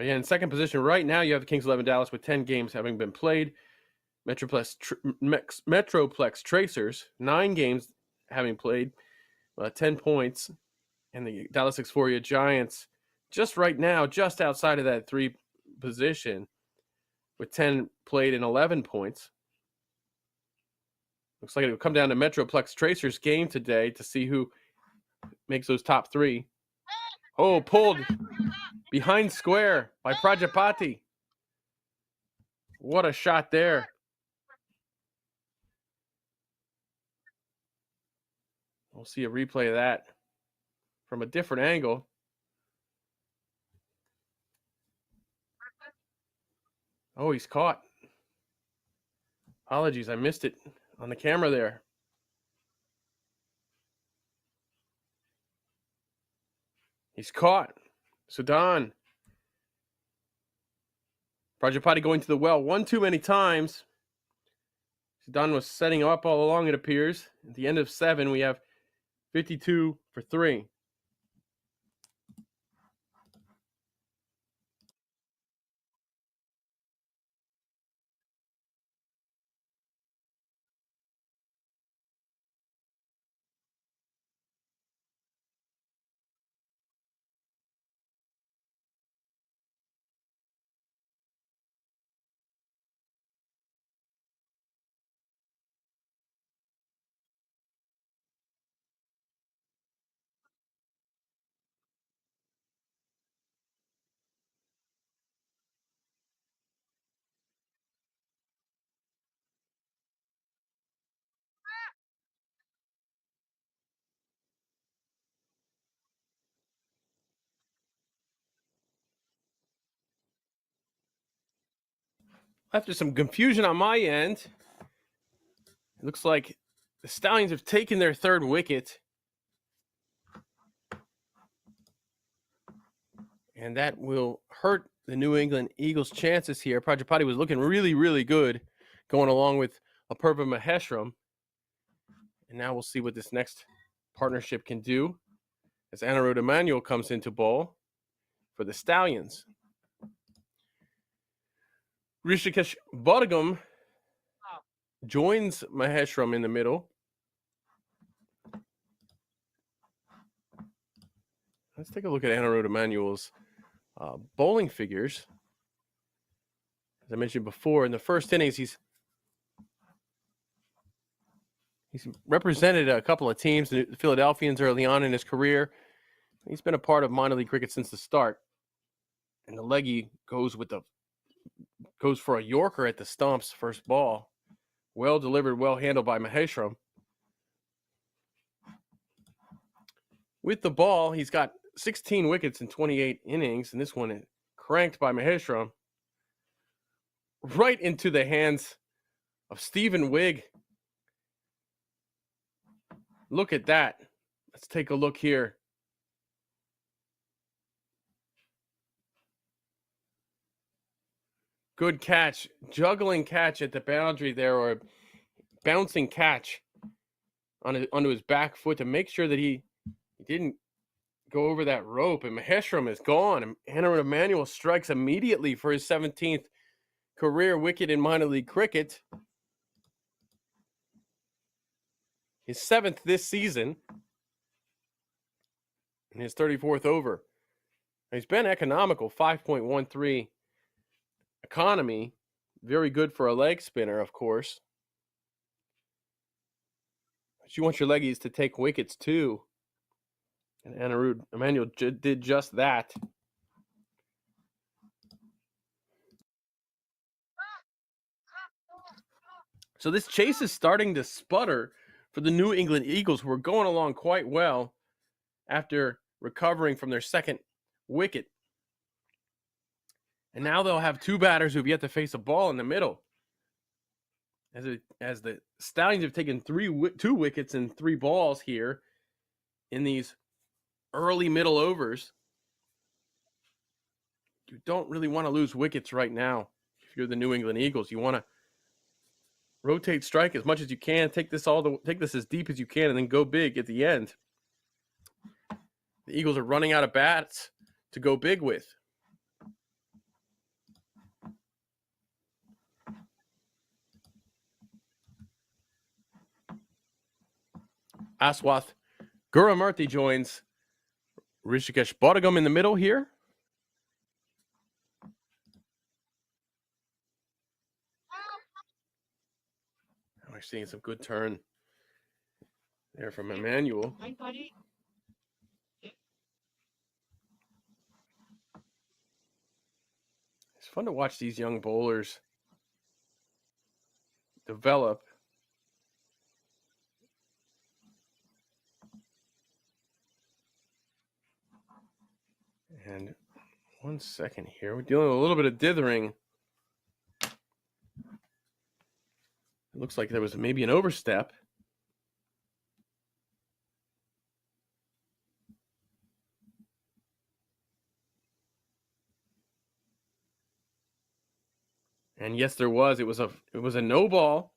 Again, in second position right now, you have the Kings 11 Dallas with 10 games having been played. Metroplex Tracers, 9 games having played, 10 points. And the Dallas Exploria Giants, just right now, just outside of that 3 position, with 10 played and 11 points. Looks like it will come down to Metroplex Tracers game today to see who makes those top 3. Oh, pulled behind square by Prajapati. What a shot there. We'll see a replay of that from a different angle. Oh, he's caught. Apologies, I missed it on the camera there. He's caught. Sudan. Prajapati going to the well one too many times. Sudan was setting up all along, it appears. At the end of 7, we have 52 for 3. After some confusion on my end, it looks like the Stallions have taken their 3rd wicket. And that will hurt the New England Eagles' chances here. Prajapati was looking really, really good going along with Apurva Maheshram. And now we'll see what this next partnership can do as Anirudh Emmanuel comes into ball for the Stallions. Rishikesh Bodhagam joins Maheshram in the middle. Let's take a look at Anirudh Emmanuel's bowling figures. As I mentioned before, in the first innings, he's represented a couple of teams, the Philadelphians early on in his career. He's been a part of minor league cricket since the start. And the leggy goes for a Yorker at the stumps, first ball. Well delivered, well handled by Maheshram. With the ball, he's got 16 wickets in 28 innings, and this one cranked by Maheshram right into the hands of Stephen Wigg. Look at that. Let's take a look here. Good catch, juggling catch at the boundary there, or a bouncing catch onto his back foot to make sure that he didn't go over that rope. And Maheshram is gone. And Anirudh Emmanuel strikes immediately for his 17th career wicket in minor league cricket. His 7th this season. In his 34th over. He's been economical, 5.13 economy. Very good for a leg spinner, of course. But you want your leggies to take wickets too. And Anirudh Emmanuel did just that. So this chase is starting to sputter for the New England Eagles, who are going along quite well after recovering from their 2nd wicket. And now they'll have 2 batters who've yet to face a ball in the middle. As the Stallions have taken 2 wickets and 3 balls here in these early middle overs. You don't really want to lose wickets right now if you're the New England Eagles. You want to rotate strike as much as you can. Take this as deep as you can, and then go big at the end. The Eagles are running out of bats to go big with. Aswath Guramurthy joins Rishikesh Bodhagam in the middle here. We're seeing some good turn there from Emmanuel. It's fun to watch these young bowlers develop. And 1 second here. We're dealing with a little bit of dithering. It looks like there was maybe an overstep. And yes, there was. It was a no ball.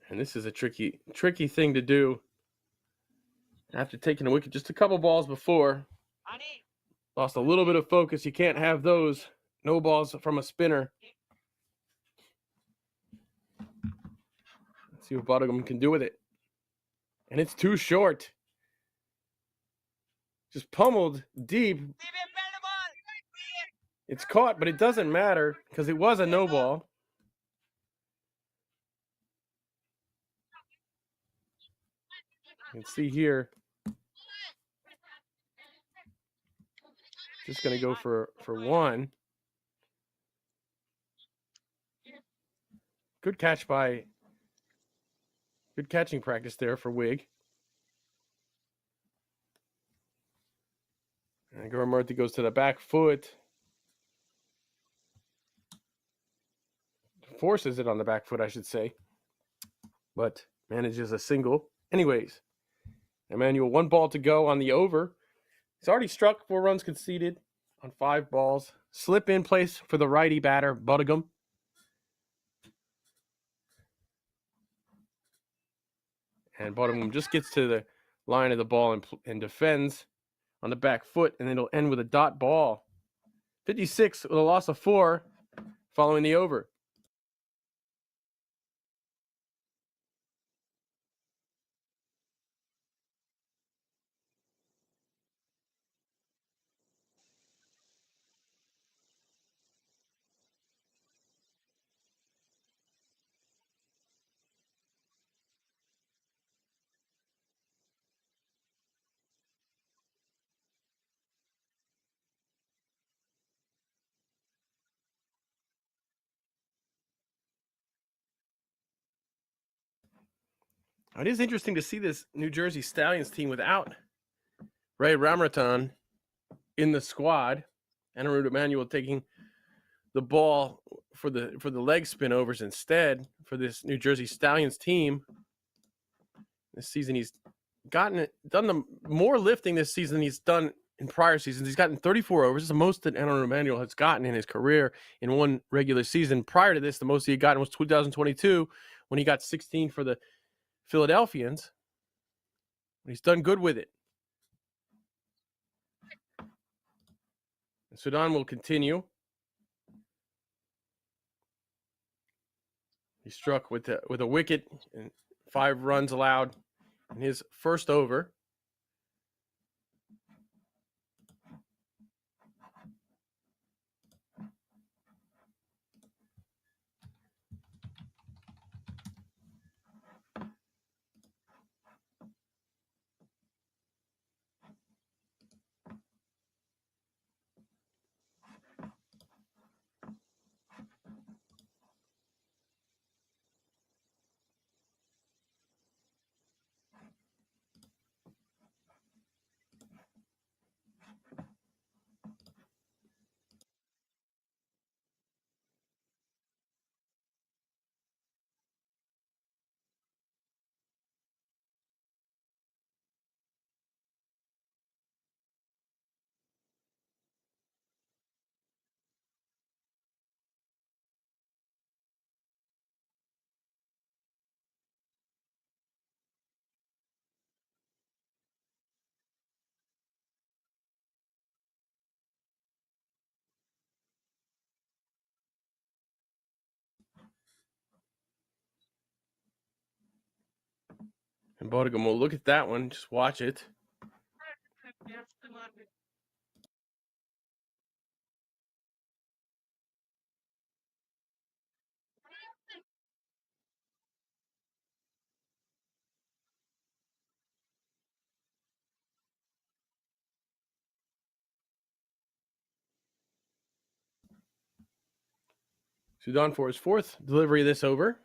And this is a tricky thing to do. After taking a wicket just a couple balls before. Lost a little bit of focus. You can't have those no balls from a spinner. Let's see what Bodhagam can do with it. And it's too short. Just pummeled deep. It's caught, but it doesn't matter because it was a no ball. You can see here. Just going to go for one. Good catch good catching practice there for Wig. And Guramurthy goes to the back foot. Forces it on the back foot, I should say. But manages a single. Anyways, Emmanuel, 1 ball to go on the over. He's already struck 4 runs conceded on 5 balls. Slip in place for the righty batter, Bodhagam. And Bodhagam just gets to the line of the ball and defends on the back foot, and then it'll end with a dot ball. 56 with a loss of 4 following the over. It is interesting to see this New Jersey Stallions team without Ray Ramaratan in the squad. Anirudh Emmanuel taking the ball for the leg spin overs instead for this New Jersey Stallions team. This season he's done the more lifting this season than he's done in prior seasons. He's gotten 34 overs. It's the most that Anirudh Emmanuel has gotten in his career in one regular season. Prior to this, the most he had gotten was 2022 when he got 16 for the Philadelphians. He's done good with it. Sudan will continue. He struck with a wicket and 5 runs allowed in his first over. And Bodegum will look at that one. Just watch it. Sudan for his fourth delivery of this over.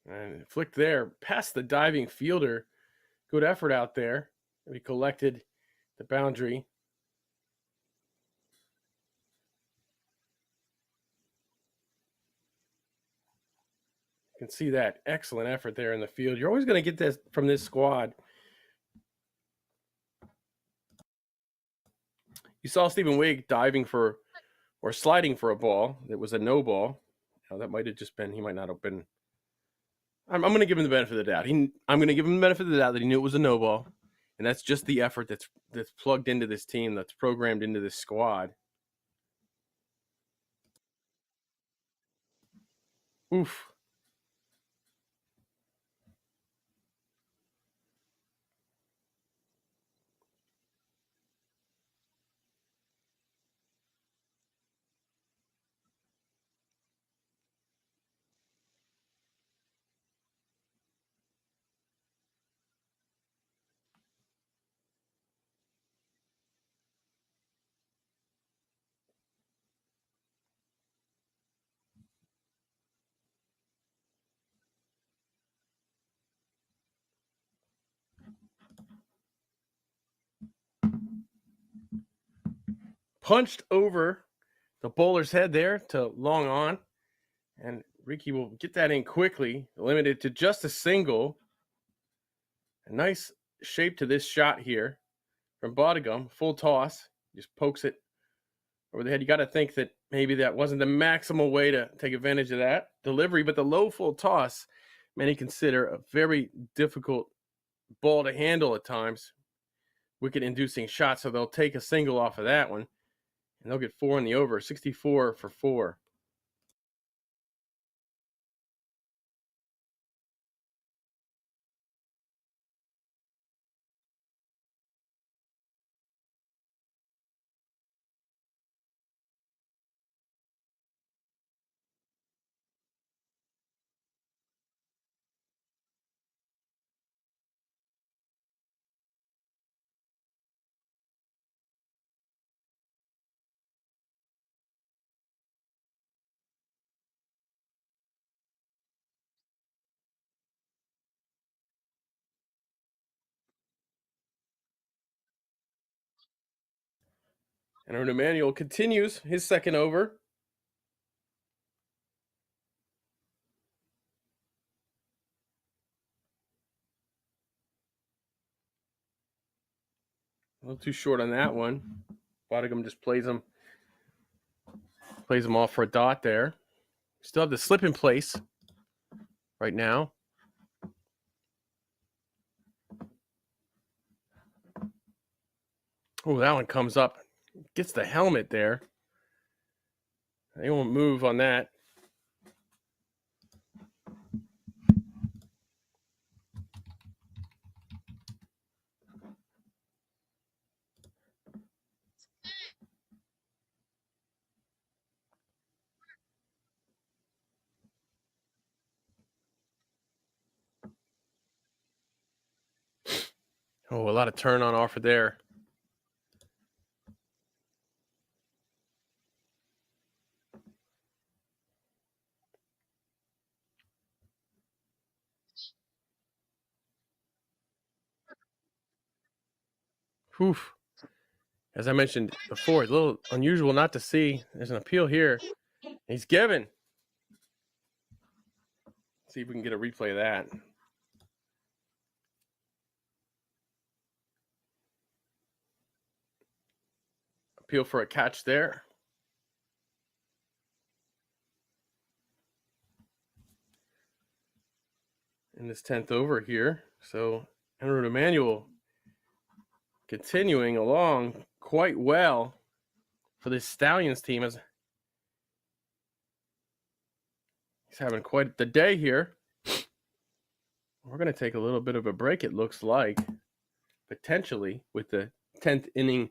And flicked there past the diving fielder. Good effort out there. He collected the boundary. You can see that excellent effort there in the field. You're always going to get this from this squad. You saw Stephen Wigg diving for or sliding for a ball that was a no ball. Now, that might have just been, he might not have been. I'm going to give him the benefit of the doubt. I'm going to give him the benefit of the doubt that he knew it was a no ball. And that's just the effort that's plugged into this team, that's programmed into this squad. Oof. Punched over the bowler's head there to long on. And Ricky will get that in quickly, limited to just a single. A nice shape to this shot here from Bodegum. Full toss. Just pokes it over the head. You got to think that maybe that wasn't the maximal way to take advantage of that delivery, but the low full toss, many consider a very difficult ball to handle at times. Wicket-inducing shot, so they'll take a single off of that one. And they'll get 4 in the over, 64 for 4. And Aaron Emanuel continues his second over. A little too short on that one. Bodegum just plays him off for a dot there. Still have the slip in place right now. Oh, that one comes up. Gets the helmet there. They won't move on that. Oh, a lot of turn on offer there. Oof. As I mentioned before, it's a little unusual not to see. There's an appeal here. He's given. See if we can get a replay of that. Appeal for a catch there. In this 10th over here. So Enro Emanuel continuing along quite well for this Stallions team, as he's having quite the day here. We're going to take a little bit of a break, it looks like, potentially, with the 10th inning,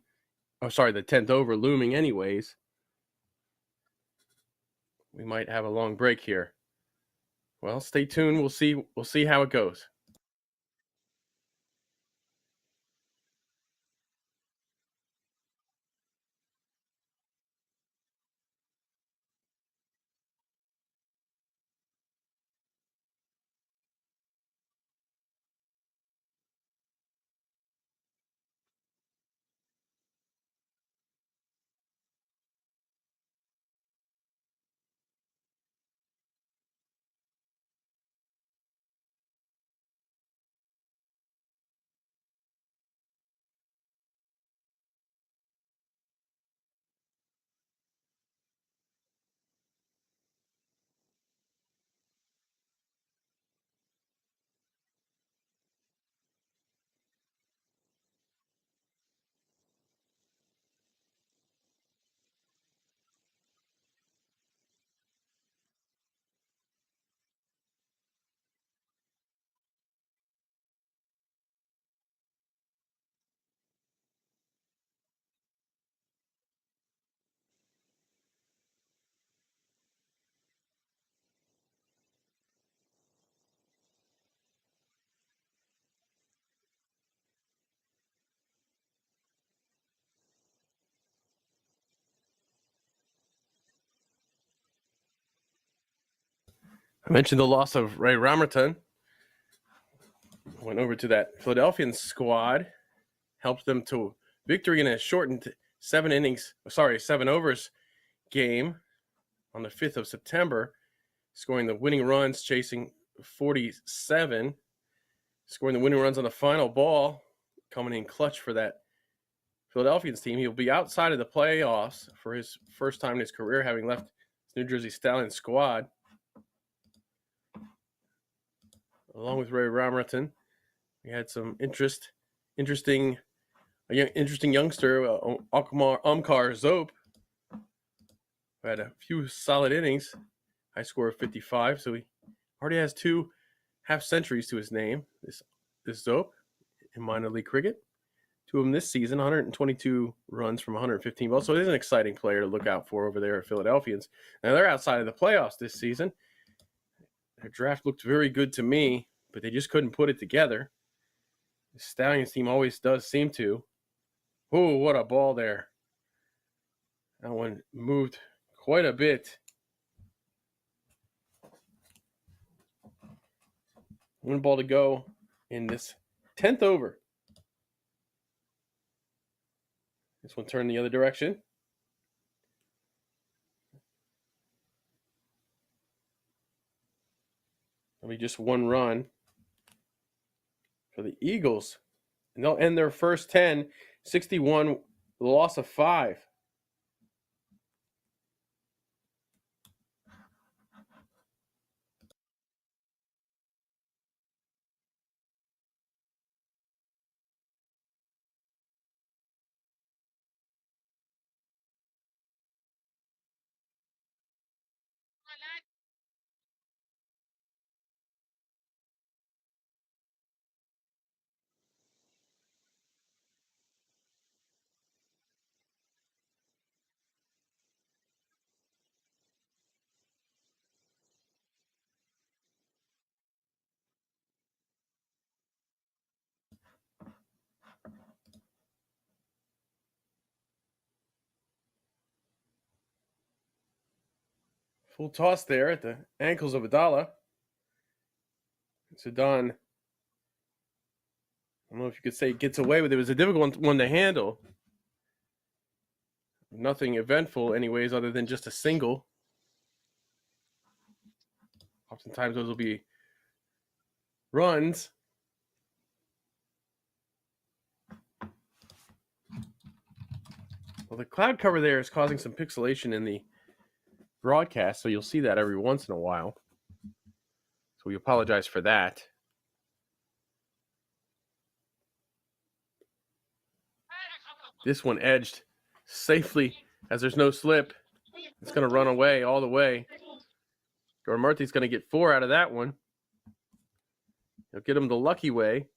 the 10th over looming anyways. We might have a long break here. Well, stay tuned. We'll see how it goes. I mentioned the loss of Ray Ramerton. Went over to that Philadelphian squad, helped them to victory in a shortened 7 overs game on the 5th of September, scoring the winning runs, chasing 47, scoring the winning runs on the final ball, coming in clutch for that Philadelphians team. He'll be outside of the playoffs for his first time in his career, having left his New Jersey Stallions squad. Along with Ray Ramerton, we had some interesting youngster, Umkar Zope, who had a few solid innings, high score of 55. So he already has 2 half centuries to his name. This Zope in minor league cricket. 2 of them this season, 122 runs from 115 balls. So it is an exciting player to look out for over there at Philadelphians. Now they're outside of the playoffs this season. Their draft looked very good to me, but they just couldn't put it together. The Stallions team always does seem to. Oh, what a ball there. That one moved quite a bit. One ball to go in this 10th over. This one turned the other direction. It'll be just 1 run for the Eagles. And they'll end their first 10, 61, loss of 5. Full toss there at the ankles of Adala. Sudan, I don't know if you could say gets away with it. It was a difficult one to handle. Nothing eventful, anyways, other than just a single. Oftentimes those will be runs. Well, the cloud cover there is causing some pixelation in the broadcast, so you'll see that every once in a while. So we apologize for that. This one edged safely as there's no slip. It's going to run away all the way. Jordan Murthy's going to get 4 out of that one. He'll get him the lucky way.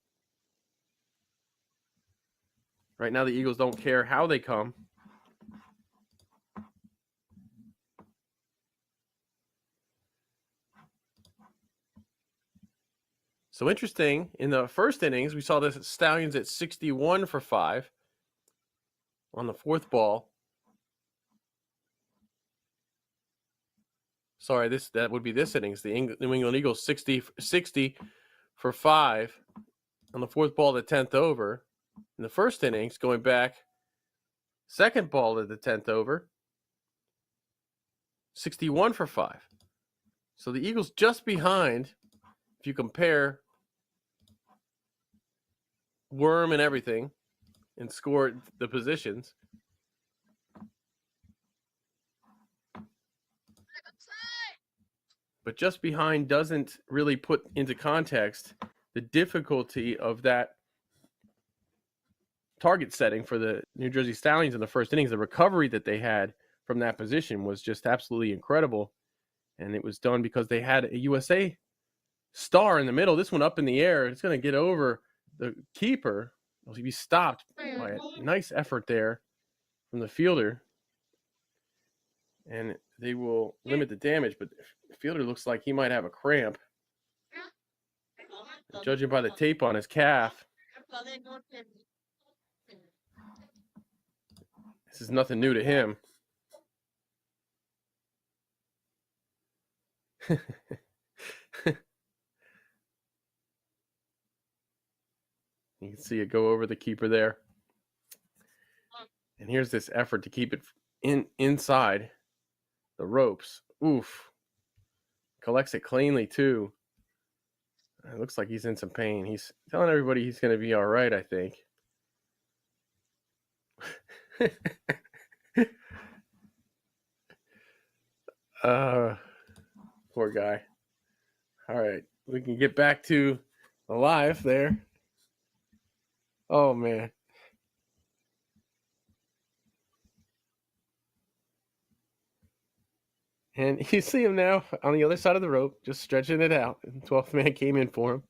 Right now, the Eagles don't care how they come. So interesting, in the first innings, we saw the Stallions at 61 for 5 on the fourth ball. Sorry, that would be this innings. The New England Eagles 60 for 5 on the fourth ball of the 10th over. In the first innings, going back, second ball of the 10th over, 61 for 5. So the Eagles just behind, if you compare worm and everything and score the positions. But just behind doesn't really put into context the difficulty of that target setting for the New Jersey Stallions in the first innings. The recovery that they had from that position was just absolutely incredible. And it was done because they had a USA star in the middle. This one up in the air. It's going to get over the keeper. He'll be stopped by a nice effort there from the fielder. And they will limit the damage, but the fielder looks like he might have a cramp. Judging by the tape on his calf, this is nothing new to him. You can see it go over the keeper there. And here's this effort to keep it inside the ropes. Oof. Collects it cleanly, too. It looks like he's in some pain. He's telling everybody he's going to be all right, I think. Poor guy. All right. We can get back to the live there. Oh, man. And you see him now on the other side of the rope, just stretching it out. And 12th man came in for him.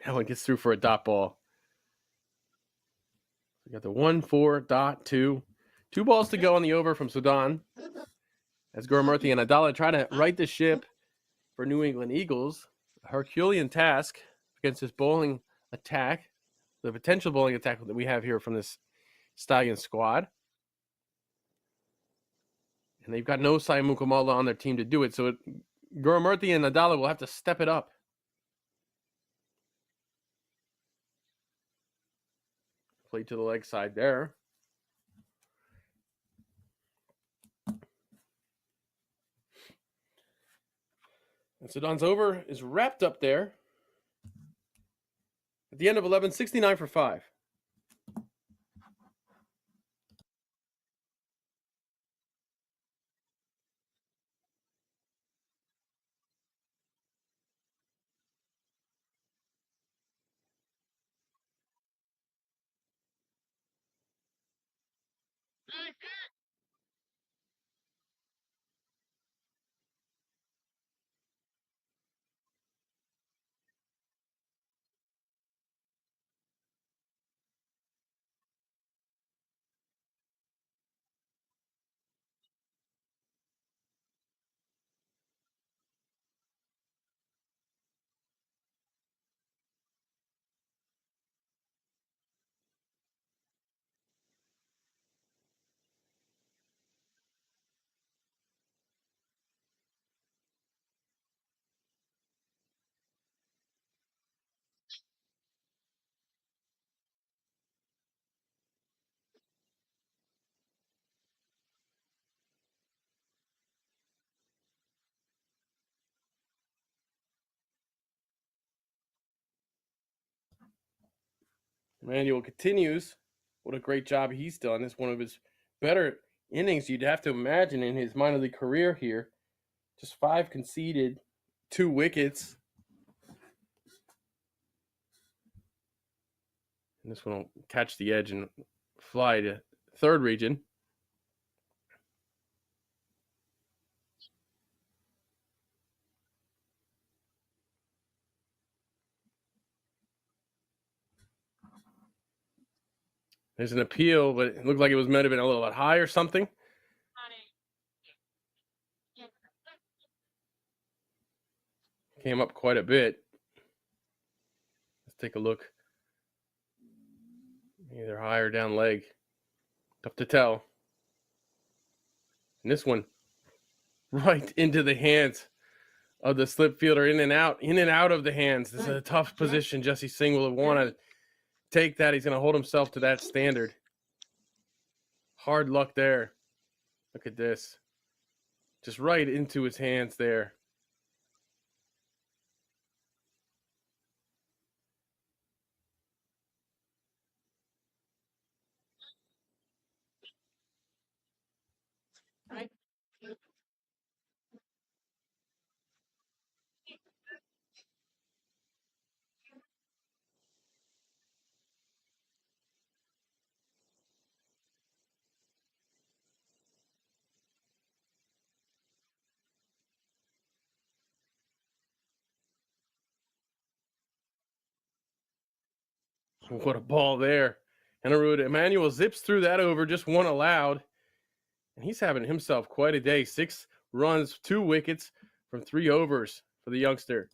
That one gets through for a dot ball. We got the 1-4-2. 2 balls to go on the over from Sudan. As Gurumurthy and Adala try to right the ship for New England Eagles. A Herculean task against this bowling attack. The potential bowling attack that we have here from this Stallion squad. And they've got no Sai Mukamala on their team to do it. So Gurumurthy and Adala will have to step it up. Play to the leg side there. And Sudan's over is wrapped up there. At the end of 11, 69 for 5. Emmanuel continues. What a great job he's done. It's one of his better innings you'd have to imagine in his minor league career here. Just 5 conceded, 2 wickets. And this one will catch the edge and fly to third region. There's an appeal, but it looked like it might have been a little bit high or something. Came up quite a bit. Let's take a look. Either high or down leg. Tough to tell. And this one, right into the hands of the slip fielder, in and out of the hands. This is a tough position. Jesse Singh will want to take that. He's going to hold himself to that standard. Hard luck there. Look at this. Just right into his hands there. What a ball there. And Emmanuel zips through that over, just one allowed. And he's having himself quite a day. 6 runs, 2 wickets from 3 overs for the youngster.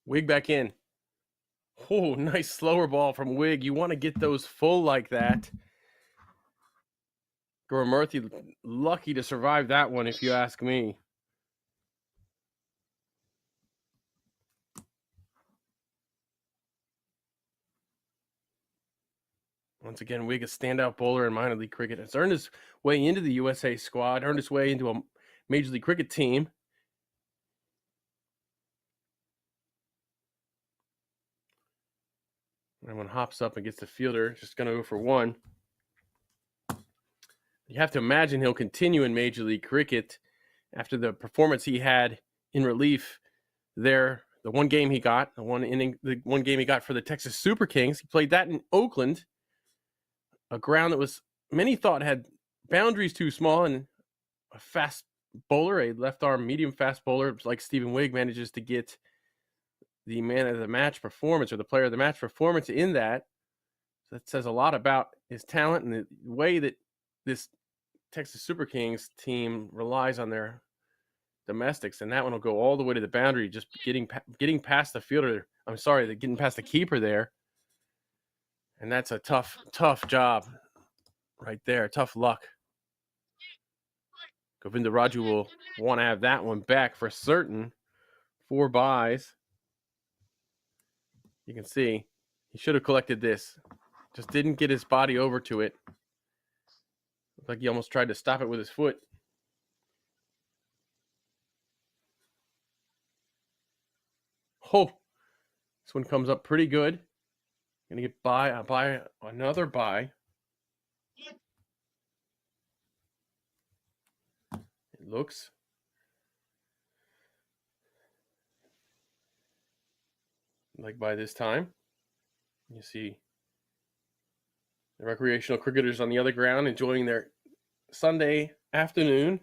Wig back in. Oh, nice slower ball from Wig. You want to get those full like that. Gurumurthy lucky to survive that one, if you ask me. Once again, Wig, a standout bowler in minor league cricket, has earned his way into the USA squad, earned his way into a Major League Cricket team. Everyone hops up and gets the fielder, just going to go for 1. You have to imagine he'll continue in Major League Cricket after the performance he had in relief there. The one game he got, the one game he got for the Texas Super Kings. He played that in Oakland, a ground that was many thought had boundaries too small, and a fast bowler, a left arm medium fast bowler like Stephen Wigg, manages to get the man of the match performance, or the player of the match performance in that. So that says a lot about his talent and the way that this Texas Super Kings team relies on their domestics, and that one will go all the way to the boundary, just getting past the fielder. I'm sorry, getting past the keeper there. And that's a tough job right there. Tough luck. Govinda Raju will want to have that one back for certain. 4 byes. You can see he should have collected this. Just didn't get his body over to it. Looked like he almost tried to stop it with his foot. Oh, this one comes up pretty good. Gonna get another bye. It looks. Like by this time, you see the recreational cricketers on the other ground enjoying their Sunday afternoon,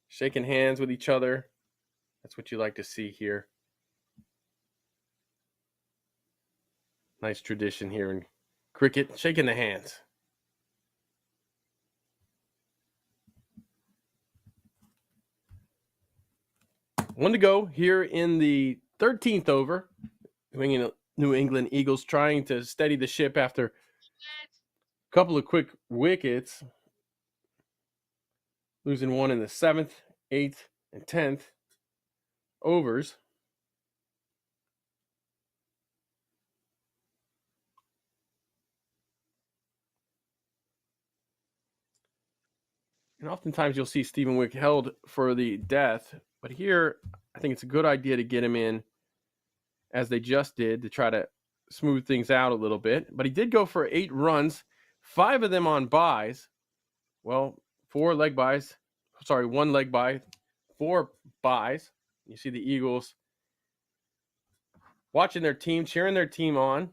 shaking hands with each other. That's what you like to see here. Nice tradition here in cricket, shaking the hands. One to go here in the 13th over. New England Eagles trying to steady the ship after a couple of quick wickets, losing one in the 7th, 8th, and 10th overs. And oftentimes you'll see Stephen Wick held for the death, but here I think it's a good idea to get him in, as they just did, to try to smooth things out a little bit. But he did go for 8 runs, 5 of them on byes. Well, 1 leg by, 4 byes. You see the Eagles watching their team, cheering their team on,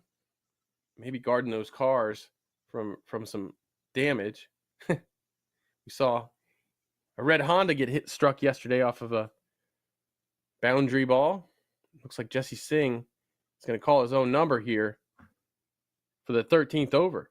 maybe guarding those cars from some damage. We saw a red Honda get struck yesterday off of a boundary ball. Looks like Jesse Singh is going to call his own number here for the 13th over.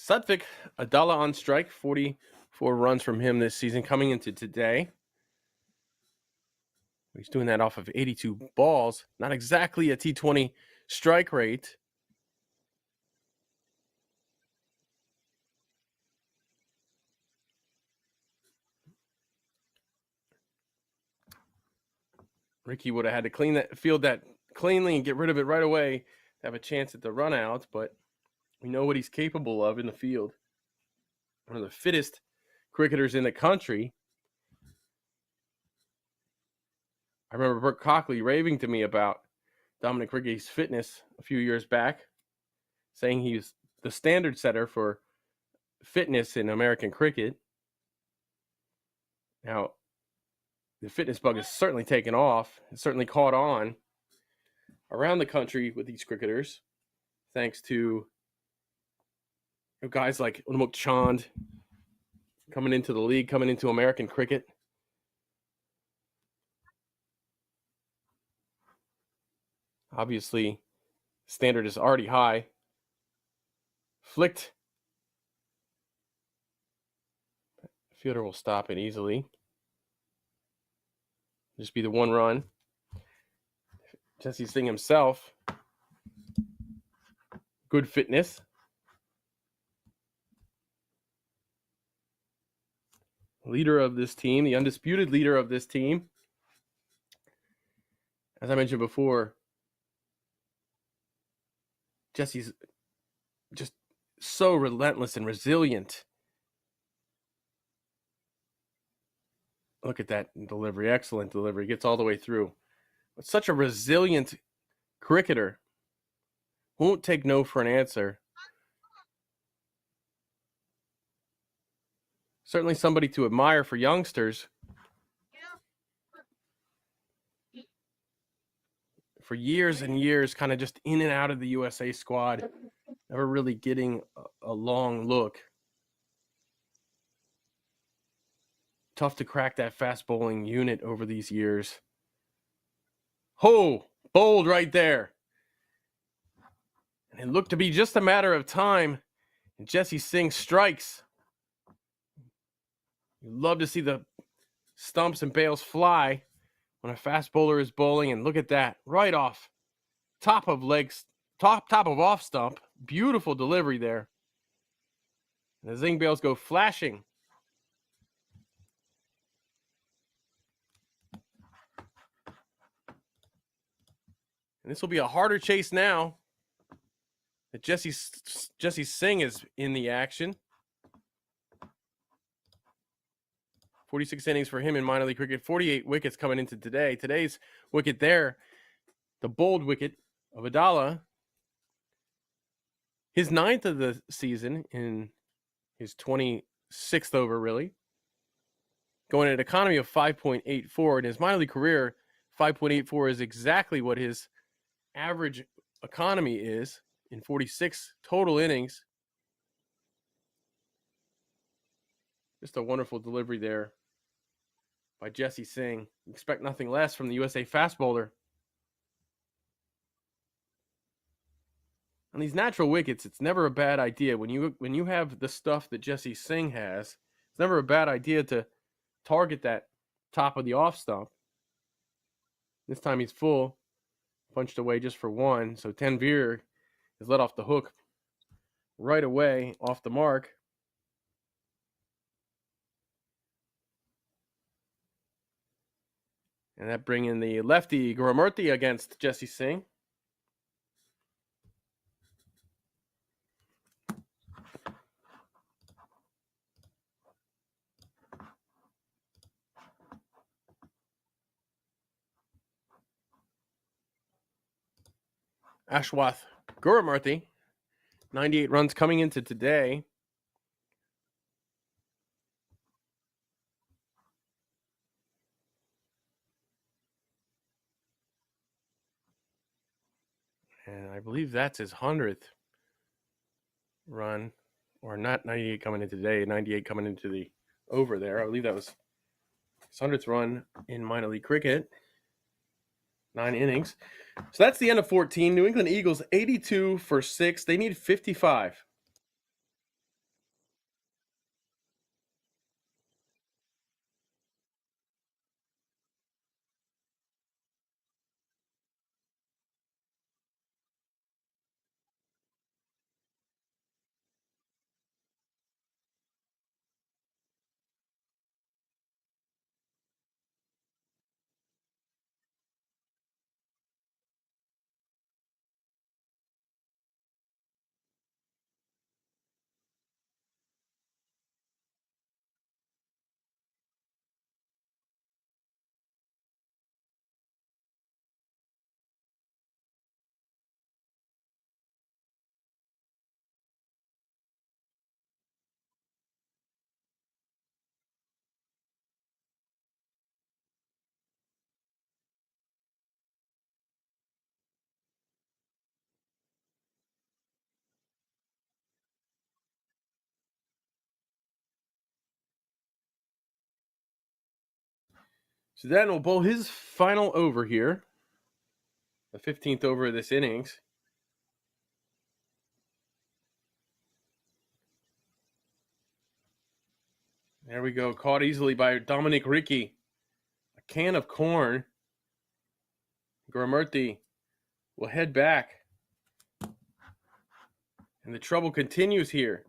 Sudvik Adala on strike, 44 runs from him this season coming into today. He's doing that off of 82 balls. Not exactly a T20 strike rate. Ricky would have had to field that cleanly and get rid of it right away to have a chance at the run out, but we know what he's capable of in the field. One of the fittest cricketers in the country. I remember Burt Cockley raving to me about Dominic Ricky's fitness a few years back, saying he was the standard setter for fitness in American cricket. Now, the fitness bug has certainly taken off. It's certainly caught on around the country with these cricketers, thanks to guys like Unmuk Chand coming into the league, coming into American cricket. Obviously, standard is already high. Flicked. Fielder will stop it easily. Just be the 1 run. Jesse Singh himself, good fitness. Leader of this team, the undisputed leader of this team. As I mentioned before, Jesse's just so relentless and resilient. Look at that delivery. Excellent delivery. Gets all the way through. But such a resilient cricketer. Won't take no for an answer. Certainly somebody to admire for youngsters. For years and years, kind of just in and out of the USA squad. Never really getting a long look. Tough to crack that fast bowling unit over these years. Ho! Bold right there. And it looked to be just a matter of time. And Jesse Singh strikes. You love to see the stumps and bails fly when a fast bowler is bowling. And look at that. Right off. Top of off stump. Beautiful delivery there. And the zing bails go flashing. And this will be a harder chase now that Jesse Singh is in the action. 46 innings for him in minor league cricket. 48 wickets coming into today. Today's wicket there, the bold wicket of Adala, His 9th of the season in his 26th over, really. Going at an economy of 5.84. In his minor league career, 5.84 is exactly what his average economy is in 46 total innings. Just a wonderful delivery there by Jesse Singh. Expect nothing less from the USA fast bowler. On these natural wickets, it's never a bad idea. When you have the stuff that Jesse Singh has, it's never a bad idea to target that top of the off stump. This time he's full, punched away just for one. So Tanvir is let off the hook right away, off the mark. And that bring in the lefty Gurumurthy against Jesse Singh. Ashwath Gurumurthy, 98 runs coming into today. And I believe that's his 100th run, or not 98 coming into today, 98 coming into the over there. I believe that was his 100th run in minor league cricket. 9 innings. So that's the end of 14. New England Eagles 82 for 6. They need 55. So then will bowl his final over here, the 15th over of this innings. There we go. Caught easily by Dominic Ricky. A can of corn. Gurumurthy will head back. And the trouble continues here.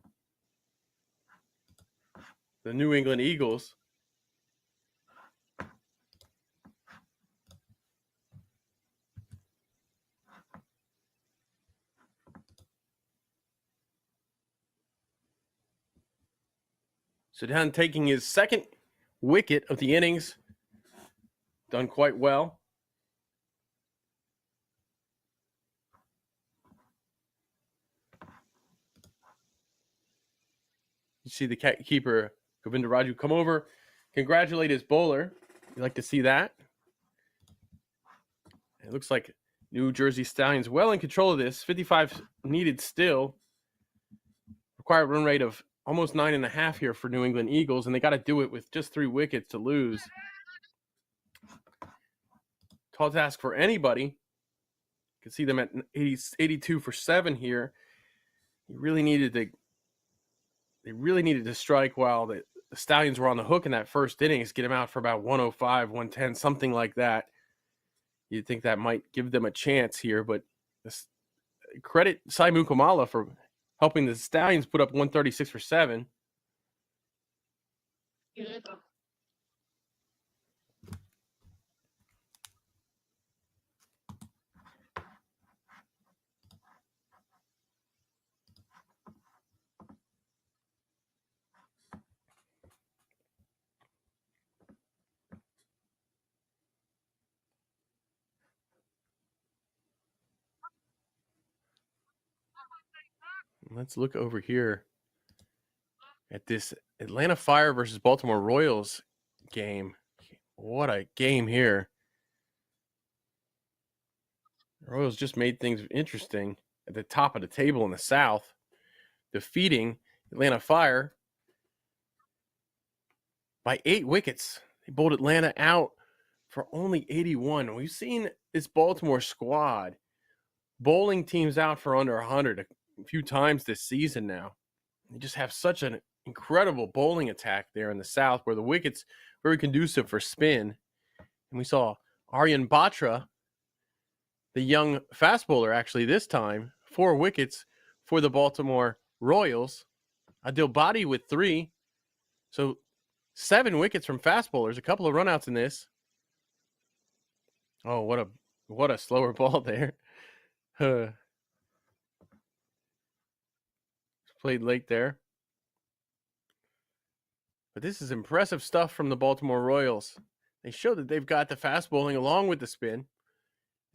The New England Eagles. Sudan taking his second wicket of the innings. Done quite well. You see the keeper, Govinda Raju, come over, congratulate his bowler. You like to see that. It looks like New Jersey Stallions well in control of this. 55 needed still. Required run rate of almost 9.5 here for New England Eagles, and they got to do it with just 3 wickets to lose. Tall task for anybody. You can see them at 82 for 7 here. They really needed to strike while the Stallions were on the hook in that first innings, get them out for about 105, 110, something like that. You'd think that might give them a chance here, but credit Sai Mukamala for helping the Stallions put up 136 for 7. Let's look over here at this Atlanta Fire versus Baltimore Royals game. What a game here. The Royals just made things interesting at the top of the table in the South, defeating Atlanta Fire by 8 wickets. They bowled Atlanta out for only 81. We've seen this Baltimore squad bowling teams out for under 100 a few times this season now. They just have such an incredible bowling attack there in the South, where the wickets very conducive for spin. And we saw Aryan Batra, the young fast bowler, actually this time, 4 wickets for the Baltimore Royals. Adil Badi with 3. So 7 wickets from fast bowlers, a couple of runouts in this. Oh, what a slower ball there. Played late there. But this is impressive stuff from the Baltimore Royals. They show that they've got the fast bowling along with the spin.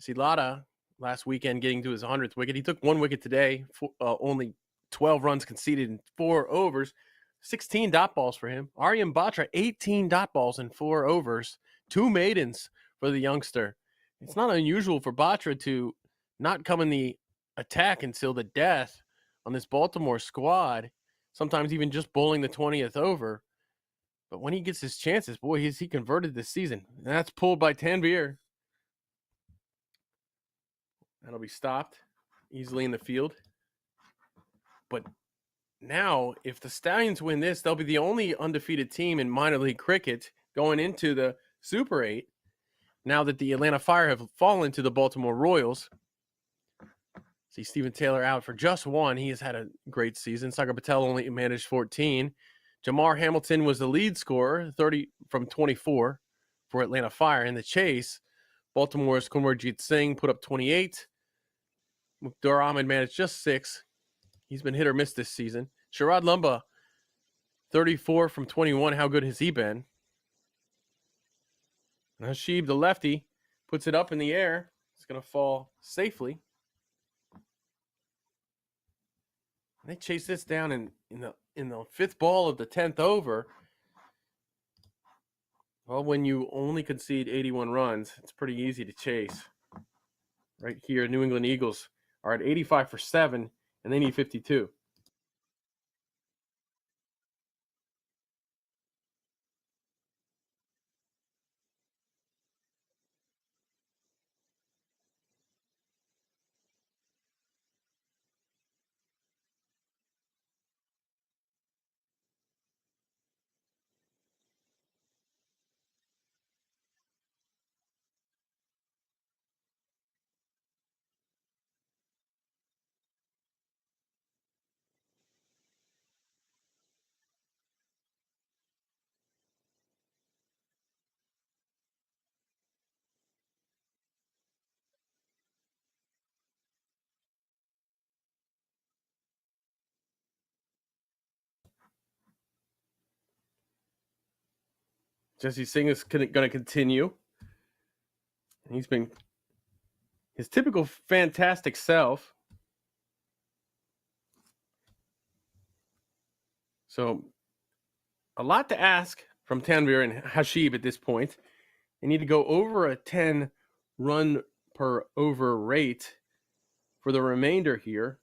Silata last weekend getting to his 100th wicket. He took 1 wicket today, only 12 runs conceded in 4 overs, 16 dot balls for him. Aryan Batra, 18 dot balls in 4 overs, 2 maidens for the youngster. It's not unusual for Batra to not come in the attack until the death on this Baltimore squad, sometimes even just bowling the 20th over. But when he gets his chances, boy, is he converted this season. And that's pulled by Tanvir. That'll be stopped easily in the field. But now, if the Stallions win this, they'll be the only undefeated team in minor league cricket going into the Super 8. Now that the Atlanta Fire have fallen to the Baltimore Royals. See Stephen Taylor out for just 1. He has had a great season. Sagar Patel only managed 14. Jamar Hamilton was the lead scorer, 30 from 24 for Atlanta Fire. In the chase, Baltimore's Kumarjit Singh put up 28. Mukhtar Ahmed managed just 6. He's been hit or miss this season. Sharad Lumba, 34 from 21. How good has he been? Hashib, the lefty, puts it up in the air. It's going to fall safely. And they chase this down in the 5th ball of the 10th over. Well, when you only concede 81 runs, it's pretty easy to chase. Right here, New England Eagles are at 85 for 7, and they need 52. Jesse Singh is going to continue. He's been his typical fantastic self. So a lot to ask from Tanvir and Hashib at this point. They need to go over a 10 run per over rate for the remainder here.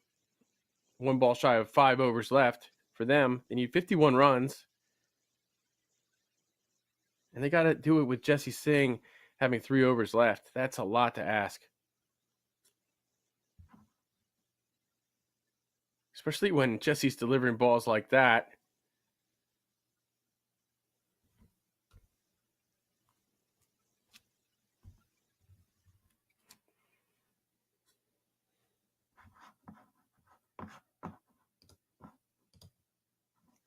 1 ball shy of 5 overs left for them. They need 51 runs. And they got to do it with Jesse Singh having 3 overs left. That's a lot to ask. Especially when Jesse's delivering balls like that.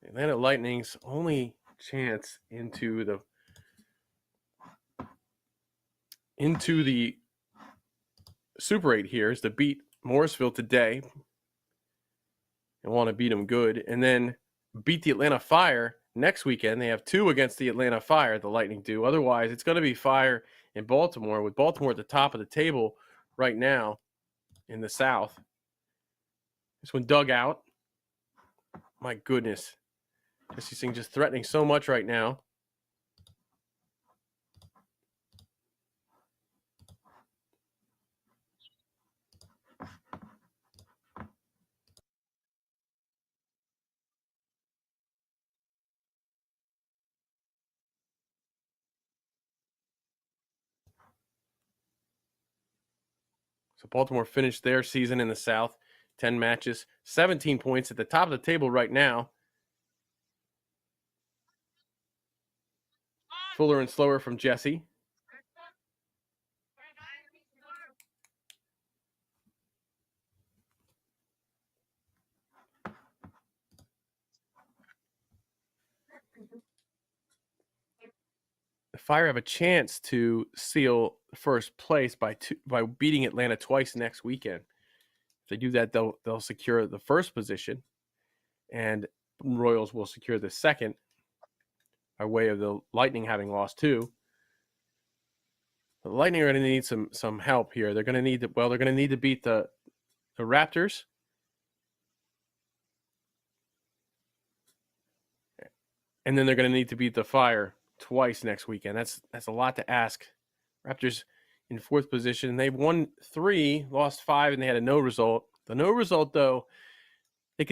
Atlanta Lightning's only chance into the Super 8 here is to beat Morrisville today. And want to beat them good. And then beat the Atlanta Fire next weekend. They have 2 against the Atlanta Fire, the Lightning do. Otherwise, it's going to be Fire in Baltimore, with Baltimore at the top of the table right now in the South. This one dug out My goodness. Jesse Singh just threatening so much right now. So Baltimore finished their season in the South, 10 matches, 17 points at the top of the table right now. Fuller and slower from Jesse. The Fire have a chance to seal first place by beating Atlanta twice next weekend. If they do that, they'll secure the first position, and Royals will secure the second by way of the Lightning having lost two. The Lightning are going to need some help here. They're going to need to beat the Raptors. And then they're going to need to beat the Fire twice next weekend. That's a lot to ask. Raptors in fourth position. They've won 3, lost 5, and they had a no result. The no result, though, they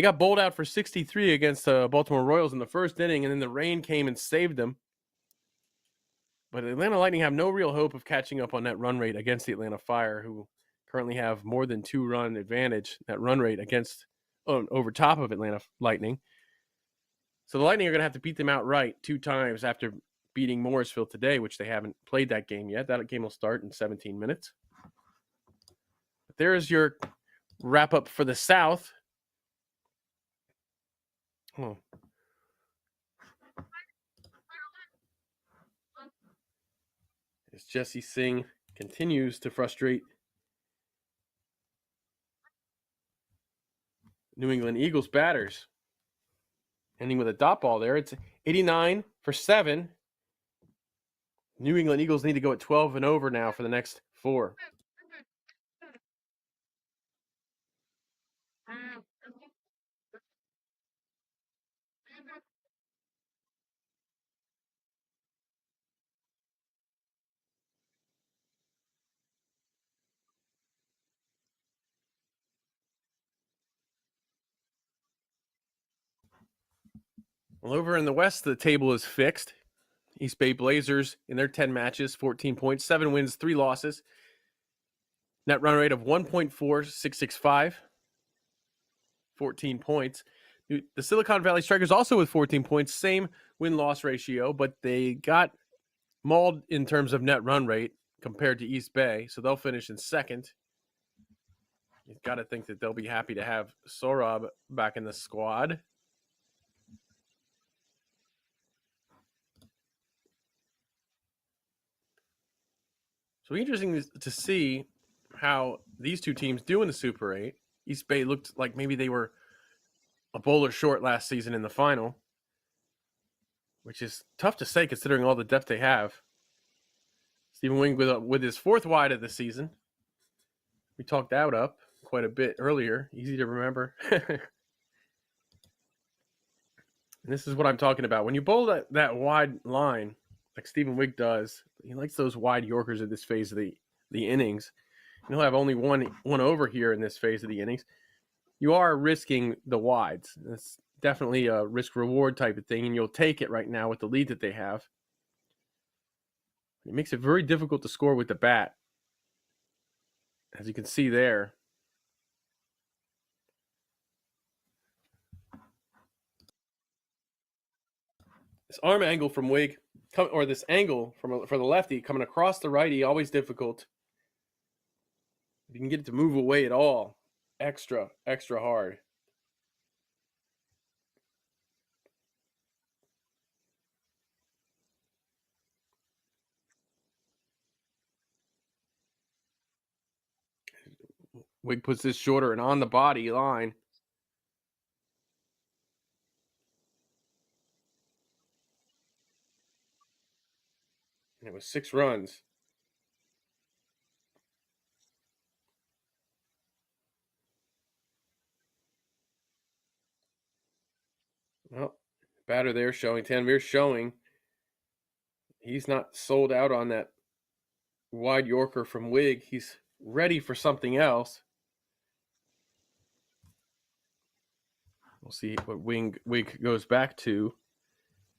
got bowled out for 63 against the Baltimore Royals in the first inning, and then the rain came and saved them. But the Atlanta Lightning have no real hope of catching up on that run rate against the Atlanta Fire, who currently have more than 2-run advantage, that run rate over top of Atlanta Lightning. So the Lightning are going to have to beat them outright 2 times after beating Morrisville today, which they haven't played that game yet. That game will start in 17 minutes. But there's your wrap-up for the South. Oh. As Jesse Singh continues to frustrate New England Eagles batters. Ending with a dot ball there. It's 89 for 7. New England Eagles need to go at 12 and over now for the next 4. Well, over in the West, the table is fixed. East Bay Blazers in their 10 matches, 14 points, 7 wins, 3 losses. Net run rate of 1.4665. 14 points. The Silicon Valley Strikers also with 14 points, same win-loss ratio, but they got mauled in terms of net run rate compared to East Bay, so they'll finish in second. You've got to think that they'll be happy to have Sorab back in the squad. So interesting to see how these two teams do in the Super 8. East Bay looked like maybe they were a bowler short last season in the final, which is tough to say considering all the depth they have. Stephen Wing with his 4th wide of the season. We talked that up quite a bit earlier. Easy to remember. And this is what I'm talking about. When you bowl that wide line, like Stephen Wigg does, he likes those wide Yorkers at this phase of the innings. And he'll have only one over here in this phase of the innings. You are risking the wides. It's definitely a risk-reward type of thing, and you'll take it right now with the lead that they have. It makes it very difficult to score with the bat, as you can see there. This arm angle from Wig, or this angle for the lefty coming across the righty, always difficult. If you can get it to move away at all, extra hard. Wig puts this shorter and on the body line. And it was 6 runs. Batter there showing. Tanvir showing. He's not sold out on that wide Yorker from Wig. He's ready for something else. We'll see what Wig goes back to,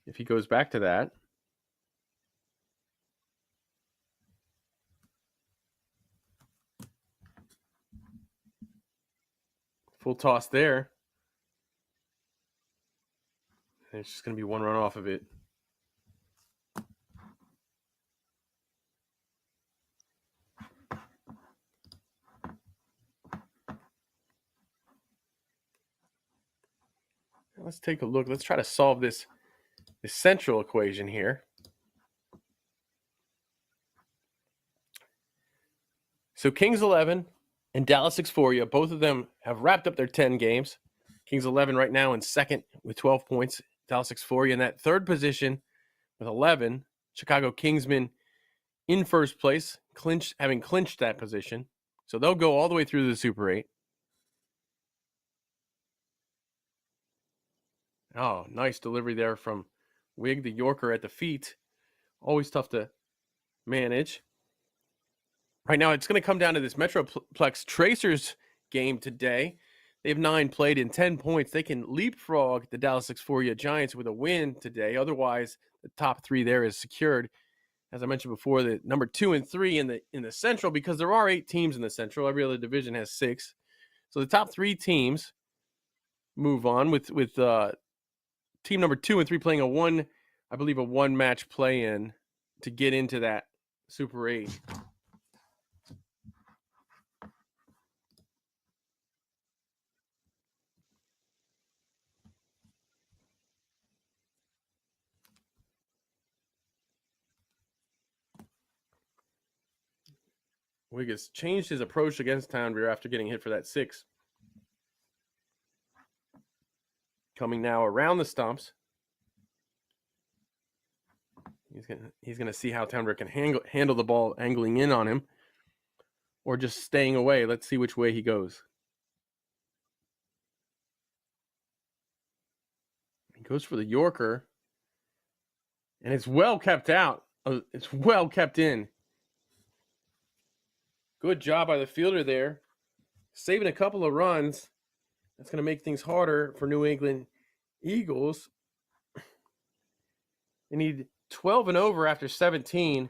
if he goes back to that. Full toss there. And it's just going to be one run off of it. Let's take a look. Let's try to solve this central equation here. So Kings 11 and Dallas Exforia, both of them have wrapped up their 10 games. Kings 11 right now in second with 12 points. Dallas Exforia in that third position with 11. Chicago Kingsmen in first place, having clinched that position. So they'll go all the way through the Super 8. Oh, nice delivery there from Wig, the Yorker at the feet. Always tough to manage. Right now, it's going to come down to this Metroplex Tracers game today. They have 9 played in 10 points. They can leapfrog the Dallas Exforia Giants with a win today. Otherwise, the top 3 there is secured. As I mentioned before, the number 2 and 3 in the Central, because there are 8 teams in the Central. Every other division has 6. So the top 3 teams move on with team number 2 and 3 playing a one match play-in to get into that Super 8. Wig has changed his approach against Townview after getting hit for that 6. Coming now around the stumps. He's gonna see how Townview can handle the ball angling in on him, or just staying away. Let's see which way he goes. He goes for the Yorker, and it's well kept out. It's well kept in. Good job by the fielder there, saving a couple of runs. That's going to make things harder for New England Eagles. They need 12 and over after 17.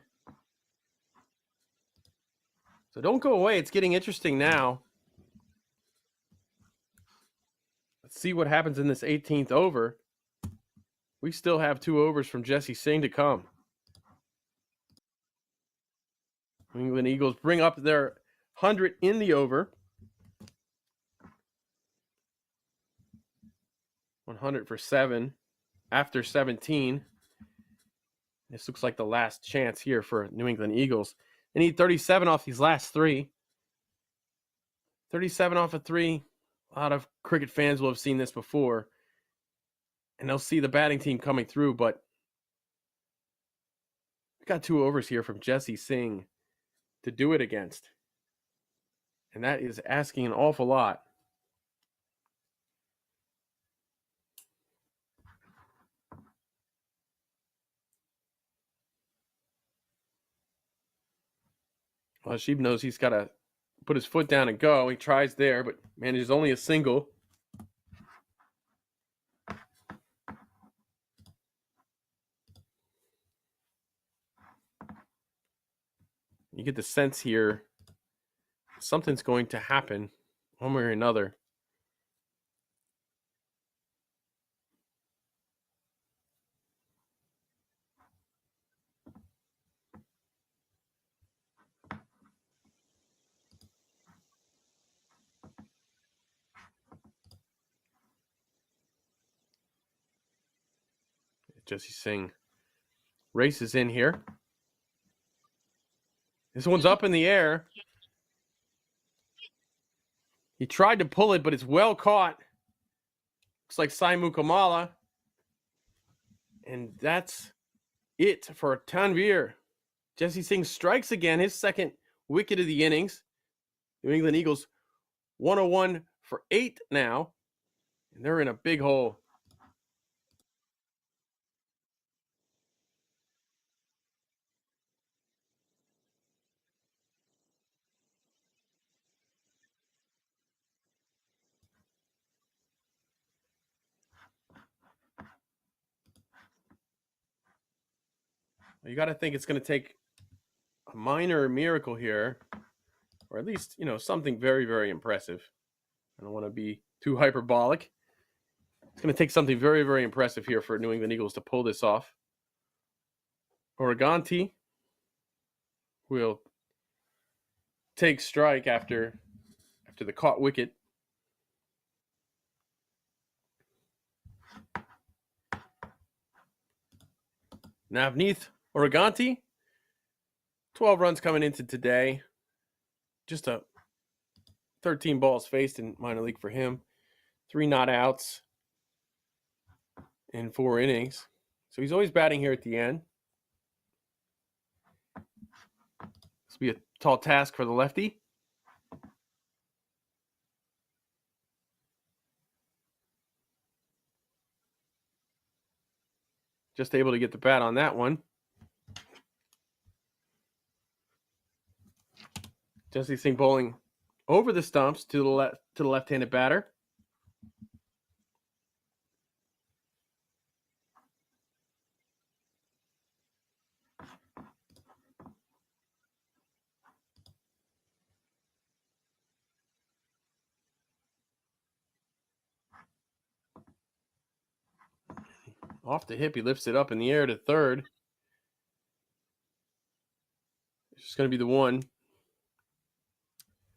So don't go away. It's getting interesting now. Let's see what happens in this 18th over. We still have 2 overs from Jesse Singh to come. New England Eagles bring up their 100 in the over. 100 for 7 after 17. This looks like the last chance here for New England Eagles. They need 37 off these last 3. 37 off of 3. A lot of cricket fans will have seen this before, and they'll see the batting team coming through, but we got 2 overs here from Jesse Singh to do it against. And that is asking an awful lot. Well, Sheeb knows he's got to put his foot down and go. He tries there, but manages only a single. You get the sense here something's going to happen one way or another. Jesse Singh races in here. This one's up in the air. He tried to pull it, but it's well caught. Looks like Mukamala. And that's it for Tanvir. Jesse Singh strikes again, his second wicket of the innings. New England Eagles 101 for 8 now. And they're in a big hole. You got to think it's going to take a minor miracle here, or at least, something very, very impressive. I don't want to be too hyperbolic. It's going to take something very, very impressive here for New England Eagles to pull this off. Origanti will take strike after the caught wicket. Navneet Origanti, 12 runs coming into today. Just a 13 balls faced in minor league for him. 3 not outs in 4 innings. So he's always batting here at the end. This will be a tall task for the lefty. Just able to get the bat on that one. Jesse Singh bowling over the stumps to the left-handed batter. Off the hip, he lifts it up in the air to third. It's just going to be the one.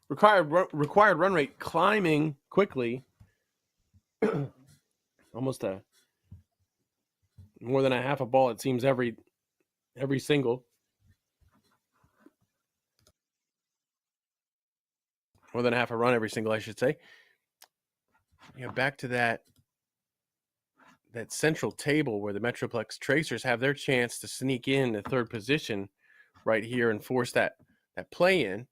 Required run rate climbing quickly. Almost more than a half a ball, it seems, every single. More than half a run every single, I should say. Back to that central table where the Metroplex Tracers have their chance to sneak in the third position right here and force that play in.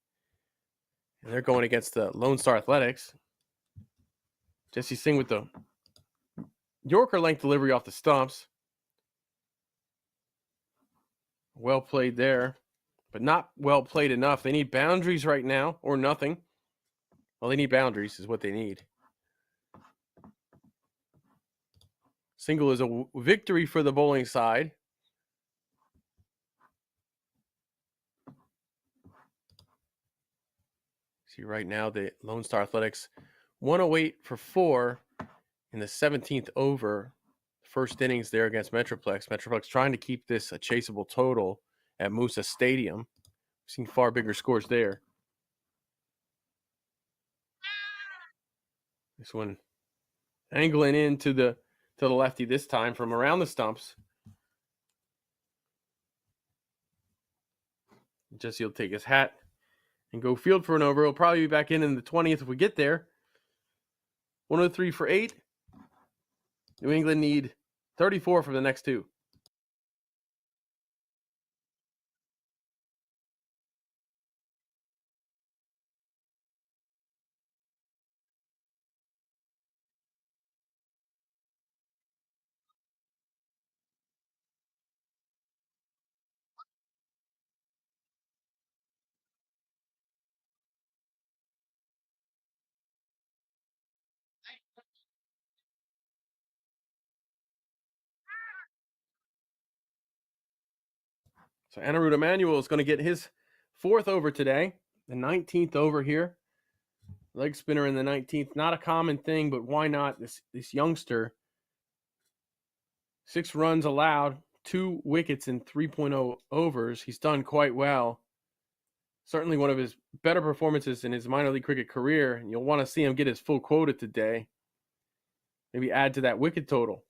And they're going against the Lone Star Athletics. Jesse Singh with the Yorker length delivery off the stumps. Well played there, but not well played enough. They need boundaries right now, or nothing. Well, they need boundaries is what they need. Single is a victory for the bowling side. See right now the Lone Star Athletics 108 for 4 in the 17th over. First innings there against Metroplex. Metroplex trying to keep this a chaseable total at Musa Stadium. We've seen far bigger scores there. This one angling into the lefty this time from around the stumps. Jesse will take his hat and go field for an over. He'll probably be back in the 20th if we get there. 103 for 8. New England need 34 for the next 2. So Anirudh Emanuel is going to get his 4th over today, the 19th over here. Leg spinner in the 19th. Not a common thing, but why not? This youngster. 6 runs allowed, 2 wickets in 3.0 overs. He's done quite well. Certainly one of his better performances in his minor league cricket career. And you'll want to see him get his full quota today. Maybe add to that wicket total.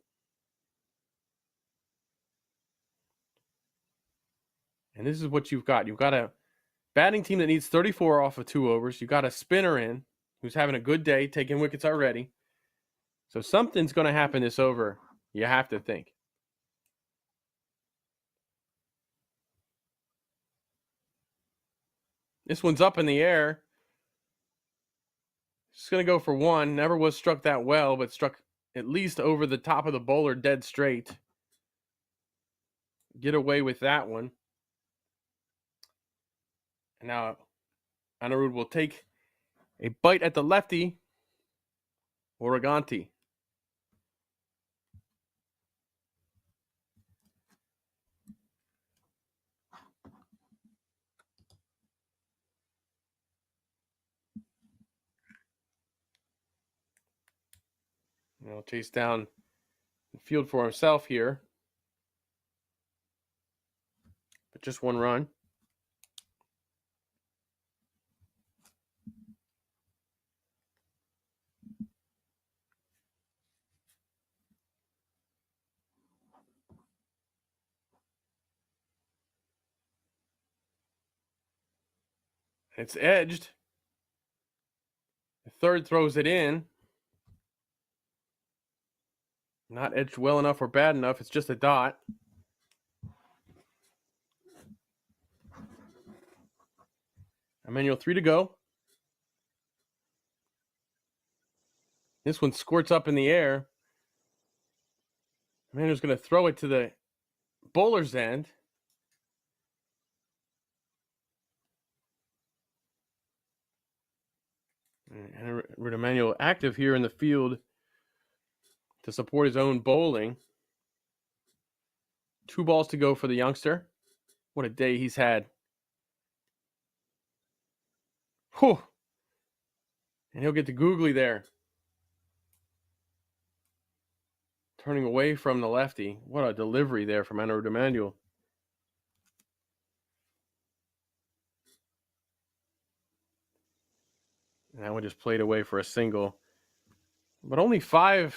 And this is what you've got. You've got a batting team that needs 34 off of 2 overs. You've got a spinner in who's having a good day, taking wickets already. So something's going to happen this over, you have to think. This one's up in the air. It's going to go for 1. Never was struck that well, but struck at least over the top of the bowler dead straight. Get away with that one. And now Anirudh will take a bite at the lefty, Origanti. He'll chase down the field for himself here. But just one run. It's edged. The third throws it in. Not edged well enough or bad enough. It's just a dot. Emmanuel, 3 to go. This one squirts up in the air. Emmanuel's going to throw it to the bowler's end. And Emmanuel active here in the field to support his own bowling. 2 balls to go for the youngster. What a day he's had. Whew. And he'll get to googly there. Turning away from the lefty. What a delivery there from Emmanuel. And that one just played away for a single. But only 4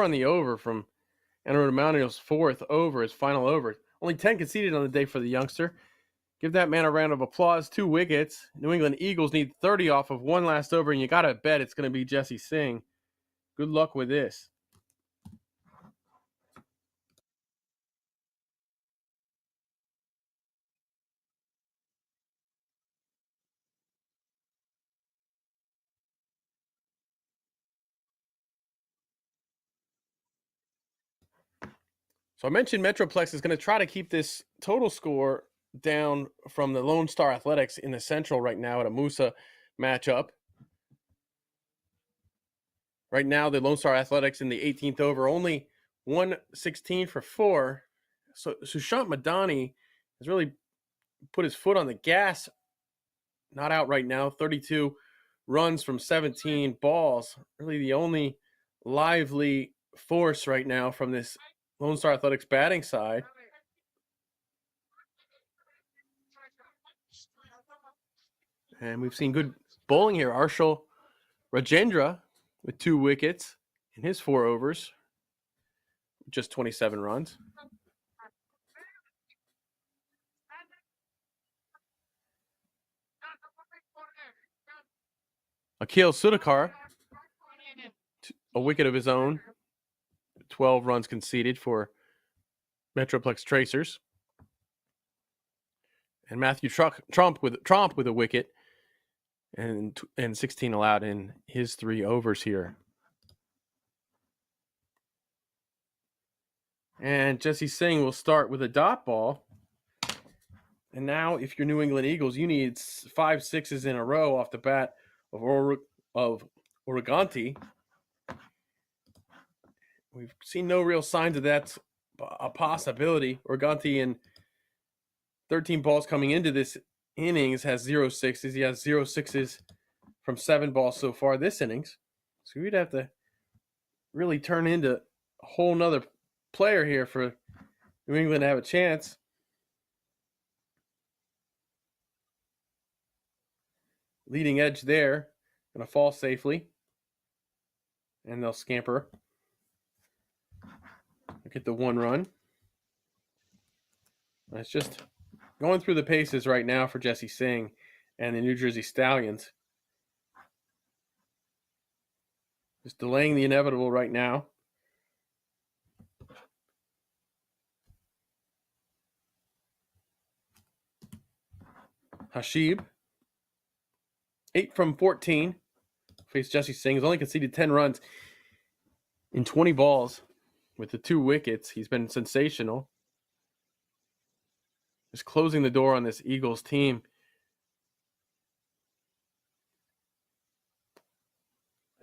on the over from Emmanuel's 4th over, his final over. Only 10 conceded on the day for the youngster. Give that man a round of applause. 2 wickets. New England Eagles need 30 off of 1 last over, and you got to bet it's going to be Jesse Singh. Good luck with this. So I mentioned Metroplex is going to try to keep this total score down from the Lone Star Athletics in the Central right now at a Musa matchup. Right now, the Lone Star Athletics in the 18th over, only 116 for 4. So Sushant Madani has really put his foot on the gas. Not out right now. 32 runs from 17 balls. Really the only lively force right now from this Lone Star Athletics batting side. And we've seen good bowling here. Arshil Rajendra with 2 wickets in his 4 overs. Just 27 runs. Akhil Sudhakar, a wicket of his own. 12 runs conceded for Metroplex Tracers. And Matthew Tromp with a wicket and 16 allowed in his 3 overs here. And Jesse Singh will start with a dot ball. And now, if you're New England Eagles, you need 5 sixes in a row off the bat of Uriganti. We've seen no real signs of that's a possibility. Uriganti in 13 balls coming into this innings has 0 sixes. He has 0 sixes from 7 balls so far this innings. So we'd have to really turn into a whole nother player here for New England to have a chance. Leading edge there. Going to fall safely. And they'll scamper. Get the 1 run. It's just going through the paces right now for Jesse Singh and the New Jersey Stallions. Just delaying the inevitable right now. Hashib, 8 from 14. Faced Jesse Singh. He's only conceded 10 runs in 20 balls with the 2 wickets. He's been sensational. Just closing the door on this Eagles team.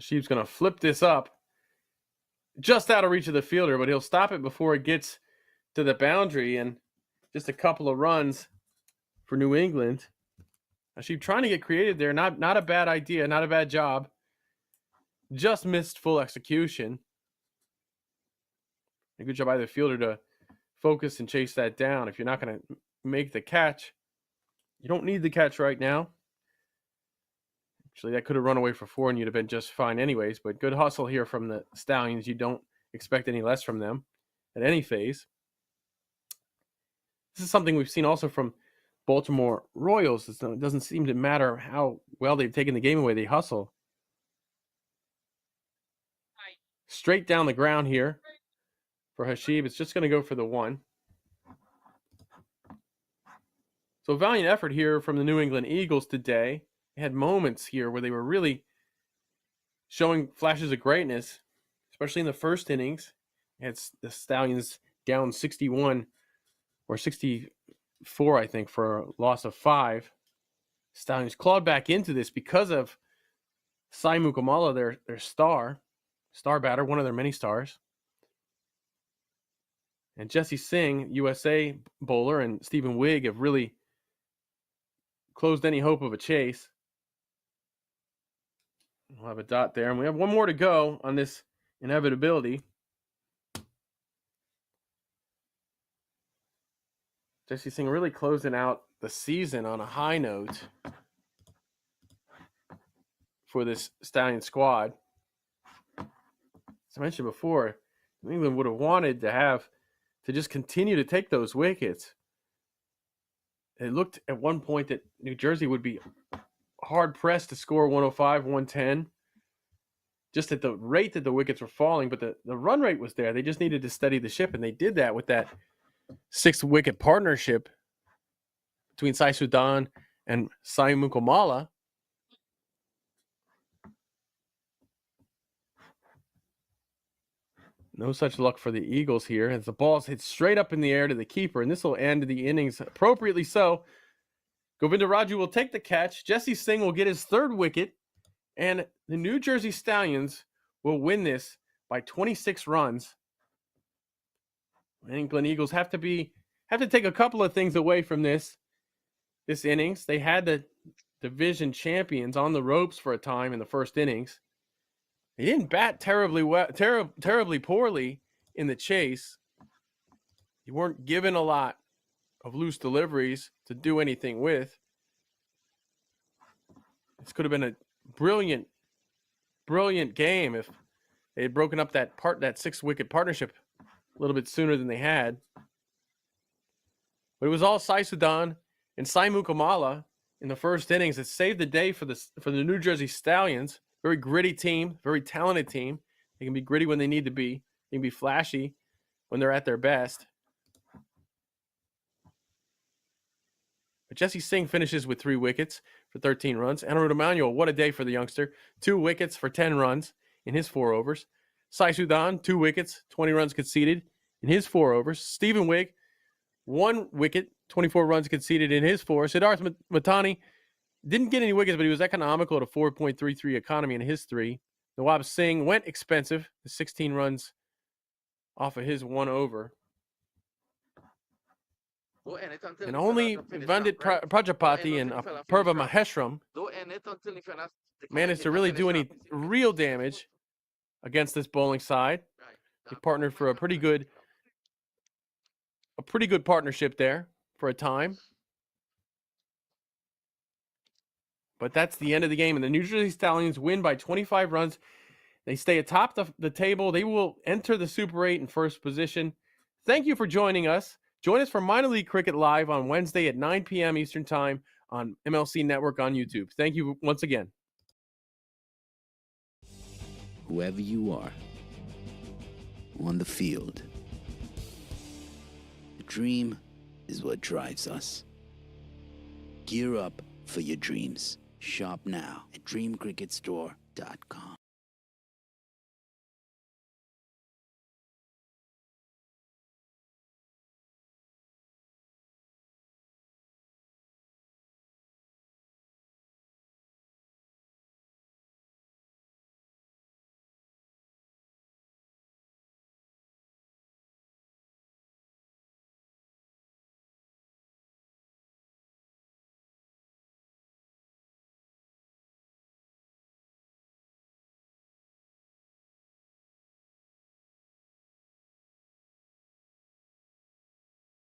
Hashib's going to flip this up. Just out of reach of the fielder, but he'll stop it before it gets to the boundary. And just a couple of runs for New England. Hashib trying to get creative there. Not a bad idea. Not a bad job. just missed full execution. A good job by the fielder to focus and chase that down. If you're not going to make the catch, you don't need the catch right now. Actually, that could have run away for 4 and you'd have been just fine anyways, but good hustle here from the Stallions. You don't expect any less from them at any phase. This is something we've seen also from Baltimore Royals. It doesn't seem to matter how well they've taken the game away. They hustle. Straight down the ground here for Hashib. It's just going to go for the 1. So valiant effort here from the New England Eagles today. They had moments here where they were really showing flashes of greatness, especially in the first innings. It's the Stallions down 61 or 64, I think, for a loss of 5. Stallions clawed back into this because of Mukamala, their star batter, one of their many stars. And Jesse Singh, USA bowler, and Stephen Wigg have really closed any hope of a chase. We'll have a dot there, and we have one more to go on this inevitability. Jesse Singh really closing out the season on a high note for this Stallion squad. As I mentioned before, New England would have wanted to just continue to take those wickets. It looked at one point that New Jersey would be hard-pressed to score 105, 110, just at the rate that the wickets were falling, but the run rate was there. They just needed to steady the ship, and they did that with that 6-wicket partnership between Sai Sudan and Sai Mukamala. No such luck for the Eagles here as the ball's hit straight up in the air to the keeper, and this will end the innings appropriately so. Govinda Raju will take the catch. Jesse Singh will get his 3rd wicket, and the New Jersey Stallions will win this by 26 runs. The England Eagles have to take a couple of things away from this innings. They had the division champions on the ropes for a time in the first innings. They didn't bat terribly poorly in the chase. You weren't given a lot of loose deliveries to do anything with. This could have been a brilliant game if they had broken up that 6-wicket partnership a little bit sooner than they had. But it was all Sai Sudan and Sai Mukamala in the first innings that saved the day for the New Jersey Stallions. Very gritty team, very talented team. They can be gritty when they need to be. They can be flashy when they're at their best. But Jesse Singh finishes with 3 wickets for 13 runs. Anaruto Manuel, what a day for the youngster. 2 wickets for 10 runs in his 4 overs. Sai Sudan, 2 wickets, 20 runs conceded in his 4 overs. Stephen Wigg, 1 wicket, 24 runs conceded in his 4. Siddharth Matani didn't get any wickets, but he was economical at a 4.33 economy in his 3. Nawab Singh went expensive, 16 runs off of his 1 over. And only Vandit Prajapati and Purva Maheshram managed to really do any real damage against this bowling side. They partnered for a pretty good partnership there for a time. But that's the end of the game, and the New Jersey Stallions win by 25 runs. They stay atop the table. They will enter the Super 8 in first position. Thank you for joining us. Join us for Minor League Cricket Live on Wednesday at 9 p.m. Eastern Time on MLC Network on YouTube. Thank you once again. Whoever you are, on the field, the dream is what drives us. Gear up for your dreams. Shop now at dreamcricketstore.com.